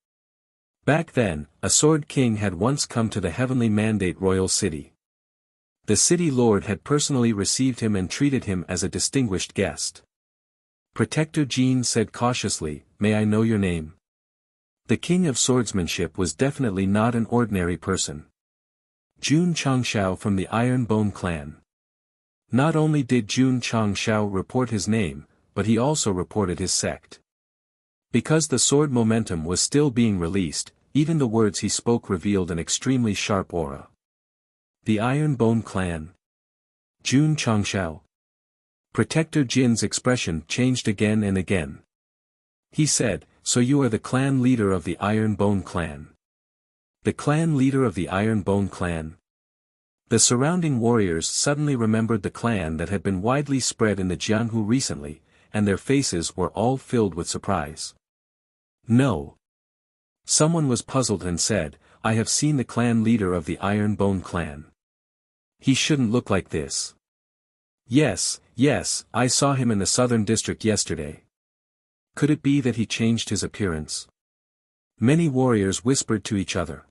Back then, a sword king had once come to the Heavenly Mandate Royal City. The city lord had personally received him and treated him as a distinguished guest. Protector Jean said cautiously, may I know your name? The king of swordsmanship was definitely not an ordinary person. Jun Changshao from the Iron Bone clan. Not only did Jun Changshao report his name, but he also reported his sect. Because the sword momentum was still being released, even the words he spoke revealed an extremely sharp aura. The Iron Bone clan. Jun Changshao. Protector Jin's expression changed again and again. He said, so you are the clan leader of the Iron Bone clan. The clan leader of the Iron Bone clan. The surrounding warriors suddenly remembered the clan that had been widely spread in the Jianghu recently, and their faces were all filled with surprise. No. Someone was puzzled and said, I have seen the clan leader of the Iron Bone clan. He shouldn't look like this. Yes, I saw him in the southern district yesterday. Could it be that he changed his appearance? Many warriors whispered to each other.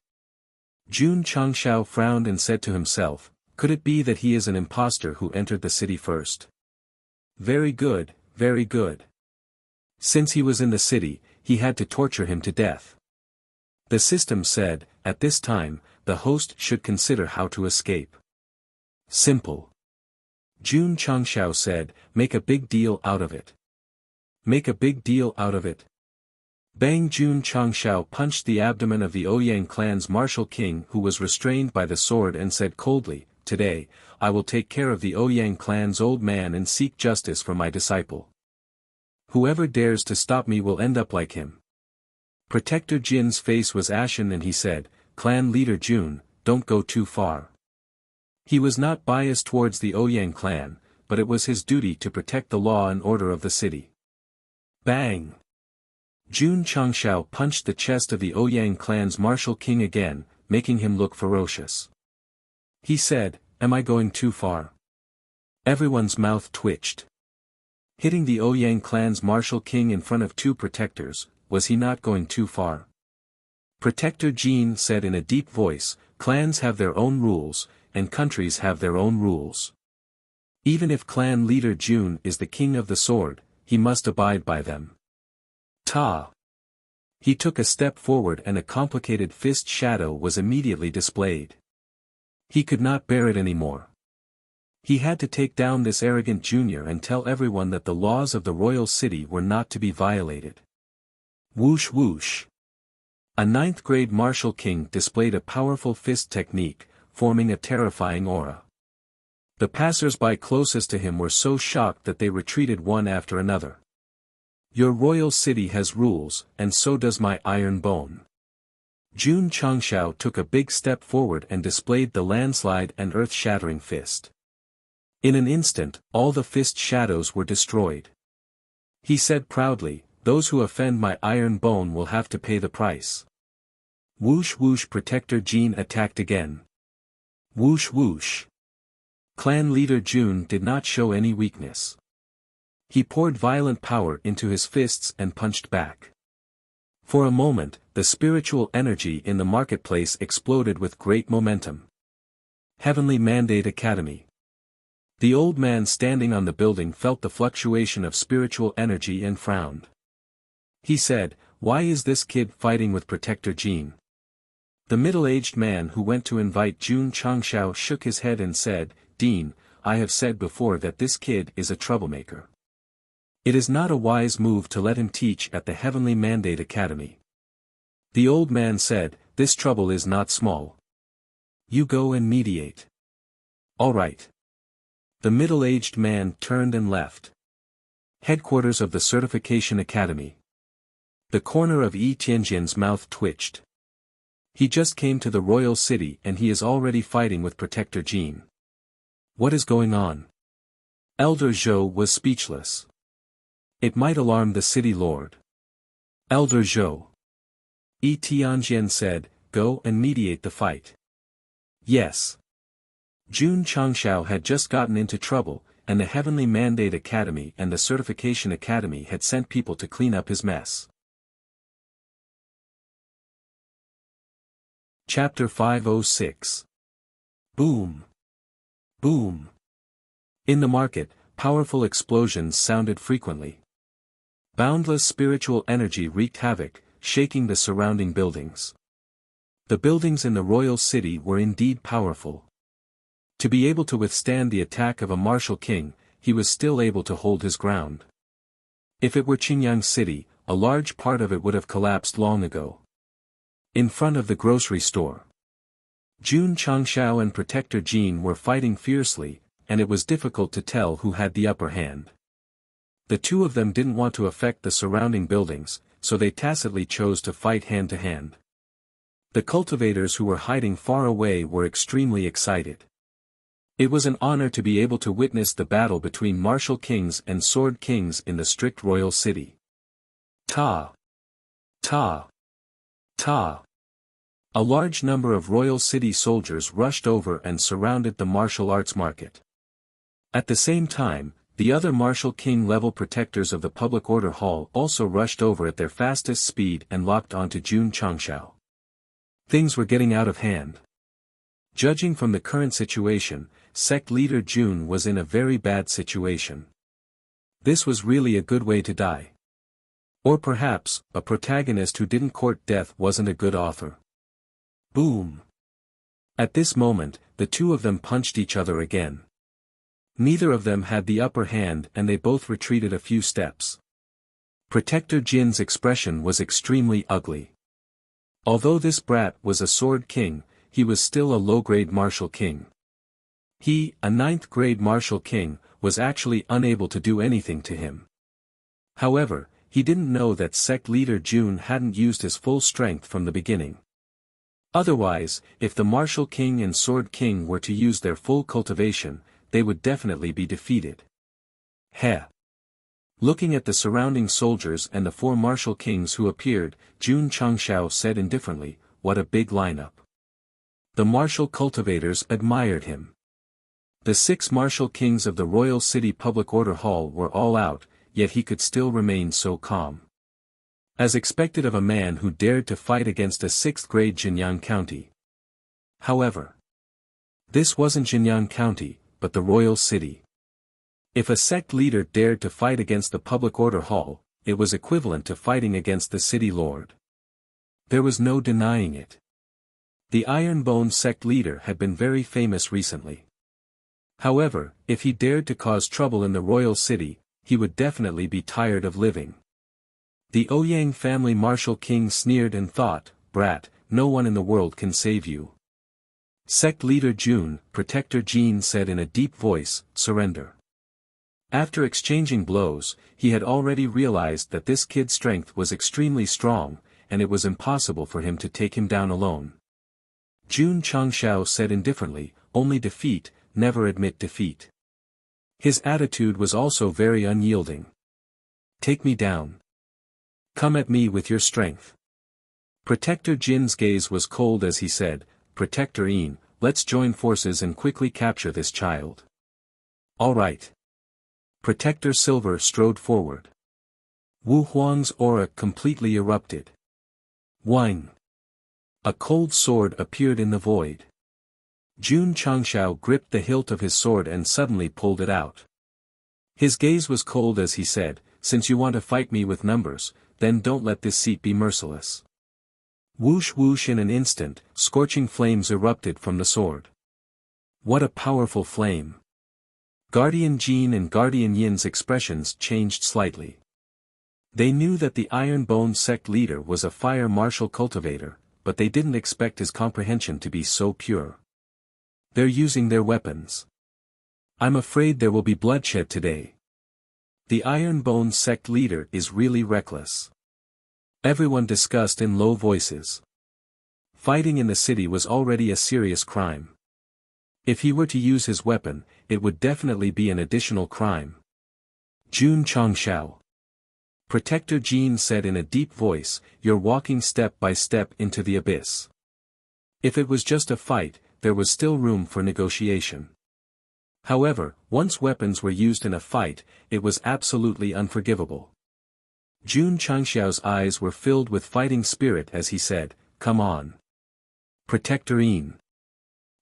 Jun Changshao frowned and said to himself, could it be that he is an impostor who entered the city first? Very good, very good. Since he was in the city, he had to torture him to death. The system said, at this time, the host should consider how to escape. Simple. Jun Changshao said, make a big deal out of it. Make a big deal out of it. Bang! Jun Changshao punched the abdomen of the Ouyang clan's martial king who was restrained by the sword and said coldly, today, I will take care of the Ouyang clan's old man and seek justice for my disciple. Whoever dares to stop me will end up like him. Protector Jin's face was ashen and he said, Clan leader Jun, don't go too far. He was not biased towards the Ouyang clan, but it was his duty to protect the law and order of the city. Bang! Jun Changshao punched the chest of the Ouyang clan's martial king again, making him look ferocious. He said, am I going too far? Everyone's mouth twitched. Hitting the Ouyang clan's martial king in front of two protectors, was he not going too far? Protector Jin said in a deep voice, clans have their own rules, and countries have their own rules. Even if clan leader Jun is the king of the sword, he must abide by them. Ta! He took a step forward and a complicated fist shadow was immediately displayed. He could not bear it anymore. He had to take down this arrogant junior and tell everyone that the laws of the royal city were not to be violated. Whoosh whoosh. A 9th grade martial king displayed a powerful fist technique, forming a terrifying aura. The passers-by closest to him were so shocked that they retreated one after another. Your royal city has rules, and so does my iron bone. Jun Changshao took a big step forward and displayed the landslide and earth-shattering fist. In an instant, all the fist shadows were destroyed. He said proudly, those who offend my iron bone will have to pay the price. Whoosh whoosh. Protector Jin attacked again. Whoosh whoosh. Clan leader Jun did not show any weakness. He poured violent power into his fists and punched back. For a moment, the spiritual energy in the marketplace exploded with great momentum. Heavenly Mandate Academy. The old man standing on the building felt the fluctuation of spiritual energy and frowned. He said, why is this kid fighting with Protector Jin? The middle-aged man who went to invite Jun Changshao shook his head and said, Dean, I have said before that this kid is a troublemaker. It is not a wise move to let him teach at the Heavenly Mandate Academy. The old man said, this trouble is not small. You go and mediate. All right. The middle-aged man turned and left. Headquarters of the Certification Academy. The corner of Yi Tianjian's mouth twitched. He just came to the royal city and he is already fighting with Protector Jin. What is going on? Elder Zhou was speechless. It might alarm the city lord. Elder Zhou. Yi Tianjian said, go and mediate the fight. Yes. Jun Changshao had just gotten into trouble, and the Heavenly Mandate Academy and the Certification Academy had sent people to clean up his mess. Chapter 506. Boom. Boom. In the market, powerful explosions sounded frequently. Boundless spiritual energy wreaked havoc, shaking the surrounding buildings. The buildings in the royal city were indeed powerful. To be able to withstand the attack of a martial king, he was still able to hold his ground. If it were Qingyang City, a large part of it would have collapsed long ago. In front of the grocery store, Jun Changshao and Protector Jin were fighting fiercely, and it was difficult to tell who had the upper hand. The two of them didn't want to affect the surrounding buildings, so they tacitly chose to fight hand to hand. The cultivators who were hiding far away were extremely excited. It was an honor to be able to witness the battle between martial kings and sword kings in the strict royal city. Ta! Ta! Ta! A large number of royal city soldiers rushed over and surrounded the martial arts market. At the same time, the other martial king-level protectors of the public order hall also rushed over at their fastest speed and locked onto Jun Changshao. Things were getting out of hand. Judging from the current situation, sect leader Jun was in a very bad situation. This was really a good way to die. Or perhaps, a protagonist who didn't court death wasn't a good author. Boom! At this moment, the two of them punched each other again. Neither of them had the upper hand and they both retreated a few steps. Protector Jin's expression was extremely ugly. Although this brat was a sword king, he was still a low-grade martial king. He, a 9th-grade martial king, was actually unable to do anything to him. However, he didn't know that sect leader Jun hadn't used his full strength from the beginning. Otherwise, if the martial king and sword king were to use their full cultivation, they would definitely be defeated. Heh. Looking at the surrounding soldiers and the 4 martial kings who appeared, Jun Changshao said indifferently, "What a big lineup." The martial cultivators admired him. The 6 martial kings of the Royal City Public Order Hall were all out, yet he could still remain so calm. As expected of a man who dared to fight against a 6th-grade Jinyang County. However, this wasn't Jinyang County, but the Royal City. If a sect leader dared to fight against the Public Order Hall, it was equivalent to fighting against the city lord. There was no denying it. The Ironbone sect leader had been very famous recently. However, if he dared to cause trouble in the Royal City, he would definitely be tired of living. The Ouyang family martial king sneered and thought, "Brat, no one in the world can save you." Sect leader Jun, Protector Jin said in a deep voice, "Surrender." After exchanging blows, he had already realized that this kid's strength was extremely strong, and it was impossible for him to take him down alone. Jun Changshao said indifferently, "Only defeat, never admit defeat." His attitude was also very unyielding. "Take me down. Come at me with your strength." Protector Jin's gaze was cold as he said, "Protector Yin, let's join forces and quickly capture this child." "All right." Protector Silver strode forward. Wu Huang's aura completely erupted. Wang. A cold sword appeared in the void. Jun Changshao gripped the hilt of his sword and suddenly pulled it out. His gaze was cold as he said, "Since you want to fight me with numbers, then don't let this seat be merciless." Whoosh whoosh, in an instant, scorching flames erupted from the sword. What a powerful flame! Guardian Jin and Guardian Yin's expressions changed slightly. They knew that the Ironbone sect leader was a fire martial cultivator, but they didn't expect his comprehension to be so pure. They're using their weapons. I'm afraid there will be bloodshed today. The Ironbone sect leader is really reckless. Everyone discussed in low voices. Fighting in the city was already a serious crime. If he were to use his weapon, it would definitely be an additional crime. Jun Changshao. Protector Jin said in a deep voice, "You're walking step by step into the abyss." If it was just a fight, there was still room for negotiation. However, once weapons were used in a fight, it was absolutely unforgivable. Jun Changshao's eyes were filled with fighting spirit as he said, "Come on. Protector Yin."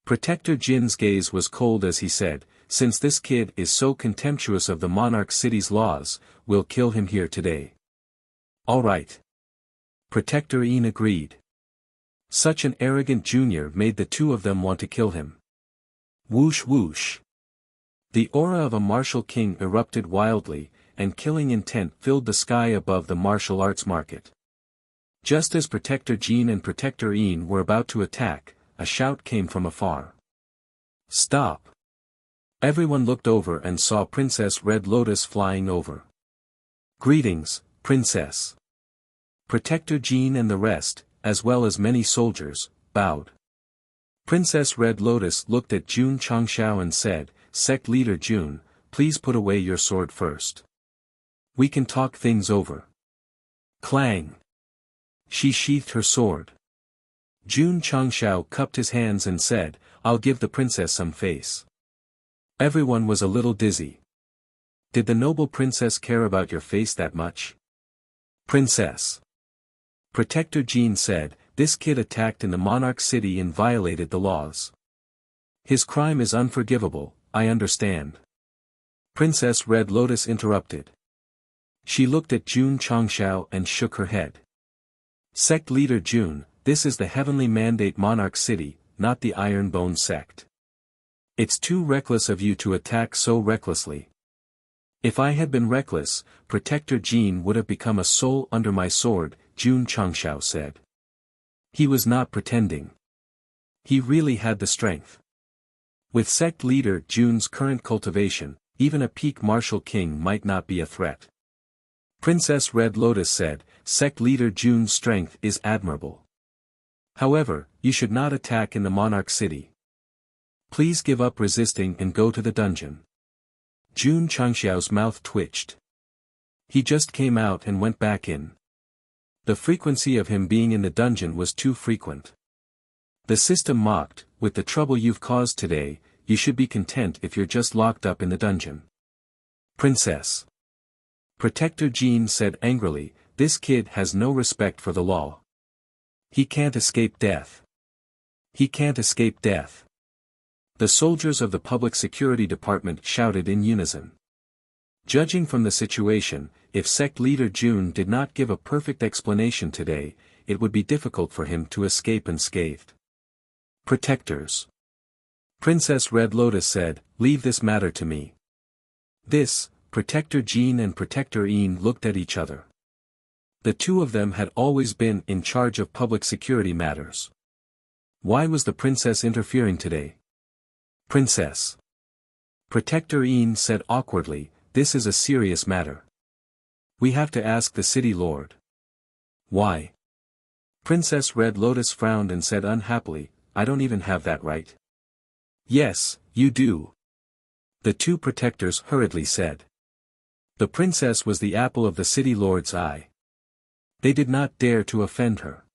Protector Jin's gaze was cold as he said, "Since this kid is so contemptuous of the monarch city's laws, we'll kill him here today." "All right." Protector Yin agreed. Such an arrogant junior made the two of them want to kill him. Whoosh whoosh. The aura of a martial king erupted wildly, and killing intent filled the sky above the martial arts market. Just as Protector Jin and Protector Yin were about to attack, a shout came from afar. "Stop!" Everyone looked over and saw Princess Red Lotus flying over. "Greetings, Princess." Protector Jin and the rest, as well as many soldiers, bowed. Princess Red Lotus looked at Jun Changshao and said, "Sect leader Jun, please put away your sword first. We can talk things over." Clang! She sheathed her sword. Jun Changshao cupped his hands and said, "I'll give the princess some face." Everyone was a little dizzy. Did the noble princess care about your face that much? "Princess." Protector Jin said, this kid attacked in the monarch city and violated the laws. His crime is unforgivable, I understand. Princess Red Lotus interrupted. She looked at Jun Changshao and shook her head. Sect leader Jun, this is the heavenly mandate monarch city, not the Iron Bone sect. It's too reckless of you to attack so recklessly. If I had been reckless, Protector Jin would have become a soul under my sword, Jun Changshao said. He was not pretending. He really had the strength. With sect leader Jun's current cultivation, even a peak martial king might not be a threat. Princess Red Lotus said, sect leader Jun's strength is admirable. However, you should not attack in the monarch city. Please give up resisting and go to the dungeon. Jun Changxiao's mouth twitched. He just came out and went back in. The frequency of him being in the dungeon was too frequent. The system mocked, with the trouble you've caused today, you should be content if you're just locked up in the dungeon. Princess. Protector Jin said angrily, this kid has no respect for the law. He can't escape death. He can't escape death. The soldiers of the Public Security Department shouted in unison. Judging from the situation, if sect leader Jun did not give a perfect explanation today, it would be difficult for him to escape unscathed. Protectors. Princess Red Lotus said, leave this matter to me. This, Protector Jin and Protector Yin looked at each other. The two of them had always been in charge of public security matters. Why was the princess interfering today? Princess. Protector Yin said awkwardly, this is a serious matter. We have to ask the city lord. Why? Princess Red Lotus frowned and said unhappily, I don't even have that right. Yes, you do. The two protectors hurriedly said. The princess was the apple of the city lord's eye. They did not dare to offend her.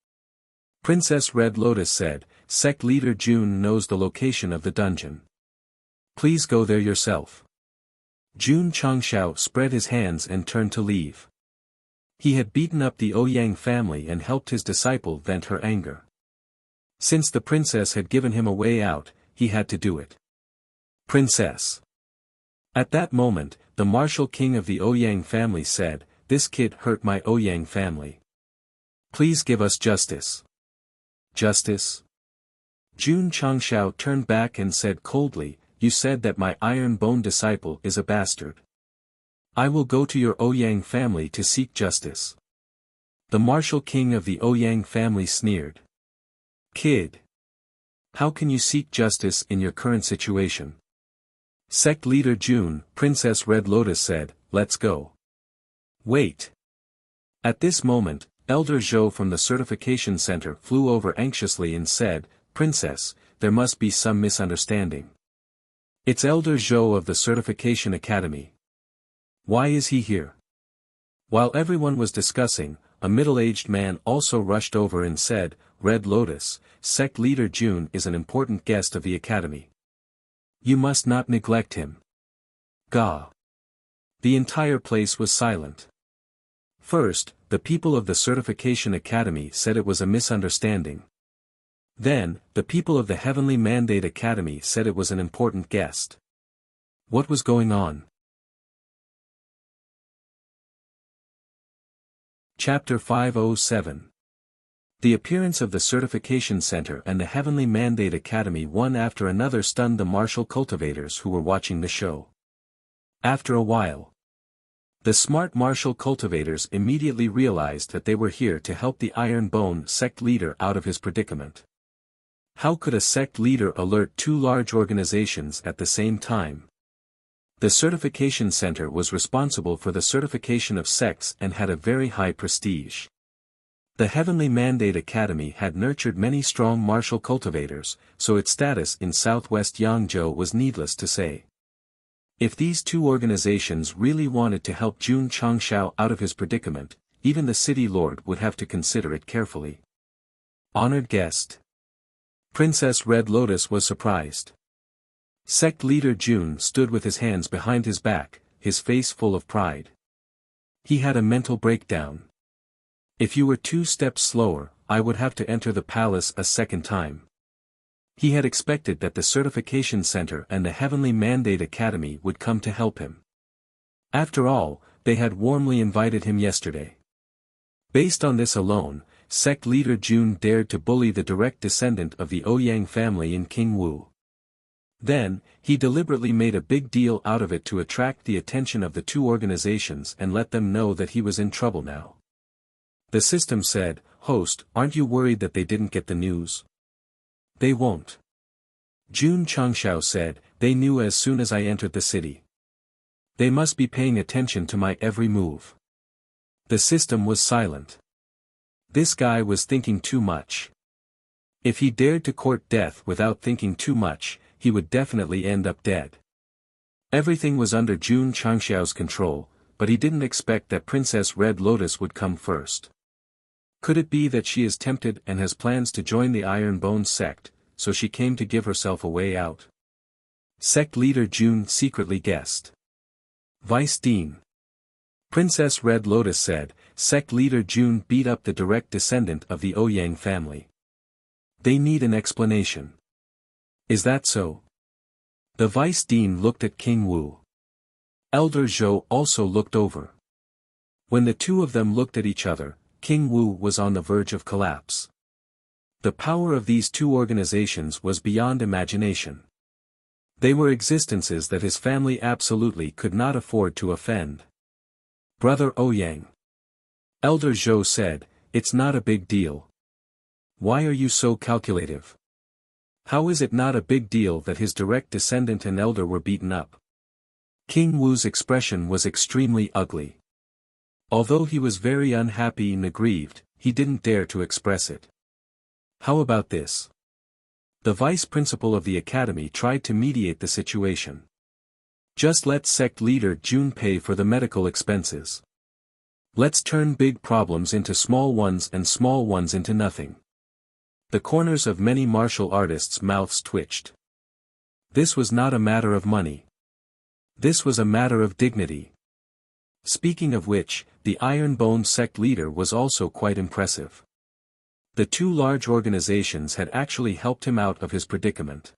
Princess Red Lotus said, sect leader Jun knows the location of the dungeon. Please go there yourself. Jun Changshao spread his hands and turned to leave. He had beaten up the Ouyang family and helped his disciple vent her anger. Since the princess had given him a way out, he had to do it. Princess. At that moment, the martial king of the Ouyang family said, this kid hurt my Ouyang family. Please give us justice. Justice? Jun Changshao turned back and said coldly, you said that my Iron Bone disciple is a bastard. I will go to your Ouyang family to seek justice. The martial king of the Ouyang family sneered. Kid. How can you seek justice in your current situation? Sect leader Jun, Princess Red Lotus said, let's go. Wait. At this moment, Elder Zhou from the certification center flew over anxiously and said, Princess, there must be some misunderstanding. It's Elder Zhou of the Certification Academy. Why is he here? While everyone was discussing, a middle-aged man also rushed over and said, Red Lotus, sect leader Jun is an important guest of the academy. You must not neglect him. Gah. The entire place was silent. First, the people of the Certification Academy said it was a misunderstanding. Then, the people of the Heavenly Mandate Academy said it was an important guest. What was going on? Chapter 507. The appearance of the Certification Center and the Heavenly Mandate Academy one after another stunned the martial cultivators who were watching the show. After a while, the smart martial cultivators immediately realized that they were here to help the Iron Bone sect leader out of his predicament. How could a sect leader alert two large organizations at the same time? The Certification Center was responsible for the certification of sects and had a very high prestige. The Heavenly Mandate Academy had nurtured many strong martial cultivators, so its status in southwest Yangzhou was needless to say. If these two organizations really wanted to help Jun Changshao out of his predicament, even the city lord would have to consider it carefully. Honored guest. Princess Red Lotus was surprised. Sect leader Jun stood with his hands behind his back, his face full of pride. He had a mental breakdown. If you were 2 steps slower, I would have to enter the palace a second time. He had expected that the certification center and the Heavenly Mandate Academy would come to help him. After all, they had warmly invited him yesterday. Based on this alone, sect leader Jun dared to bully the direct descendant of the Ouyang family in King Wu. Then, he deliberately made a big deal out of it to attract the attention of the two organizations and let them know that he was in trouble now. The system said, "Host, aren't you worried that they didn't get the news?" "They won't." Jun Changshao said, "They knew as soon as I entered the city. They must be paying attention to my every move." The system was silent. This guy was thinking too much. If he dared to court death without thinking too much, he would definitely end up dead. Everything was under Jun Changshao's control, but he didn't expect that Princess Red Lotus would come first. Could it be that she is tempted and has plans to join the Iron Bone sect, so she came to give herself a way out? Sect leader Jun secretly guessed. Vice Dean. Princess Red Lotus said, "Sect leader Jun beat up the direct descendant of the Ouyang family. They need an explanation." "Is that so?" The Vice Dean looked at King Wu. Elder Zhou also looked over. When the two of them looked at each other, King Wu was on the verge of collapse. The power of these two organizations was beyond imagination. They were existences that his family absolutely could not afford to offend. "Brother Ouyang," Elder Zhou said, "it's not a big deal. Why are you so calculative? How is it not a big deal that his direct descendant and elder were beaten up?" King Wu's expression was extremely ugly. Although he was very unhappy and aggrieved, he didn't dare to express it. "How about this?" The vice principal of the academy tried to mediate the situation. "Just let sect leader Jun pay for the medical expenses. Let's turn big problems into small ones and small ones into nothing." The corners of many martial artists' mouths twitched. This was not a matter of money. This was a matter of dignity. Speaking of which, the Iron Bone sect leader was also quite impressive. The two large organizations had actually helped him out of his predicament.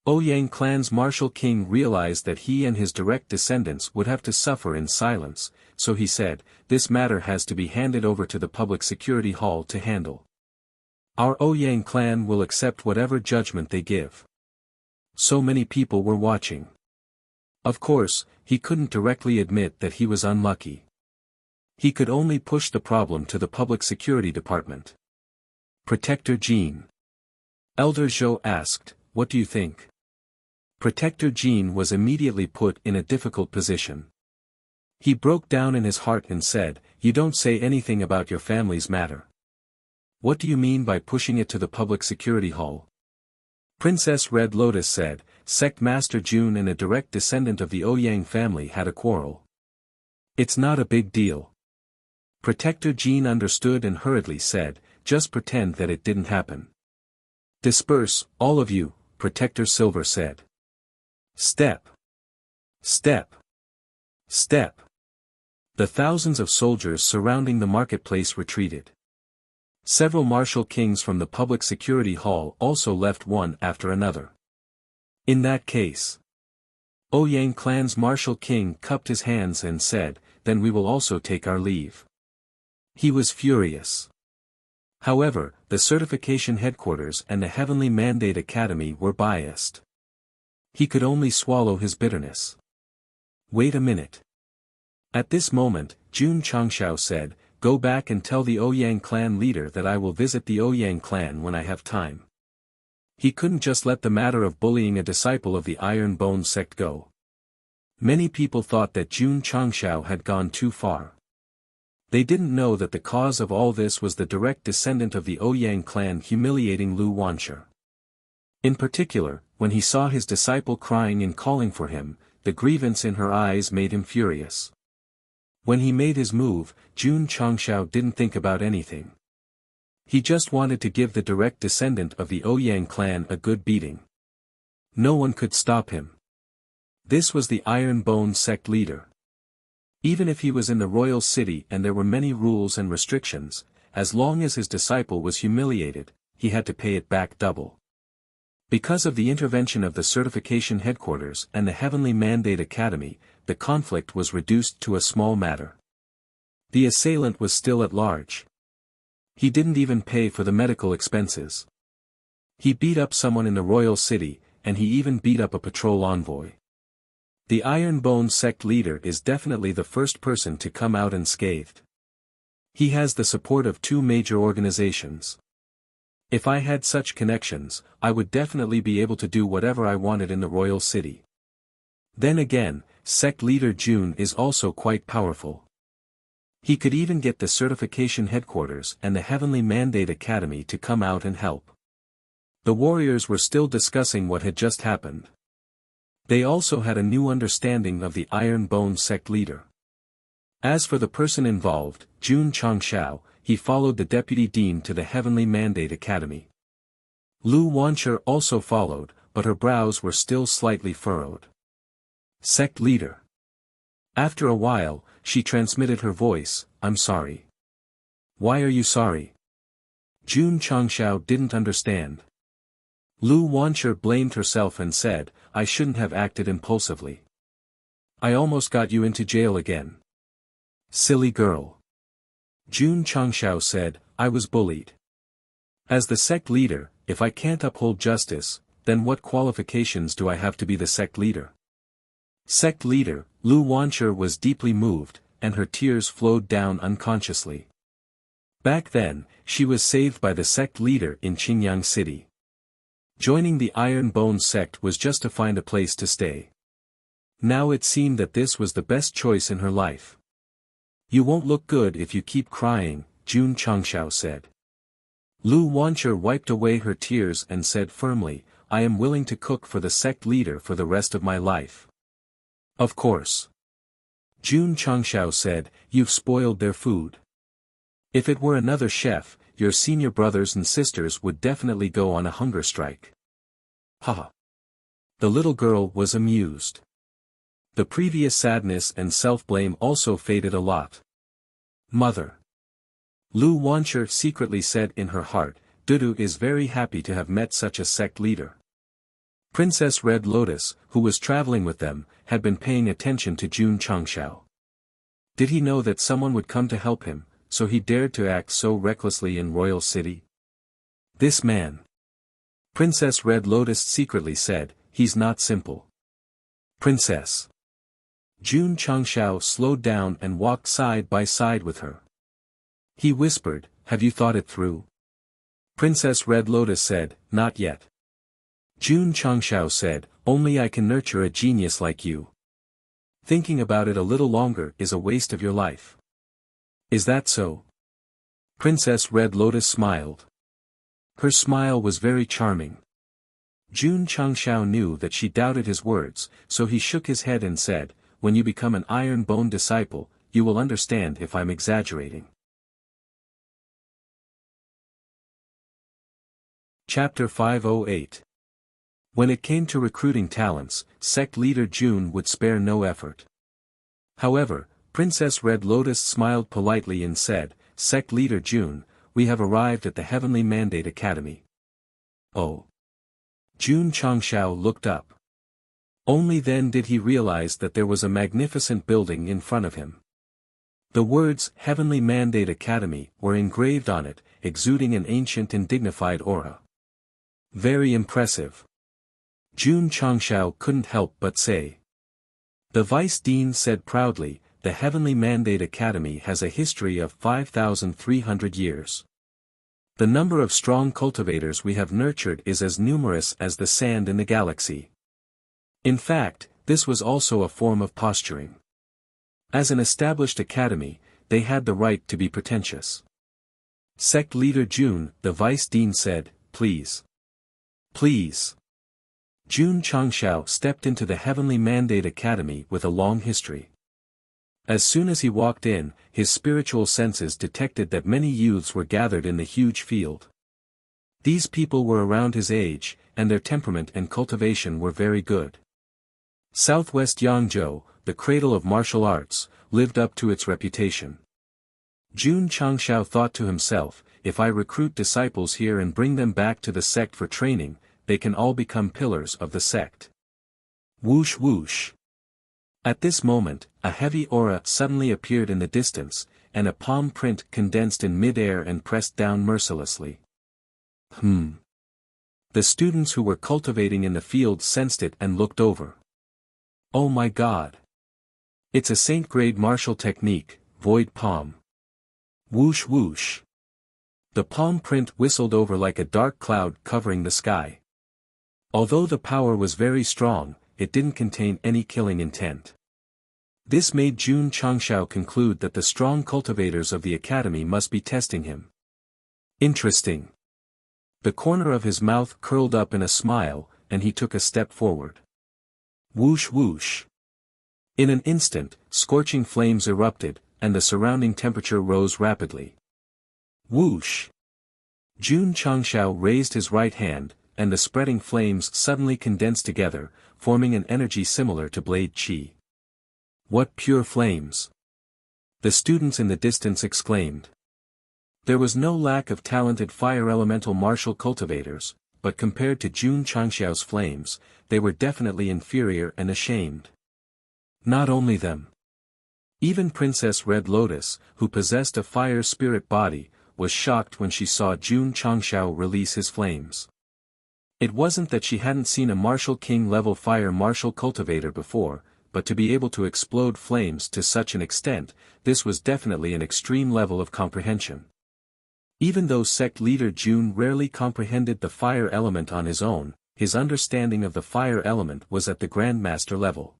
Ouyang clan's martial king realized that he and his direct descendants would have to suffer in silence, so he said, "This matter has to be handed over to the Public Security Hall to handle. Our Ouyang clan will accept whatever judgment they give." So many people were watching. Of course, he couldn't directly admit that he was unlucky. He could only push the problem to the Public Security Department. "Protector Jean," Elder Zhou asked, "what do you think?" Protector Jean was immediately put in a difficult position. He broke down in his heart and said, "You don't say anything about your family's matter. What do you mean by pushing it to the Public Security Hall?" Princess Red Lotus said, "Sect Master Jun and a direct descendant of the Ouyang family had a quarrel. It's not a big deal." Protector Jean understood and hurriedly said, "Just pretend that it didn't happen." "Disperse, all of you," Protector Silver said. Step. Step. Step. The thousands of soldiers surrounding the marketplace retreated. Several martial kings from the Public Security Hall also left one after another. In that case, Ouyang clan's martial king cupped his hands and said, "Then we will also take our leave." He was furious. However, the certification headquarters and the Heavenly Mandate Academy were biased. He could only swallow his bitterness. "Wait a minute." At this moment, Jun Changshao said, "Go back and tell the Ouyang clan leader that I will visit the Ouyang clan when I have time." He couldn't just let the matter of bullying a disciple of the Iron Bone sect go. Many people thought that Jun Changshao had gone too far. They didn't know that the cause of all this was the direct descendant of the Ouyang clan humiliating Lu Wanxia. In particular, when he saw his disciple crying and calling for him, the grievance in her eyes made him furious. When he made his move, Jun Changshao didn't think about anything. He just wanted to give the direct descendant of the Ouyang clan a good beating. No one could stop him. This was the Iron Bone sect leader. Even if he was in the royal city and there were many rules and restrictions, as long as his disciple was humiliated, he had to pay it back double. Because of the intervention of the certification headquarters and the Heavenly Mandate Academy, the conflict was reduced to a small matter. The assailant was still at large. He didn't even pay for the medical expenses. He beat up someone in the royal city, and he even beat up a patrol envoy. The Iron Bone sect leader is definitely the first person to come out unscathed. He has the support of 2 major organizations. If I had such connections, I would definitely be able to do whatever I wanted in the royal city. Then again, sect leader Jun is also quite powerful. He could even get the certification headquarters and the Heavenly Mandate Academy to come out and help. The warriors were still discussing what had just happened. They also had a new understanding of the Iron Bone sect leader. As for the person involved, Jun Changshao, he followed the deputy dean to the Heavenly Mandate Academy. Lu Wancher also followed, but her brows were still slightly furrowed. Sect leader. After a while, she transmitted her voice, "I'm sorry." "Why are you sorry?" Jun Changshao didn't understand. Lu Wancher blamed herself and said, "I shouldn't have acted impulsively. I almost got you into jail again." "Silly girl." Jun Changshao said, "I was bullied. As the sect leader, if I can't uphold justice, then what qualifications do I have to be the sect leader?" Sect leader, Lu Wancher was deeply moved, and her tears flowed down unconsciously. Back then, she was saved by the sect leader in Qingyang City. Joining the Iron Bone sect was just to find a place to stay. Now it seemed that this was the best choice in her life. "You won't look good if you keep crying," Jun Changshao said. Lu Wancher wiped away her tears and said firmly, "I am willing to cook for the sect leader for the rest of my life." "Of course." Jun Changshao said, "You've spoiled their food. If it were another chef, your senior brothers and sisters would definitely go on a hunger strike." Haha. The little girl was amused. The previous sadness and self-blame also faded a lot. "Mother." Lu Wancher secretly said in her heart, "Dudu is very happy to have met such a sect leader." Princess Red Lotus, who was traveling with them, had been paying attention to Jun Changshao. Did he know that someone would come to help him, so he dared to act so recklessly in Royal City? "This man," Princess Red Lotus secretly said, "he's not simple." "Princess." Jun Changshao slowed down and walked side by side with her. He whispered, "Have you thought it through?" Princess Red Lotus said, "Not yet." Jun Changshao said, "Only I can nurture a genius like you. Thinking about it a little longer is a waste of your life." "Is that so?" Princess Red Lotus smiled. Her smile was very charming. Jun Changshao knew that she doubted his words, so he shook his head and said, "When you become an Iron Bone disciple, you will understand if I'm exaggerating." Chapter 508. When it came to recruiting talents, sect leader Jun would spare no effort. However, Princess Red Lotus smiled politely and said, "Sect leader Jun, we have arrived at the Heavenly Mandate Academy." "Oh." Jun Changshao looked up. Only then did he realize that there was a magnificent building in front of him. The words Heavenly Mandate Academy were engraved on it, exuding an ancient and dignified aura. Very impressive. Jun Changshao couldn't help but say. The vice dean said proudly, "The Heavenly Mandate Academy has a history of 5,300 years. The number of strong cultivators we have nurtured is as numerous as the sand in the galaxy." In fact, this was also a form of posturing. As an established academy, they had the right to be pretentious. Sect leader Jun, the vice dean said, "Please. Please." Jun Changshao stepped into the Heavenly Mandate Academy with a long history. As soon as he walked in, his spiritual senses detected that many youths were gathered in the huge field. These people were around his age, and their temperament and cultivation were very good. Southwest Yangzhou, the cradle of martial arts, lived up to its reputation. Jun Changshao thought to himself, if I recruit disciples here and bring them back to the sect for training, they can all become pillars of the sect. Whoosh whoosh. At this moment, a heavy aura suddenly appeared in the distance, and a palm print condensed in mid-air and pressed down mercilessly. The students who were cultivating in the field sensed it and looked over. Oh my god! It's a Saint-grade martial technique, void palm. Whoosh whoosh. The palm print whistled over like a dark cloud covering the sky. Although the power was very strong, it didn't contain any killing intent. This made Jun Changshao conclude that the strong cultivators of the academy must be testing him. Interesting. The corner of his mouth curled up in a smile, and he took a step forward. Whoosh whoosh. In an instant, scorching flames erupted, and the surrounding temperature rose rapidly. Whoosh. Jun Changshao raised his right hand, and the spreading flames suddenly condensed together, forming an energy similar to blade qi. What pure flames! The students in the distance exclaimed. There was no lack of talented fire elemental martial cultivators, but compared to Jun Changshao's flames, they were definitely inferior and ashamed. Not only them. Even Princess Red Lotus, who possessed a fire spirit body, was shocked when she saw Jun Changshao release his flames. It wasn't that she hadn't seen a martial king level fire martial cultivator before, but to be able to explode flames to such an extent, this was definitely an extreme level of comprehension. Even though sect leader Jun rarely comprehended the fire element on his own, his understanding of the fire element was at the grandmaster level.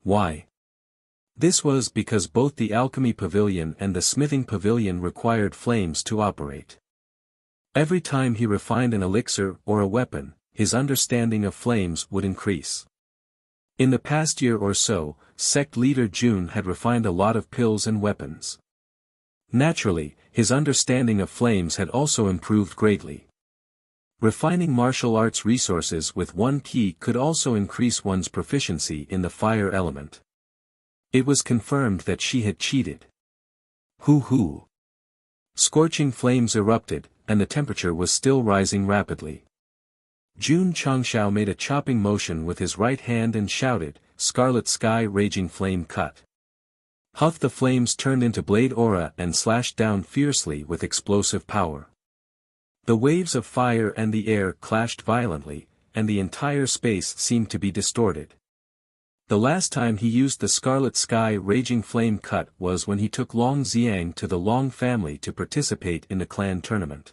Why? This was because both the alchemy pavilion and the smithing pavilion required flames to operate. Every time he refined an elixir or a weapon, his understanding of flames would increase. In the past year or so, sect leader Jun had refined a lot of pills and weapons. Naturally, his understanding of flames had also improved greatly. Refining martial arts resources with one key could also increase one's proficiency in the fire element. It was confirmed that she had cheated. Hoo. Scorching flames erupted, and the temperature was still rising rapidly. Jun Changshao made a chopping motion with his right hand and shouted, "Scarlet Sky Raging Flame Cut." Huff! The flames turned into blade aura and slashed down fiercely with explosive power. The waves of fire and the air clashed violently, and the entire space seemed to be distorted. The last time he used the Scarlet Sky Raging Flame Cut was when he took Long Xiang to the Long family to participate in the clan tournament.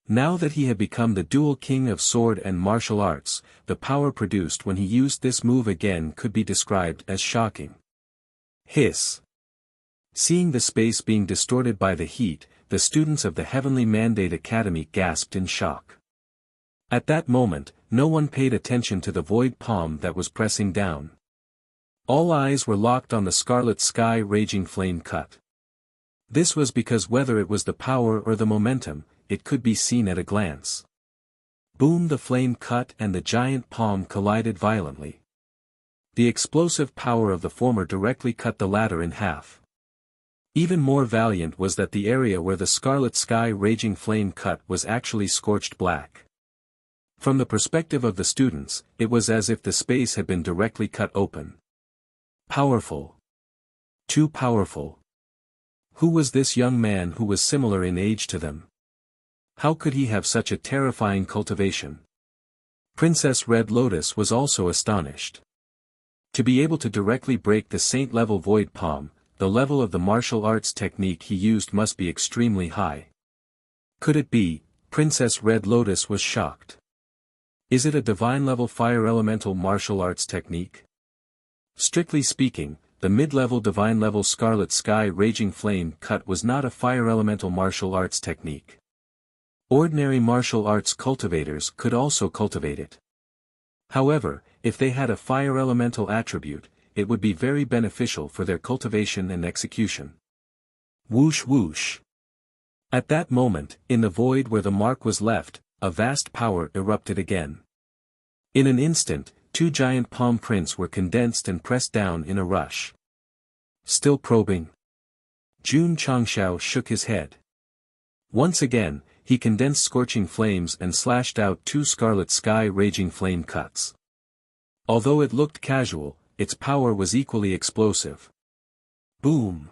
Now that he had become the dual king of sword and martial arts, the power produced when he used this move again could be described as shocking. Hiss. Seeing the space being distorted by the heat, the students of the Heavenly Mandate Academy gasped in shock. At that moment, no one paid attention to the void palm that was pressing down. All eyes were locked on the Scarlet Sky Raging Flame Cut. This was because whether it was the power or the momentum, it could be seen at a glance. Boom! The flame cut and the giant palm collided violently. The explosive power of the former directly cut the latter in half. Even more valiant was that the area where the Scarlet Sky Raging Flame cut was actually scorched black. From the perspective of the students, it was as if the space had been directly cut open. Powerful. Too powerful. Who was this young man who was similar in age to them? How could he have such a terrifying cultivation? Princess Red Lotus was also astonished. To be able to directly break the saint-level void palm, the level of the martial arts technique he used must be extremely high. Could it be? Princess Red Lotus was shocked. Is it a divine-level fire elemental martial arts technique? Strictly speaking, the mid-level divine-level Scarlet Sky Raging Flame Cut was not a fire elemental martial arts technique. Ordinary martial arts cultivators could also cultivate it. However, if they had a fire elemental attribute, it would be very beneficial for their cultivation and execution. Whoosh whoosh. At that moment, in the void where the mark was left, a vast power erupted again. In an instant, two giant palm prints were condensed and pressed down in a rush. Still probing. Jun Changshao shook his head. Once again, he condensed scorching flames and slashed out 2 scarlet sky-raging flame cuts. Although it looked casual, its power was equally explosive. Boom!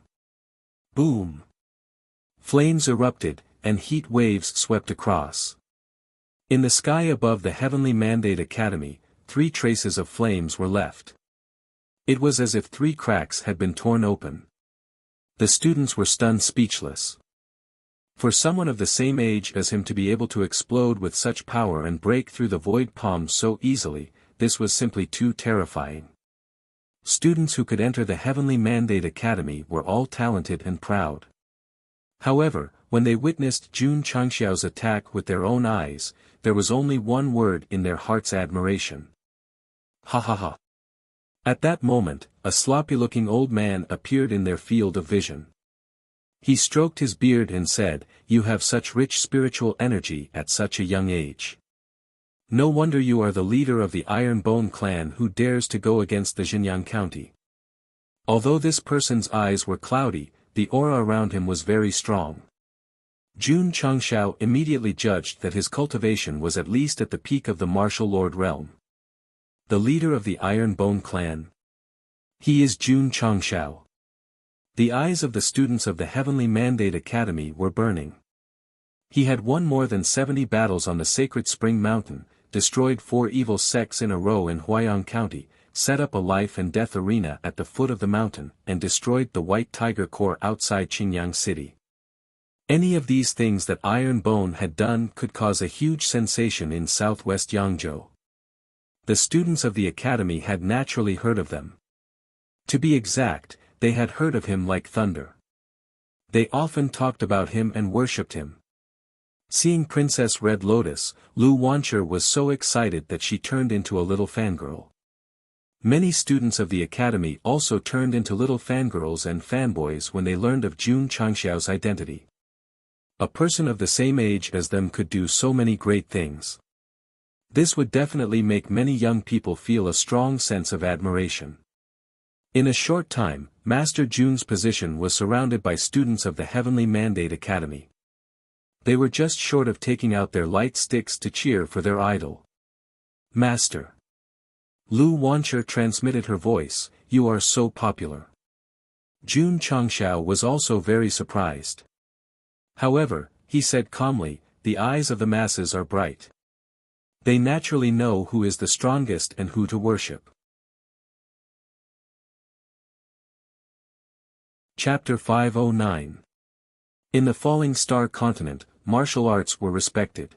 Boom! Flames erupted, and heat waves swept across. In the sky above the Heavenly Mandate Academy, 3 traces of flames were left. It was as if 3 cracks had been torn open. The students were stunned speechless. For someone of the same age as him to be able to explode with such power and break through the void palm so easily, this was simply too terrifying. Students who could enter the Heavenly Mandate Academy were all talented and proud. However, when they witnessed Jun Changxiao's attack with their own eyes, there was only one word in their heart's admiration. Ha ha ha. At that moment, a sloppy-looking old man appeared in their field of vision. He stroked his beard and said, "You have such rich spiritual energy at such a young age. No wonder you are the leader of the Iron Bone clan who dares to go against the Xinyang County." Although this person's eyes were cloudy, the aura around him was very strong. Jun Changshao immediately judged that his cultivation was at least at the peak of the martial lord realm. The leader of the Iron Bone clan. He is Jun Changshao. The eyes of the students of the Heavenly Mandate Academy were burning. He had won more than 70 battles on the Sacred Spring Mountain, destroyed 4 evil sects in a row in Huayang County, set up a life and death arena at the foot of the mountain, and destroyed the White Tiger Corps outside Qingyang City. Any of these things that Iron Bone had done could cause a huge sensation in southwest Yangzhou. The students of the academy had naturally heard of them. To be exact, they had heard of him like thunder. They often talked about him and worshipped him. Seeing Princess Red Lotus, Lu Wancher was so excited that she turned into a little fangirl. Many students of the academy also turned into little fangirls and fanboys when they learned of Jun Changxiao's identity. A person of the same age as them could do so many great things. This would definitely make many young people feel a strong sense of admiration. In a short time, Master Jun's position was surrounded by students of the Heavenly Mandate Academy. They were just short of taking out their light sticks to cheer for their idol. "Master." Lu Wancher transmitted her voice, "You are so popular." Jun Changxiao was also very surprised. However, he said calmly, "The eyes of the masses are bright. They naturally know who is the strongest and who to worship." Chapter 509. In the Falling Star continent, martial arts were respected.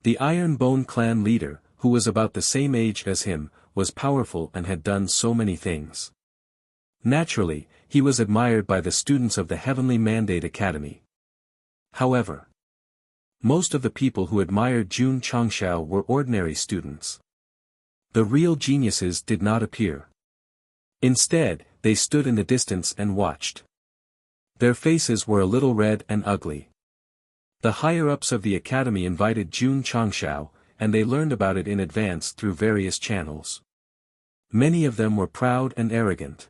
The Iron Bone clan leader, who was about the same age as him, was powerful and had done so many things. Naturally, he was admired by the students of the Heavenly Mandate Academy. However, most of the people who admired Jun Changxiao were ordinary students. The real geniuses did not appear. Instead, they stood in the distance and watched. Their faces were a little red and ugly. The higher-ups of the academy invited Jun Changxiao, and they learned about it in advance through various channels. Many of them were proud and arrogant.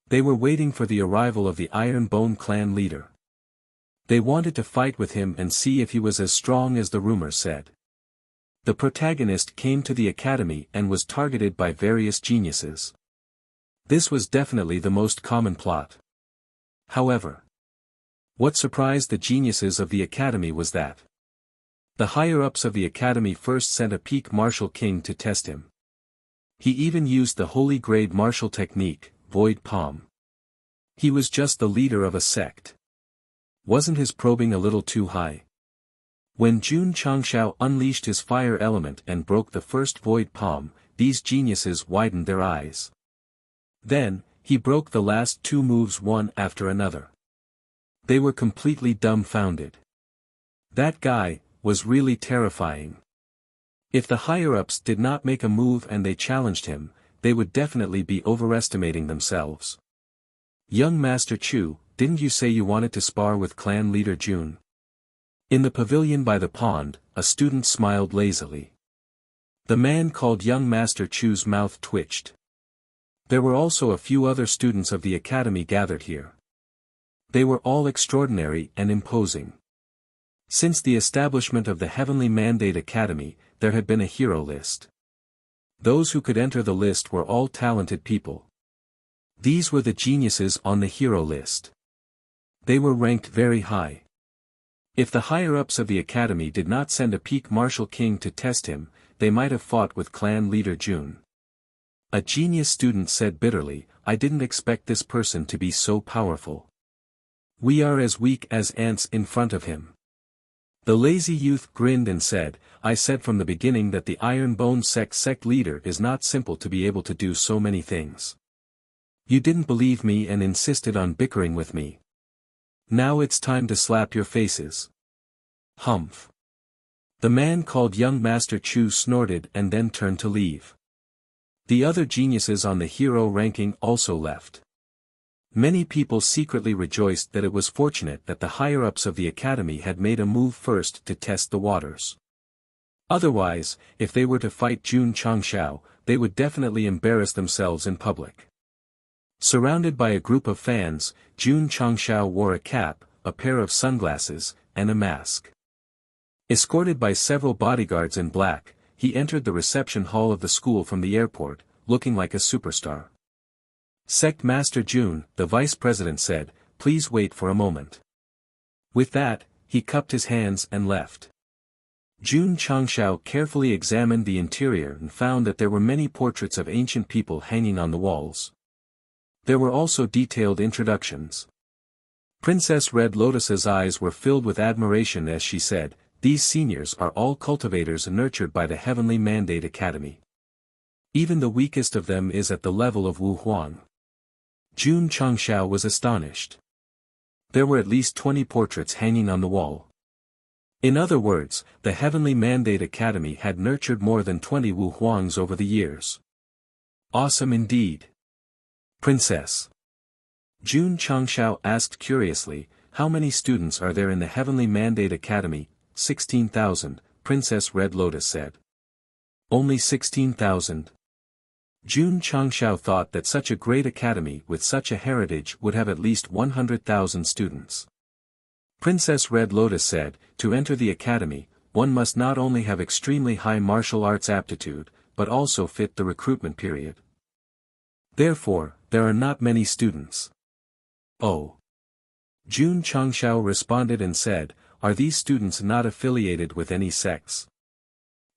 They were waiting for the arrival of the Iron Bone clan leader. They wanted to fight with him and see if he was as strong as the rumor said. The protagonist came to the academy and was targeted by various geniuses. This was definitely the most common plot. However, what surprised the geniuses of the academy was that the higher-ups of the academy first sent a peak martial king to test him. He even used the holy grade martial technique, Void Palm. He was just the leader of a sect. Wasn't his probing a little too high? When Jun Changxiao unleashed his fire element and broke the first Void Palm, these geniuses widened their eyes. Then, he broke the last 2 moves one after another. They were completely dumbfounded. That guy was really terrifying. If the higher-ups did not make a move and they challenged him, they would definitely be overestimating themselves. "Young Master Chu, didn't you say you wanted to spar with clan leader Jun?" In the pavilion by the pond, a student smiled lazily. The man called Young Master Chu's mouth twitched. There were also a few other students of the academy gathered here. They were all extraordinary and imposing. Since the establishment of the Heavenly Mandate Academy, there had been a hero list. Those who could enter the list were all talented people. These were the geniuses on the hero list. They were ranked very high. If the higher-ups of the academy did not send a peak martial king to test him, they might have fought with clan leader Jun. A genius student said bitterly, "I didn't expect this person to be so powerful. We are as weak as ants in front of him." The lazy youth grinned and said, "I said from the beginning that the Iron Bone Sect leader is not simple to be able to do so many things. You didn't believe me and insisted on bickering with me. Now it's time to slap your faces." Humph. The man called young Master Chu snorted and then turned to leave. The other geniuses on the hero ranking also left. Many people secretly rejoiced that it was fortunate that the higher-ups of the academy had made a move first to test the waters. Otherwise, if they were to fight Jun Changshao, they would definitely embarrass themselves in public. Surrounded by a group of fans, Jun Changshao wore a cap, a pair of sunglasses, and a mask. Escorted by several bodyguards in black, he entered the reception hall of the school from the airport, looking like a superstar. "Sect Master Jun," the vice president said, "please wait for a moment." With that, he cupped his hands and left. Jun Changshao carefully examined the interior and found that there were many portraits of ancient people hanging on the walls. There were also detailed introductions. Princess Red Lotus's eyes were filled with admiration as she said, "These seniors are all cultivators nurtured by the Heavenly Mandate Academy. Even the weakest of them is at the level of Wu Huang." Jun Changshao was astonished. There were at least 20 portraits hanging on the wall. In other words, the Heavenly Mandate Academy had nurtured more than 20 Wu Huangs over the years. Awesome indeed. "Princess," Jun Changshao asked curiously, "how many students are there in the Heavenly Mandate Academy?" 16,000, Princess Red Lotus said. "Only 16,000? Jun Changshao thought that such a great academy with such a heritage would have at least 100,000 students. Princess Red Lotus said, "To enter the academy, one must not only have extremely high martial arts aptitude, but also fit the recruitment period. Therefore, there are not many students." "Oh." Jun Changshao responded and said, "Are these students not affiliated with any sects?"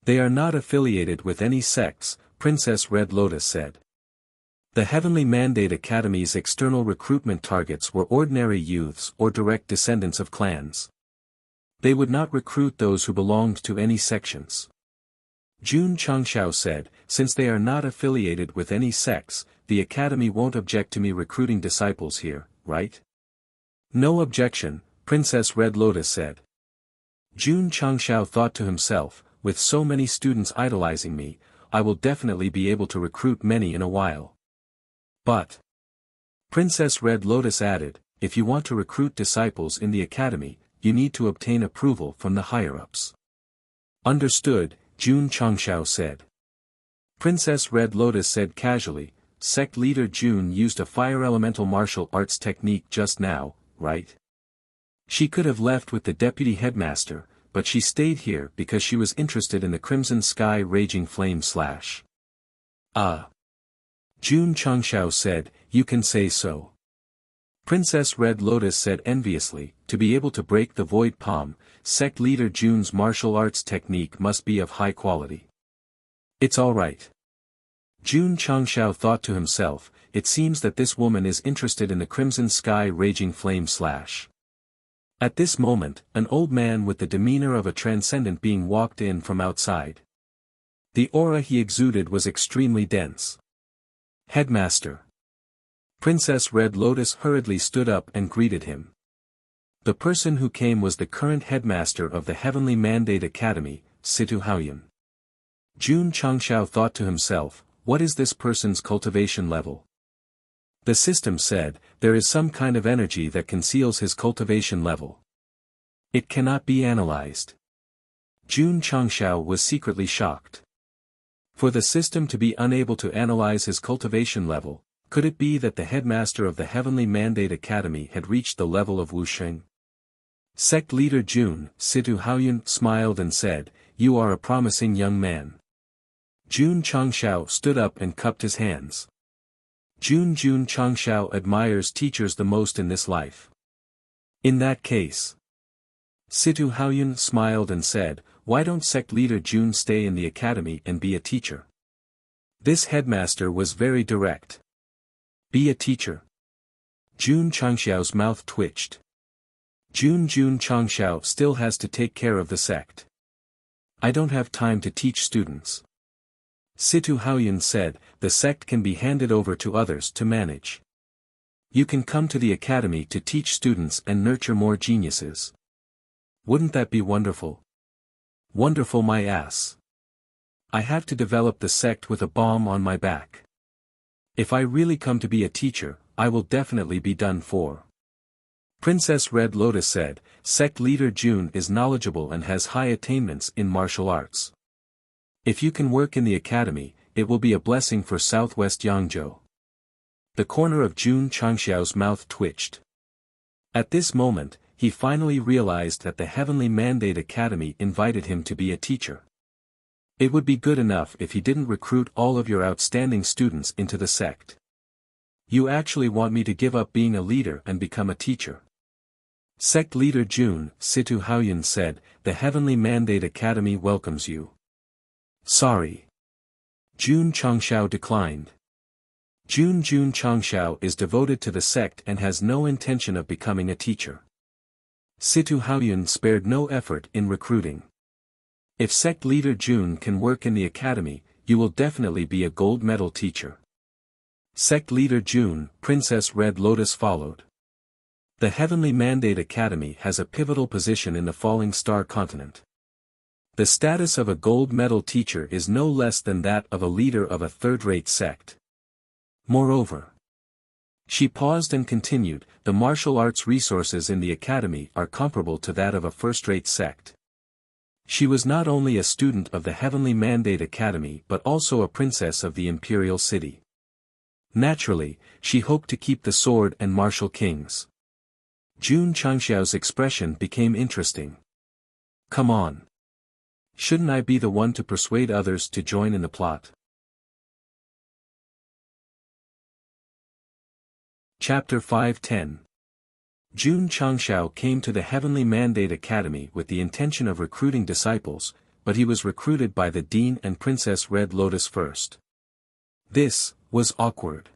"They are not affiliated with any sects," Princess Red Lotus said. The Heavenly Mandate Academy's external recruitment targets were ordinary youths or direct descendants of clans. They would not recruit those who belonged to any sections. Jun Changshao said, "Since they are not affiliated with any sects, the academy won't object to me recruiting disciples here, right?" "No objection," Princess Red Lotus said. Jun Changshao thought to himself, "With so many students idolizing me, I will definitely be able to recruit many in a while." But Princess Red Lotus added, "If you want to recruit disciples in the academy, you need to obtain approval from the higher-ups." "Understood," Jun Changshao said. Princess Red Lotus said casually, "Sect leader Jun used a fire elemental martial arts technique just now, right?" She could have left with the deputy headmaster, but she stayed here because she was interested in the Crimson Sky Raging Flame Slash. "Ah." Jun Changshao said, "You can say so." Princess Red Lotus said enviously, "To be able to break the Void Palm, Sect leader Jun's martial arts technique must be of high quality." "It's all right." Jun Changshao thought to himself, "It seems that this woman is interested in the Crimson Sky Raging Flame Slash." At this moment, an old man with the demeanor of a transcendent being walked in from outside. The aura he exuded was extremely dense. "Headmaster." Princess Red Lotus hurriedly stood up and greeted him. The person who came was the current headmaster of the Heavenly Mandate Academy, Situ Haoyun. Jun Changshao thought to himself, "What is this person's cultivation level?" The system said, "There is some kind of energy that conceals his cultivation level. It cannot be analyzed." Jun Changshao was secretly shocked. For the system to be unable to analyze his cultivation level, Could it be that the headmaster of the Heavenly Mandate Academy had reached the level of Wuxia? Sect leader Jun, Situ Haoyun, smiled and said, "You are a promising young man." Jun Changshao stood up and cupped his hands. Jun Changshao admires teachers the most in this life. In that case. Situ Haoyun smiled and said, "Why don't sect leader Jun stay in the academy and be a teacher?" This headmaster was very direct. Be a teacher. Jun Changshao's mouth twitched. Jun Changshao still has to take care of the sect. I don't have time to teach students. Situ Haoyun said, the sect can be handed over to others to manage. You can come to the academy to teach students and nurture more geniuses. Wouldn't that be wonderful? Wonderful my ass. I have to develop the sect with a bomb on my back. If I really come to be a teacher, I will definitely be done for. Princess Red Lotus said, sect leader Jun is knowledgeable and has high attainments in martial arts. If you can work in the academy, it will be a blessing for Southwest Yangzhou. The corner of Jun Changshao's mouth twitched. At this moment, he finally realized that the Heavenly Mandate Academy invited him to be a teacher. It would be good enough if he didn't recruit all of your outstanding students into the sect. You actually want me to give up being a leader and become a teacher? Sect leader Jun, Situ Haoyun said, the Heavenly Mandate Academy welcomes you. Sorry. Jun Changshao declined. Jun Changshao is devoted to the sect and has no intention of becoming a teacher. Situ Haoyun spared no effort in recruiting. If sect leader Jun can work in the academy, you will definitely be a gold medal teacher. Sect leader Jun, Princess Red Lotus followed. The Heavenly Mandate Academy has a pivotal position in the Falling Star continent. The status of a gold medal teacher is no less than that of a leader of a third-rate sect. Moreover, she paused and continued, the martial arts resources in the academy are comparable to that of a first-rate sect. She was not only a student of the Heavenly Mandate Academy but also a princess of the Imperial City. Naturally, she hoped to keep the sword and martial kings. Jun Changshao's expression became interesting. Come on. Shouldn't I be the one to persuade others to join in the plot? Chapter 5:10. Jun Changshao came to the Heavenly Mandate Academy with the intention of recruiting disciples, but he was recruited by the Dean and Princess Red Lotus first. This was awkward.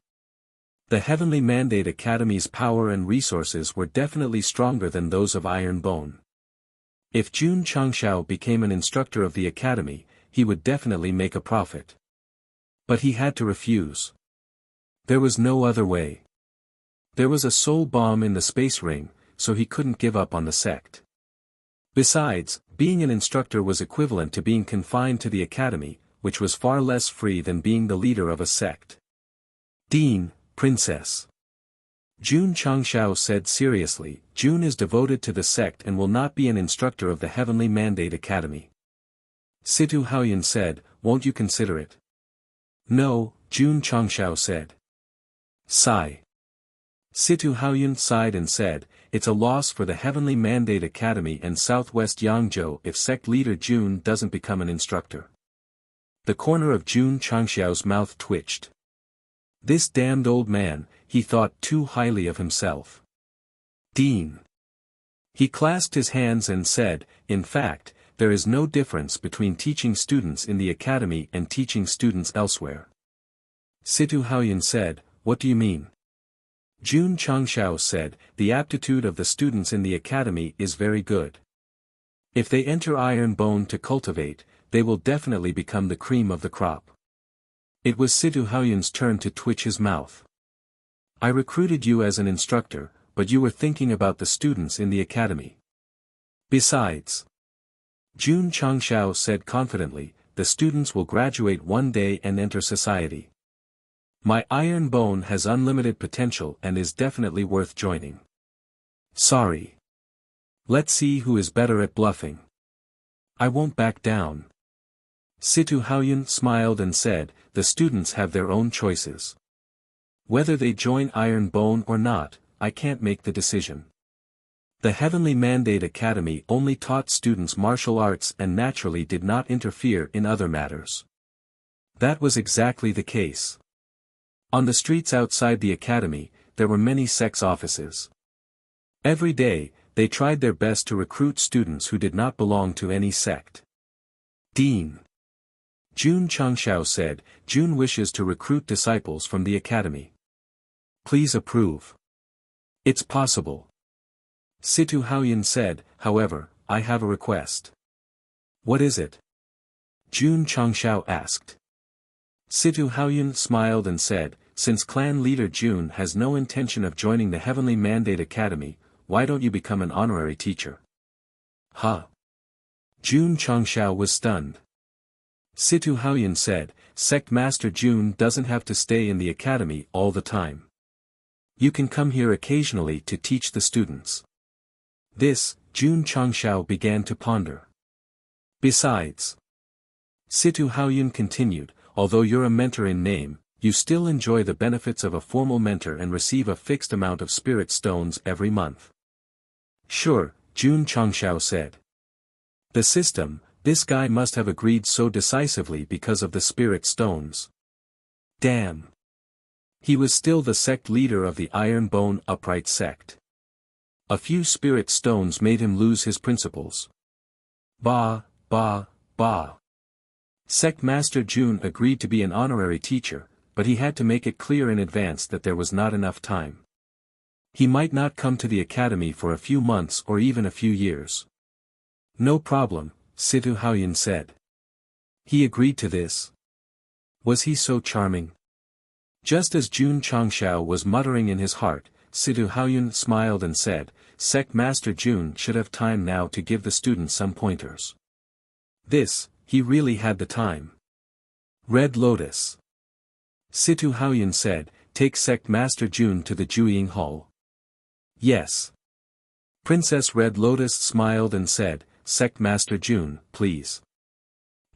The Heavenly Mandate Academy's power and resources were definitely stronger than those of Iron Bone. If Jun Changshao became an instructor of the academy, he would definitely make a profit. But he had to refuse. There was no other way. There was a soul bomb in the space ring, so he couldn't give up on the sect. Besides, being an instructor was equivalent to being confined to the academy, which was far less free than being the leader of a sect. Dean, Princess. Jun Changshao said seriously, Jun is devoted to the sect and will not be an instructor of the Heavenly Mandate Academy. Situ Haoyun said, won't you consider it? No, Jun Changshao said. Sigh. Situ Haoyun sighed and said, it's a loss for the Heavenly Mandate Academy and Southwest Yangzhou if sect leader Jun doesn't become an instructor. The corner of Jun Changshao's mouth twitched. This damned old man, he thought too highly of himself. Dean. He clasped his hands and said, in fact, there is no difference between teaching students in the academy and teaching students elsewhere. Situ Haoyun said, what do you mean? Jun Changshao said, the aptitude of the students in the academy is very good. If they enter Iron Bone to cultivate, they will definitely become the cream of the crop. It was Situ Haoyun's turn to twitch his mouth. I recruited you as an instructor, but you were thinking about the students in the academy. Besides, Jun Changshao said confidently, the students will graduate one day and enter society. My Iron Bone has unlimited potential and is definitely worth joining. Sorry. Let's see who is better at bluffing. I won't back down. Situ Haoyun smiled and said, the students have their own choices. Whether they join Iron Bone or not, I can't make the decision. The Heavenly Mandate Academy only taught students martial arts and naturally did not interfere in other matters. That was exactly the case. On the streets outside the academy, there were many Sect's offices. Every day, they tried their best to recruit students who did not belong to any sect. Dean Jun Changshao said, Jun wishes to recruit disciples from the academy. Please approve. It's possible. Situ Haoyun said, however, I have a request. What is it? Jun Changshao asked. Situ Haoyun smiled and said, since clan leader Jun has no intention of joining the Heavenly Mandate Academy, why don't you become an honorary teacher? Huh? Jun Changshao was stunned. Situ Haoyun said, Sect Master Jun doesn't have to stay in the academy all the time. You can come here occasionally to teach the students. This, Jun Changshao began to ponder. Besides, Situ Haoyun continued, although you're a mentor in name, you still enjoy the benefits of a formal mentor and receive a fixed amount of spirit stones every month. Sure, Jun Changshao said. The system, this guy must have agreed so decisively because of the spirit stones. Damn. He was still the sect leader of the Iron Bone Upright sect. A few spirit stones made him lose his principles. Bah. Sect Master Jun agreed to be an honorary teacher, but he had to make it clear in advance that there was not enough time. He might not come to the academy for a few months or even a few years. No problem, Situ Haoyun said. He agreed to this. Was he so charming? Just as Jun Changshao was muttering in his heart, Situ Haoyun smiled and said, Sect Master Jun should have time now to give the students some pointers. This, he really had the time. Red Lotus. Situ Haoyun said, take Sect Master Jun to the Jueying Hall. Yes. Princess Red Lotus smiled and said, Sect Master Jun, please.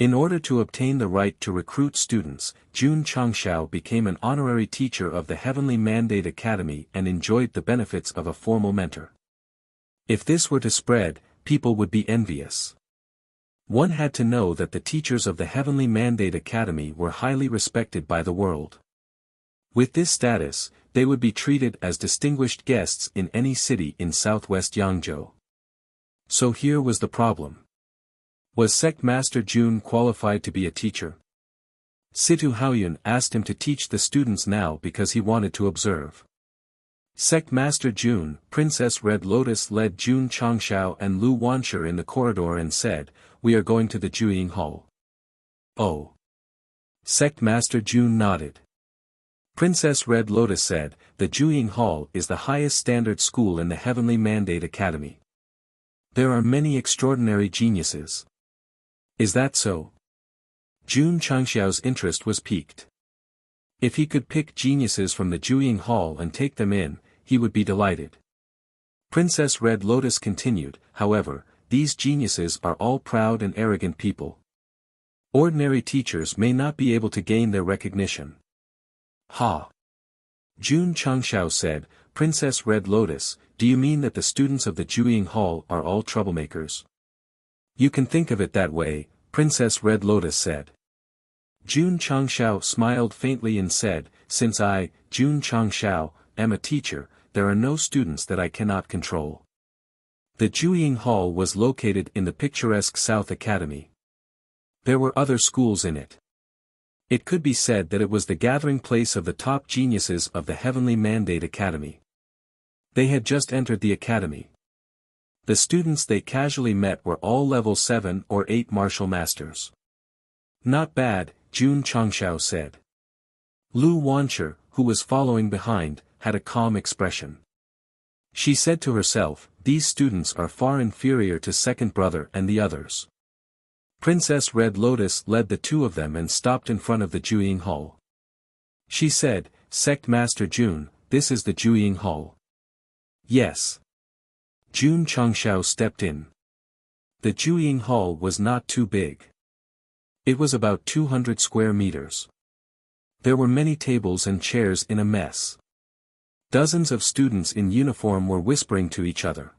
In order to obtain the right to recruit students, Jun Changshao became an honorary teacher of the Heavenly Mandate Academy and enjoyed the benefits of a formal mentor. If this were to spread, people would be envious. One had to know that the teachers of the Heavenly Mandate Academy were highly respected by the world. With this status, they would be treated as distinguished guests in any city in southwest Yangzhou. So here was the problem. Was Sect Master Jun qualified to be a teacher? Situ Haoyun asked him to teach the students now because he wanted to observe. Sect Master Jun, Princess Red Lotus led Jun Changshao and Lu Wanshi in the corridor and said, we are going to the Jueying Hall. Oh. Sect Master Jun nodded. Princess Red Lotus said, the Jueying Hall is the highest standard school in the Heavenly Mandate Academy. There are many extraordinary geniuses. Is that so? Jun Changshao's interest was piqued. If he could pick geniuses from the Jueying Hall and take them in, he would be delighted. Princess Red Lotus continued, however, these geniuses are all proud and arrogant people. Ordinary teachers may not be able to gain their recognition. Ha! Jun Changshao said, Princess Red Lotus, do you mean that the students of the Jueying Hall are all troublemakers? You can think of it that way, Princess Red Lotus said. Jun Changshao smiled faintly and said, since I, Jun Changshao, am a teacher, there are no students that I cannot control. The Jueying Hall was located in the picturesque South Academy. There were other schools in it. It could be said that it was the gathering place of the top geniuses of the Heavenly Mandate Academy. They had just entered the academy. The students they casually met were all level 7 or 8 martial masters. Not bad, Jun Changshao said. Lu Wanshi, who was following behind, had a calm expression. She said to herself, these students are far inferior to second brother and the others. Princess Red Lotus led the two of them and stopped in front of the Jueying Hall. She said, Sect Master Jun, this is the Jueying Hall. Yes. Jun Changshao stepped in. The Jueying Hall was not too big. It was about 200 square meters. There were many tables and chairs in a mess. Dozens of students in uniform were whispering to each other.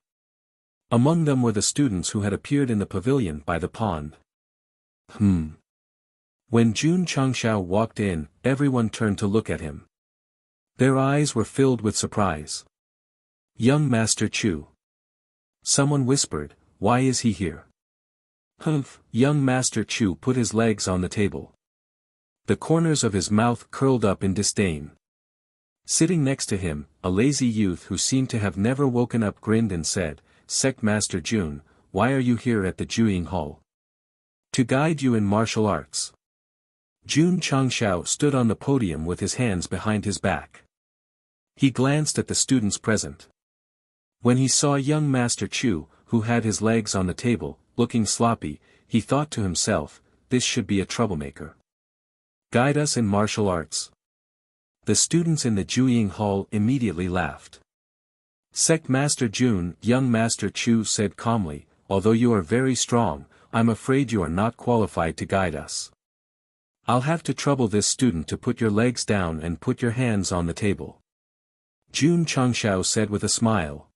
Among them were the students who had appeared in the pavilion by the pond. When Jun Changshao walked in, everyone turned to look at him. Their eyes were filled with surprise. Young Master Chu. Someone whispered, "Why is he here?" Humph! Young Master Chu put his legs on the table. The corners of his mouth curled up in disdain. Sitting next to him, a lazy youth who seemed to have never woken up grinned and said, "Sect Master Jun, why are you here at the Juying Hall?" "To guide you in martial arts." Jun Changshao stood on the podium with his hands behind his back. He glanced at the students present. When he saw young Master Chu, who had his legs on the table, looking sloppy, he thought to himself, "This should be a troublemaker. Guide us in martial arts." The students in the Juying Hall immediately laughed. "Sect Master Jun," young Master Chu said calmly, "although you are very strong, I'm afraid you are not qualified to guide us. I'll have to trouble this student to put your legs down and put your hands on the table." Jun Changshao said with a smile.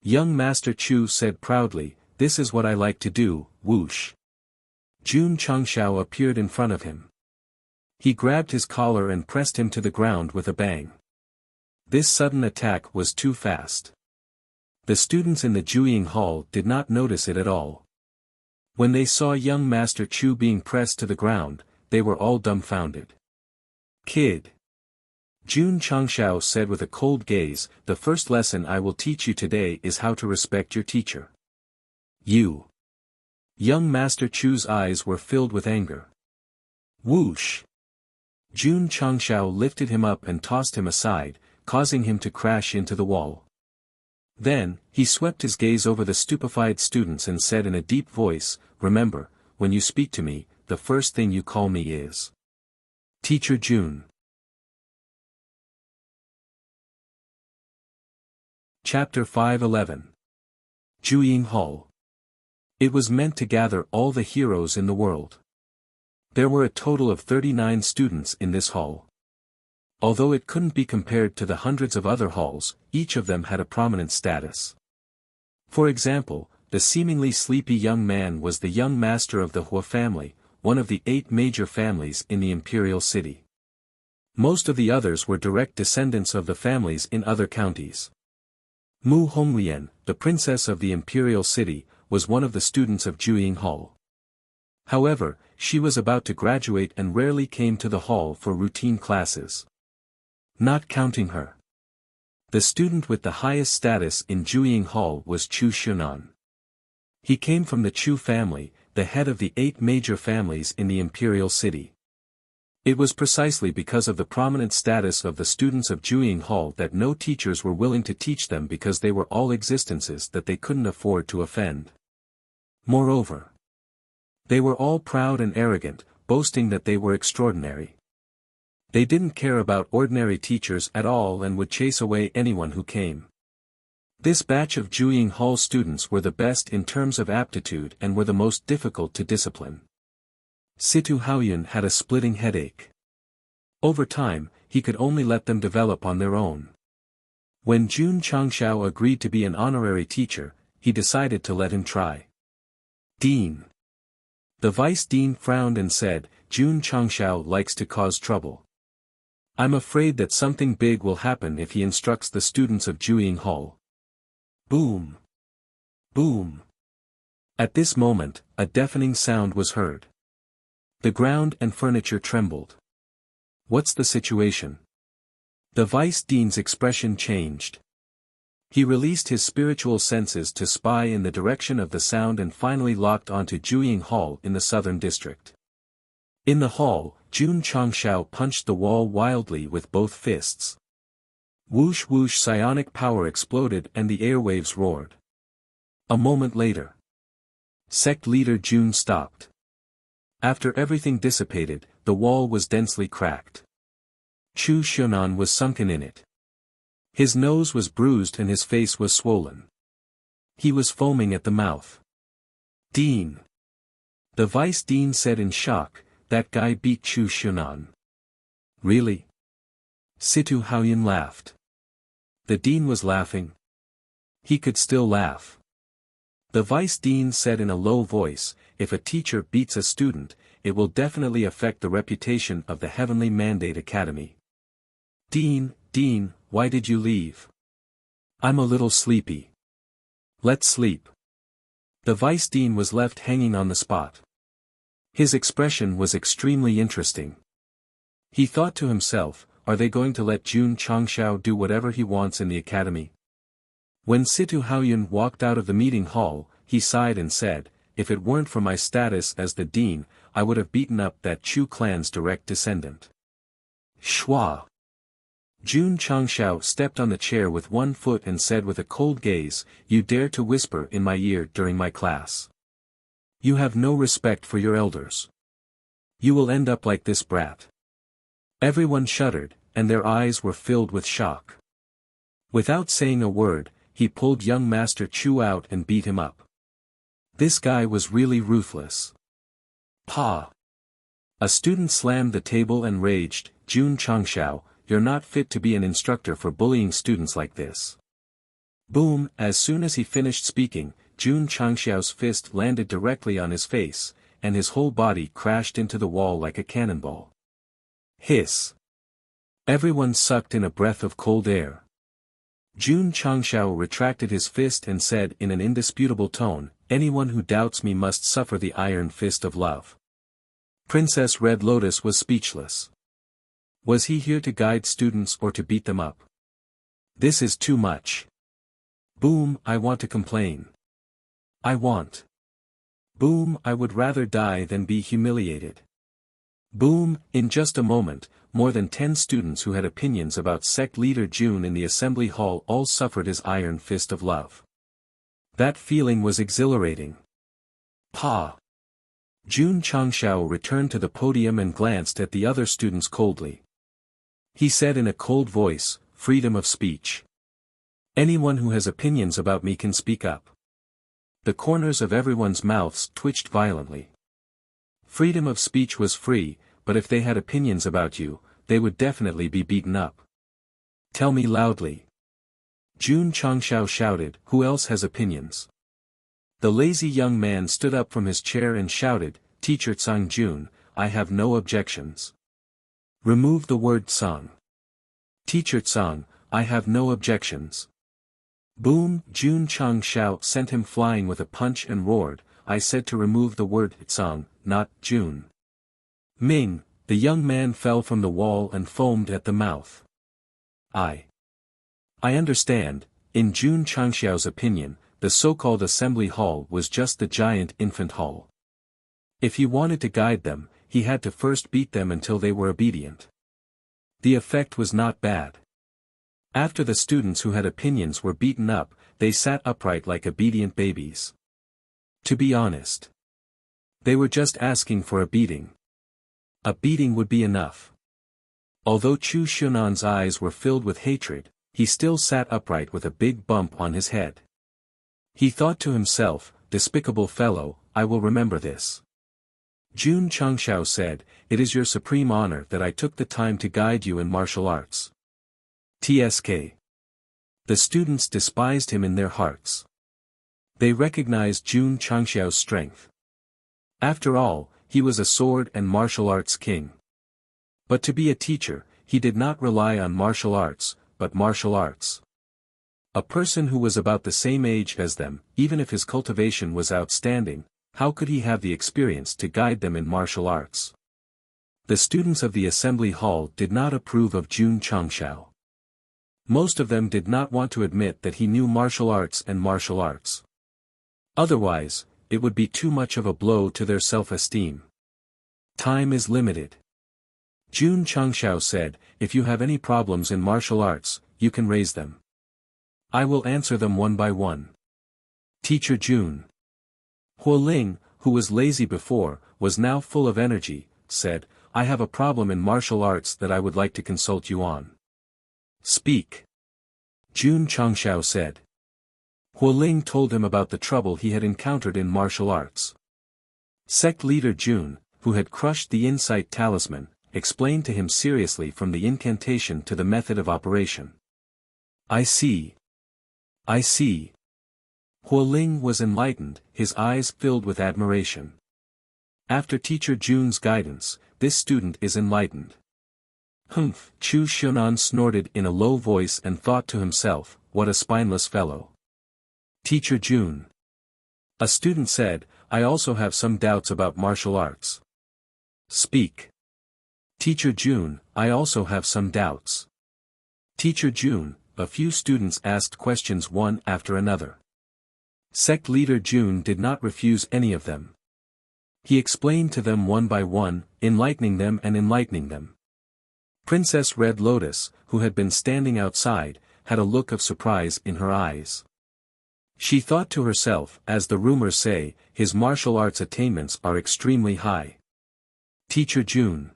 Young Master Chu said proudly, "This is what I like to do, whoosh." Jun Changshao appeared in front of him. He grabbed his collar and pressed him to the ground with a bang. This sudden attack was too fast. The students in the Juying Hall did not notice it at all. When they saw young Master Chu being pressed to the ground, they were all dumbfounded. "Kid," Jun Changshao said with a cold gaze, "the first lesson I will teach you today is how to respect your teacher." "You." Young Master Chu's eyes were filled with anger. Whoosh! Jun Changshao lifted him up and tossed him aside, causing him to crash into the wall. Then, he swept his gaze over the stupefied students and said in a deep voice, "Remember, when you speak to me, the first thing you call me is Teacher Jun." Chapter 511. Juying Hall. It was meant to gather all the heroes in the world. There were a total of 39 students in this hall. Although it couldn't be compared to the hundreds of other halls, each of them had a prominent status. For example, the seemingly sleepy young man was the young master of the Hua family, one of the 8 major families in the imperial city. Most of the others were direct descendants of the families in other counties. Mu Honglian, the princess of the imperial city, was one of the students of Juying Hall. However, she was about to graduate and rarely came to the hall for routine classes. Not counting her, the student with the highest status in Juying Hall was Chu Xunan. He came from the Chu family, the head of the 8 major families in the imperial city. It was precisely because of the prominent status of the students of Juying Hall that no teachers were willing to teach them because they were all existences that they couldn't afford to offend. Moreover, they were all proud and arrogant, boasting that they were extraordinary. They didn't care about ordinary teachers at all and would chase away anyone who came. This batch of Juying Hall students were the best in terms of aptitude and were the most difficult to discipline. Situ Haoyun had a splitting headache. Over time, he could only let them develop on their own. When Jun Changshao agreed to be an honorary teacher, he decided to let him try. Dean. The vice dean frowned and said, "Jun Changshao likes to cause trouble. I'm afraid that something big will happen if he instructs the students of Juying Hall." Boom! Boom! At this moment, a deafening sound was heard. The ground and furniture trembled. "What's the situation?" The vice dean's expression changed. He released his spiritual senses to spy in the direction of the sound and finally locked onto Juying Hall in the southern district. In the hall, Jun Changshao punched the wall wildly with both fists. Whoosh whoosh, psionic power exploded and the airwaves roared. A moment later, sect leader Jun stopped. After everything dissipated, the wall was densely cracked. Chu Xunan was sunken in it. His nose was bruised and his face was swollen. He was foaming at the mouth. "Dean!" The vice dean said in shock, "That guy beat Chu Xunan." Really? Situ Haoyun laughed. The dean was laughing. He could still laugh. The vice dean said in a low voice, if a teacher beats a student, it will definitely affect the reputation of the Heavenly Mandate Academy. Dean, why did you leave? I'm a little sleepy. Let's sleep. The vice dean was left hanging on the spot. His expression was extremely interesting. He thought to himself, are they going to let Jun Changshao do whatever he wants in the academy? When Situ Haoyun walked out of the meeting hall, he sighed and said, if it weren't for my status as the dean, I would have beaten up that Chu clan's direct descendant. Shua. Jun Changshao stepped on the chair with one foot and said with a cold gaze, you dare to whisper in my ear during my class. You have no respect for your elders. You will end up like this brat. Everyone shuddered, and their eyes were filled with shock. Without saying a word, he pulled young Master Chu out and beat him up. This guy was really ruthless. Pa! A student slammed the table and raged, Jun Changshao, you're not fit to be an instructor for bullying students like this. Boom! As soon as he finished speaking, Jun Changshao's fist landed directly on his face, and his whole body crashed into the wall like a cannonball. Hiss! Everyone sucked in a breath of cold air. Jun Changshao retracted his fist and said in an indisputable tone, anyone who doubts me must suffer the iron fist of love. Princess Red Lotus was speechless. Was he here to guide students or to beat them up? This is too much. Boom, I want to complain. Boom, I would rather die than be humiliated. Boom, in just a moment, more than 10 students who had opinions about sect leader Jun in the assembly hall all suffered his iron fist of love. That feeling was exhilarating. Pa! Jun Changshao returned to the podium and glanced at the other students coldly. He said in a cold voice, freedom of speech. Anyone who has opinions about me can speak up. The corners of everyone's mouths twitched violently. Freedom of speech was free, but if they had opinions about you, they would definitely be beaten up. Tell me loudly. Jun Changshao shouted, who else has opinions? The lazy young man stood up from his chair and shouted, Teacher Tsang Jun, I have no objections. Remove the word Tsang. Teacher Tsang, I have no objections. Boom, Jun Changshao sent him flying with a punch and roared, I said to remove the word Tsang, not Jun. Ming, the young man fell from the wall and foamed at the mouth. I understand, in Jun Changshao's opinion, the so-called assembly hall was just the giant infant hall. If he wanted to guide them, he had to first beat them until they were obedient. The effect was not bad. After the students who had opinions were beaten up, they sat upright like obedient babies. To be honest, they were just asking for a beating. A beating would be enough. Although Chu Shunan's eyes were filled with hatred, he still sat upright with a big bump on his head. He thought to himself, despicable fellow, I will remember this. Jun Changshao said, it is your supreme honor that I took the time to guide you in martial arts. TSK. The students despised him in their hearts. They recognized Jun Changshao's strength. After all, he was a sword and martial arts king. But to be a teacher, he did not rely on martial arts, but martial arts. A person who was about the same age as them, even if his cultivation was outstanding, how could he have the experience to guide them in martial arts? The students of the assembly hall did not approve of Jun Changshao. Most of them did not want to admit that he knew martial arts and martial arts. Otherwise, it would be too much of a blow to their self-esteem. Time is limited. Jun Changshao said, if you have any problems in martial arts, you can raise them. I will answer them one by one. Teacher Jun. Huo Ling, who was lazy before, was now full of energy, said, I have a problem in martial arts that I would like to consult you on. Speak. Jun Changshao said. Huo Ling told him about the trouble he had encountered in martial arts. Sect leader Jun, who had crushed the Insight Talisman, explained to him seriously from the incantation to the method of operation. I see. I see. Hualing was enlightened, his eyes filled with admiration. After Teacher Jun's guidance, this student is enlightened. Humph! Chu Xunan snorted in a low voice and thought to himself, what a spineless fellow. Teacher Jun. A student said, I also have some doubts about martial arts. Speak. Teacher Jun, I also have some doubts. Teacher Jun, a few students asked questions one after another. Sect leader Jun did not refuse any of them. He explained to them one by one, enlightening them and enlightening them. Princess Red Lotus, who had been standing outside, had a look of surprise in her eyes. She thought to herself, as the rumors say, his martial arts attainments are extremely high. Teacher Jun.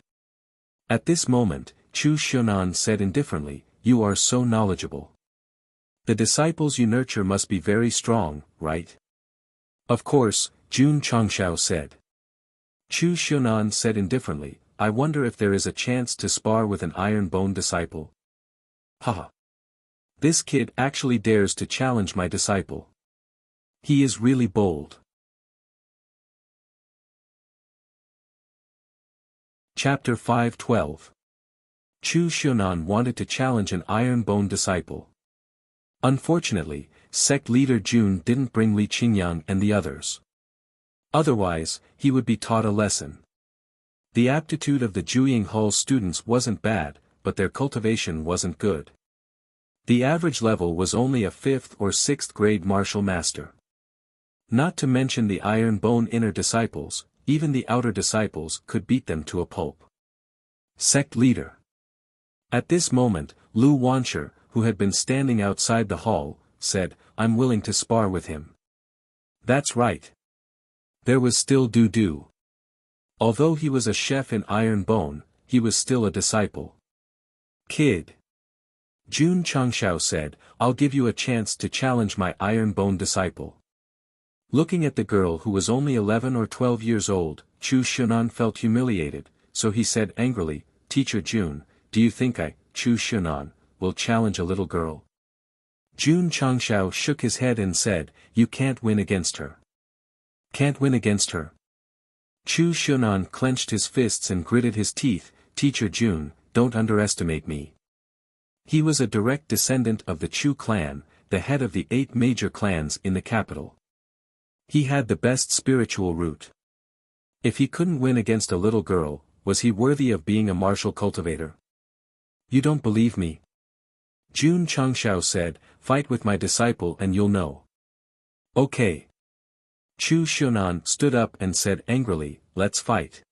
At this moment, Chu Xunan said indifferently, you are so knowledgeable. The disciples you nurture must be very strong, right? Of course, Jun Changshao said. Chu Xunan said indifferently, I wonder if there is a chance to spar with an iron bone disciple. Haha. This kid actually dares to challenge my disciple. He is really bold. Chapter 5:12. Chu Xunan wanted to challenge an iron bone disciple. Unfortunately, sect leader Jun didn't bring Li Qingyang and the others. Otherwise, he would be taught a lesson. The aptitude of the Juying Hall students wasn't bad, but their cultivation wasn't good. The average level was only a 5th or 6th grade martial master. Not to mention the iron bone inner disciples, even the outer disciples could beat them to a pulp. Sect leader. At this moment, Lu Wanshi, who had been standing outside the hall, said, I'm willing to spar with him. That's right. There was still Du. Although he was a chef in iron bone, he was still a disciple. Kid. Jun Changshao said, I'll give you a chance to challenge my iron bone disciple. Looking at the girl who was only 11 or 12 years old, Chu Xunan felt humiliated, so he said angrily, Teacher Jun, do you think I, Chu Xunan, will challenge a little girl? Jun Changshao shook his head and said, you can't win against her. Can't win against her? Chu Xunan clenched his fists and gritted his teeth, Teacher Jun, don't underestimate me. He was a direct descendant of the Chu clan, the head of the 8 major clans in the capital. He had the best spiritual root. If he couldn't win against a little girl, was he worthy of being a martial cultivator? You don't believe me? Jun Changshao said, fight with my disciple and you'll know. Okay. Chu Xunan stood up and said angrily, let's fight.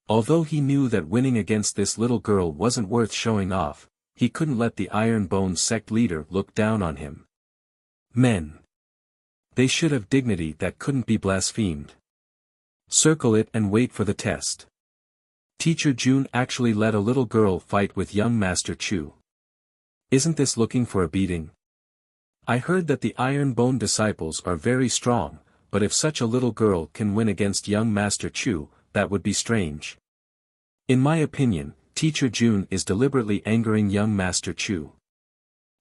Although he knew that winning against this little girl wasn't worth showing off, he couldn't let the Iron Bone sect leader look down on him. Men. They should have dignity that couldn't be blasphemed. Circle it and wait for the test. Teacher Jun actually let a little girl fight with young Master Chu. Isn't this looking for a beating? I heard that the Iron Bone disciples are very strong, but if such a little girl can win against young Master Chu, that would be strange. In my opinion, Teacher Jun is deliberately angering young Master Chu.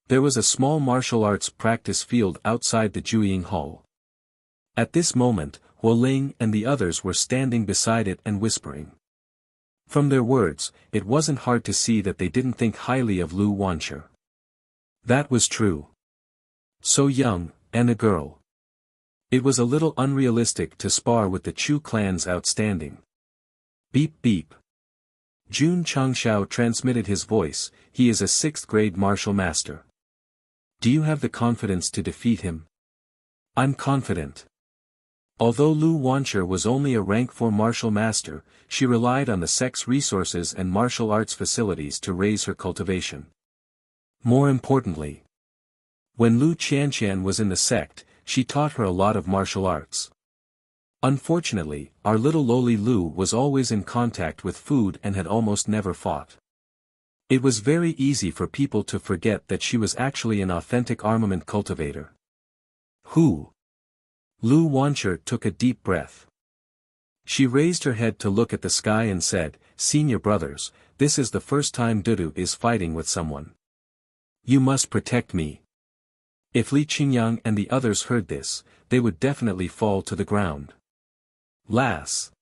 There was a small martial arts practice field outside the Juying Hall. At this moment, Hualing and the others were standing beside it and whispering. From their words, it wasn't hard to see that they didn't think highly of Lu Wanshi. That was true. So young, and a girl. It was a little unrealistic to spar with the Chu clan's outstanding. Beep beep. Jun Changshao transmitted his voice, he is a 6th grade martial master. Do you have the confidence to defeat him? I'm confident. Although Lu Wanshi was only a rank 4 martial master, she relied on the sect's resources and martial arts facilities to raise her cultivation. More importantly, when Lu Qianqian was in the sect, she taught her a lot of martial arts. Unfortunately, our little lowly Lu was always in contact with food and had almost never fought. It was very easy for people to forget that she was actually an authentic armament cultivator. Who? Lu Wanshi took a deep breath. She raised her head to look at the sky and said, "Senior brothers, this is the first time Dudu is fighting with someone. You must protect me." If Li Qingyang and the others heard this, they would definitely fall to the ground. "Lass.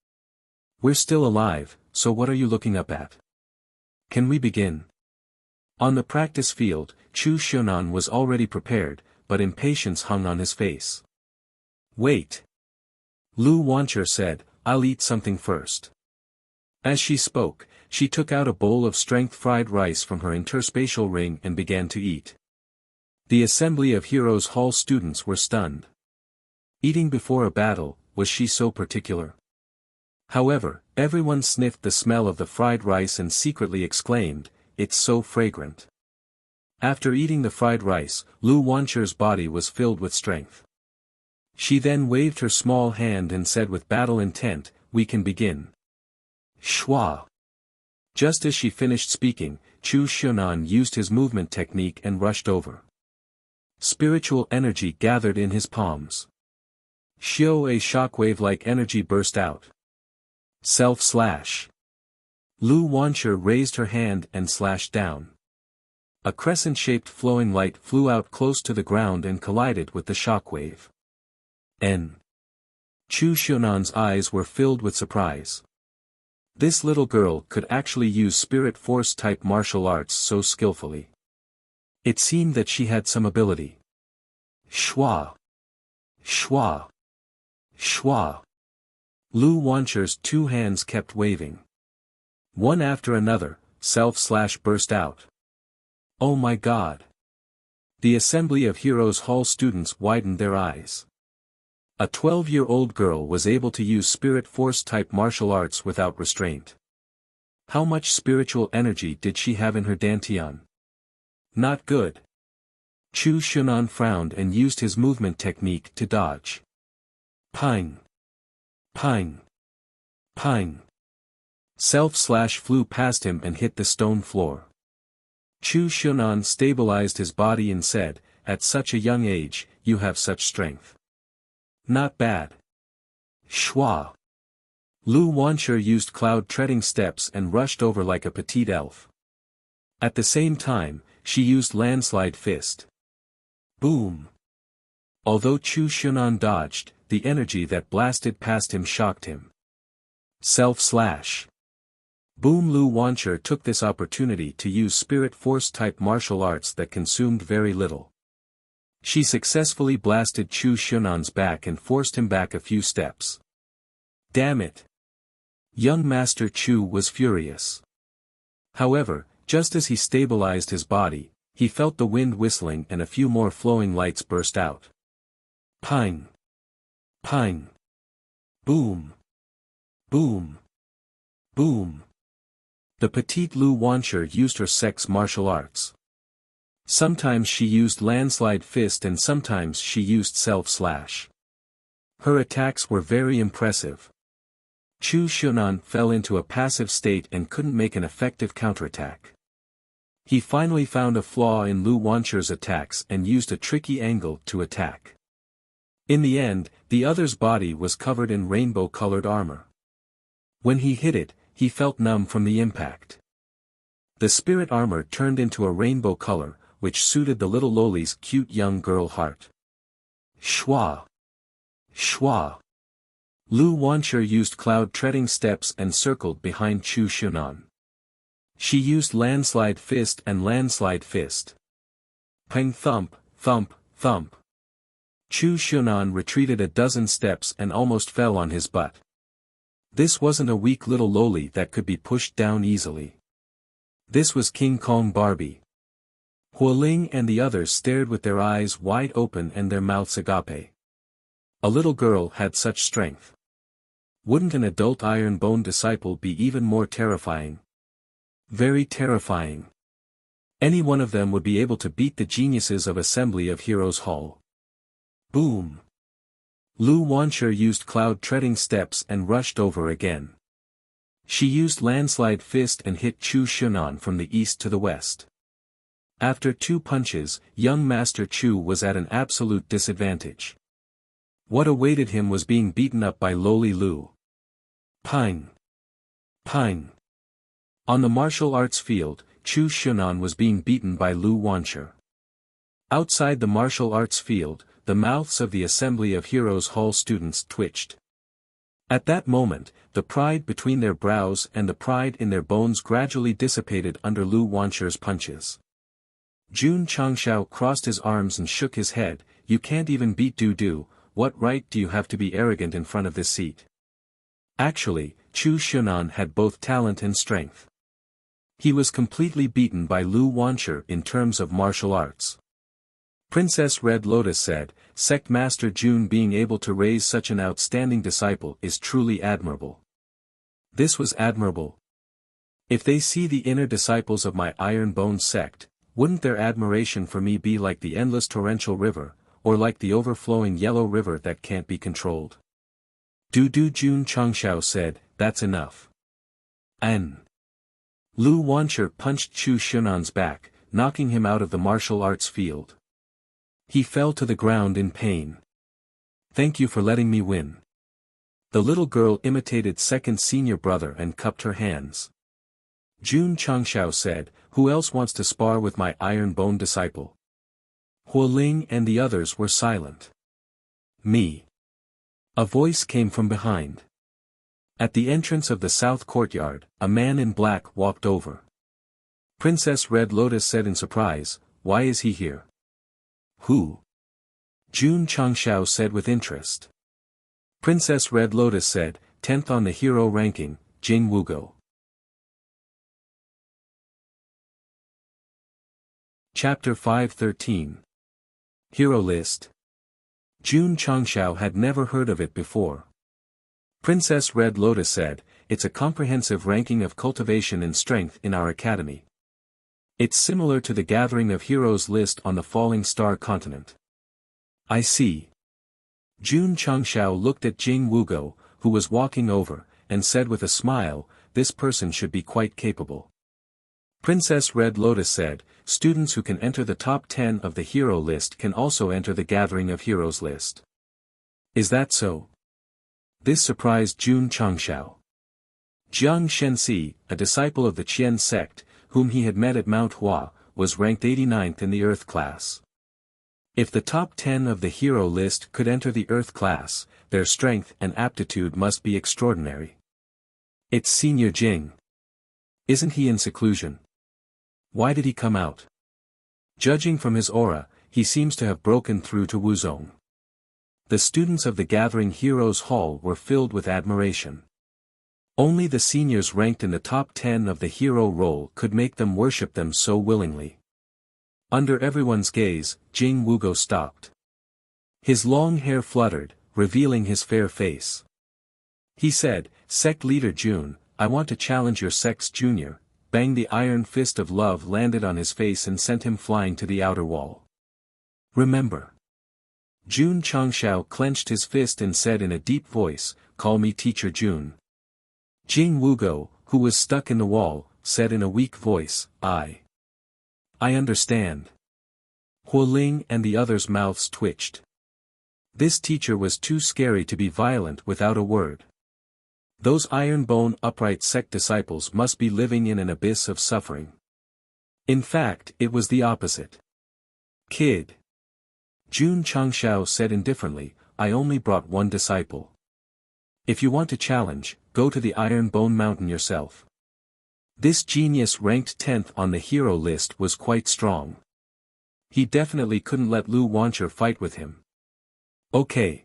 We're still alive, so what are you looking up at? Can we begin?" On the practice field, Chu Xiaonan was already prepared, but impatience hung on his face. "Wait." Lu Wancher said, "I'll eat something first." As she spoke, she took out a bowl of strength fried rice from her interspatial ring and began to eat. The Assembly of Heroes Hall students were stunned. Eating before a battle, was she so particular? However, everyone sniffed the smell of the fried rice and secretly exclaimed, "It's so fragrant." After eating the fried rice, Lu Wancher's body was filled with strength. She then waved her small hand and said with battle intent, "We can begin." Shua. Just as she finished speaking, Chu Xiaonan used his movement technique and rushed over. Spiritual energy gathered in his palms. Xiao, a shockwave-like energy burst out. Self-slash. Lu Wancher raised her hand and slashed down. A crescent-shaped flowing light flew out close to the ground and collided with the shockwave. Chu Xiaonan's eyes were filled with surprise. This little girl could actually use spirit force type martial arts so skillfully. It seemed that she had some ability. Shua. Shua. Shua. Lu Wancher's two hands kept waving. One after another, self-slash burst out. Oh my God! The Assembly of Heroes Hall students widened their eyes. A 12-year-old girl was able to use spirit force type martial arts without restraint. How much spiritual energy did she have in her dantian? Not good. Chu Xiaonan frowned and used his movement technique to dodge. Ping. Ping. Ping. Self-slash flew past him and hit the stone floor. Chu Xiaonan stabilized his body and said, "At such a young age, you have such strength. Not bad." Shua. Lu Wancher used cloud-treading steps and rushed over like a petite elf. At the same time, she used landslide fist. Boom. Although Chu Xiaonan dodged, the energy that blasted past him shocked him. Self-slash. Boom. Lu Wancher took this opportunity to use spirit force type martial arts that consumed very little. She successfully blasted Chu Xiaonan's back and forced him back a few steps. Damn it! Young Master Chu was furious. However, just as he stabilized his body, he felt the wind whistling and a few more flowing lights burst out. Ping. Ping. Boom. Boom. Boom. The petite Lu Wancher used her Sect's martial arts. Sometimes she used landslide fist and sometimes she used self-slash. Her attacks were very impressive. Chu Xiaonan fell into a passive state and couldn't make an effective counterattack. He finally found a flaw in Lu Wancher's attacks and used a tricky angle to attack. In the end, the other's body was covered in rainbow-colored armor. When he hit it, he felt numb from the impact. The spirit armor turned into a rainbow color, which suited the little loli's cute young girl heart. Shua. Shua. Lu Wancher used cloud-treading steps and circled behind Chu Xiaonan. She used landslide fist and landslide fist. Ping. Thump, thump, thump. Chu Xiaonan retreated a dozen steps and almost fell on his butt. This wasn't a weak little loli that could be pushed down easily. This was King Kong Barbie. Hualing and the others stared with their eyes wide open and their mouths agape. A little girl had such strength. Wouldn't an adult Iron Bone disciple be even more terrifying? Very terrifying. Any one of them would be able to beat the geniuses of Assembly of Heroes Hall. Boom. Lu Wancher used cloud-treading steps and rushed over again. She used landslide fist and hit Chu Xiaonan from the east to the west. After 2 punches, young Master Chu was at an absolute disadvantage. What awaited him was being beaten up by lowly Lu. Pine. Pine. On the martial arts field, Chu Xunan was being beaten by Lu Wanshi. Outside the martial arts field, the mouths of the Assembly of Heroes Hall students twitched. At that moment, the pride between their brows and the pride in their bones gradually dissipated under Lu Wanshi's punches. Jun Changshao crossed his arms and shook his head. You can't even beat Du. What right do you have to be arrogant in front of this seat? Actually, Chu Xunan had both talent and strength. He was completely beaten by Lu Wanshi in terms of martial arts. Princess Red Lotus said, Sect Master Jun being able to raise such an outstanding disciple is truly admirable. This was admirable. If they see the inner disciples of my Iron Bone sect, wouldn't their admiration for me be like the endless torrential river, or like the overflowing yellow river that can't be controlled? Jun Changshao said, that's enough. N. Lu Wanshi punched Chu Xunan's back, knocking him out of the martial arts field. He fell to the ground in pain. Thank you for letting me win. The little girl imitated second senior brother and cupped her hands. Jun Changshao said, who else wants to spar with my Iron Bone disciple? Huoling and the others were silent. Me. A voice came from behind. At the entrance of the south courtyard, a man in black walked over. Princess Red Lotus said in surprise, why is he here? Who? Jun Changshao said with interest. Princess Red Lotus said, 10th on the hero ranking, Jing Wugo. Chapter 513. Hero List. Jun Changshao had never heard of it before. Princess Red Lotus said, it's a comprehensive ranking of cultivation and strength in our academy. It's similar to the Gathering of Heroes list on the Falling Star continent. I see. Jun Changshao looked at Jing Wugo, who was walking over, and said with a smile, this person should be quite capable. Princess Red Lotus said, students who can enter the top 10 of the hero list can also enter the Gathering of Heroes list. Is that so? This surprised Jun Changshao. Jiang Shenxi, a disciple of the Qian sect, whom he had met at Mount Hua, was ranked 89th in the Earth class. If the top 10 of the hero list could enter the Earth class, their strength and aptitude must be extraordinary. It's Senior Jing. Isn't he in seclusion? Why did he come out? Judging from his aura, he seems to have broken through to Wuzong. The students of the Gathering Heroes Hall were filled with admiration. Only the seniors ranked in the top 10 of the hero roll could make them worship them so willingly. Under everyone's gaze, Jing Wugo stopped. His long hair fluttered, revealing his fair face. He said, Sect Leader Jun, I want to challenge your sect's junior. Bang! The iron fist of love landed on his face and sent him flying to the outer wall. Remember. Jun Changshao clenched his fist and said in a deep voice, call me Teacher Jun. Jing Wugo, who was stuck in the wall, said in a weak voice, I understand. Huoling and the others' mouths twitched. This teacher was too scary to be violent without a word. Those Iron Bone upright sect disciples must be living in an abyss of suffering. In fact, it was the opposite. Kid. Jun Changshao said indifferently, I only brought one disciple. If you want to challenge, go to the Iron Bone Mountain yourself. This genius ranked 10th on the hero list was quite strong. He definitely couldn't let Lu Wanshi fight with him. Okay.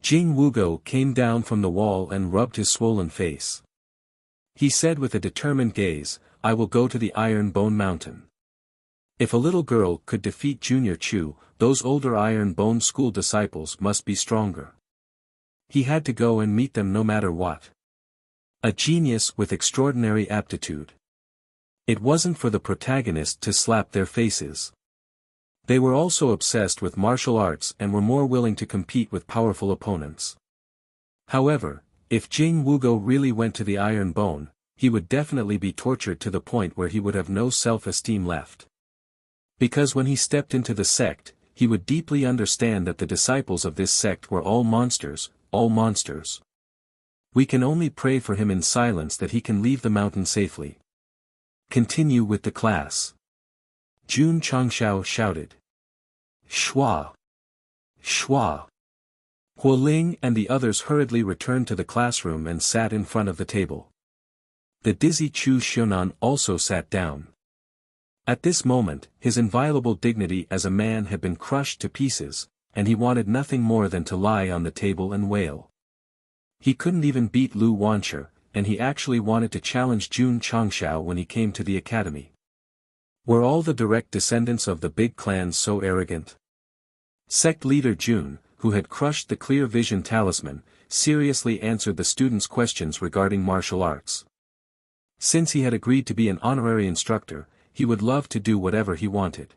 Jing Wugo came down from the wall and rubbed his swollen face. He said with a determined gaze, I will go to the Iron Bone Mountain. If a little girl could defeat Junior Chu, those older Iron Bone school disciples must be stronger. He had to go and meet them no matter what. A genius with extraordinary aptitude. It wasn't for the protagonist to slap their faces. They were also obsessed with martial arts and were more willing to compete with powerful opponents. However, if Jing Wugo really went to the Iron Bone, he would definitely be tortured to the point where he would have no self-esteem left. Because when he stepped into the sect, he would deeply understand that the disciples of this sect were all monsters, all monsters. We can only pray for him in silence that he can leave the mountain safely. Continue with the class. Jun Changshao shouted. Shua! Shua! Huoling and the others hurriedly returned to the classroom and sat in front of the table. The dizzy Chu Xiaonan also sat down. At this moment, his inviolable dignity as a man had been crushed to pieces, and he wanted nothing more than to lie on the table and wail. He couldn't even beat Lu Wancher, and he actually wanted to challenge Jun Changshao when he came to the academy. Were all the direct descendants of the big clans so arrogant? Sect leader Jun, who had crushed the clear vision talisman, seriously answered the students' questions regarding martial arts. Since he had agreed to be an honorary instructor, he would love to do whatever he wanted.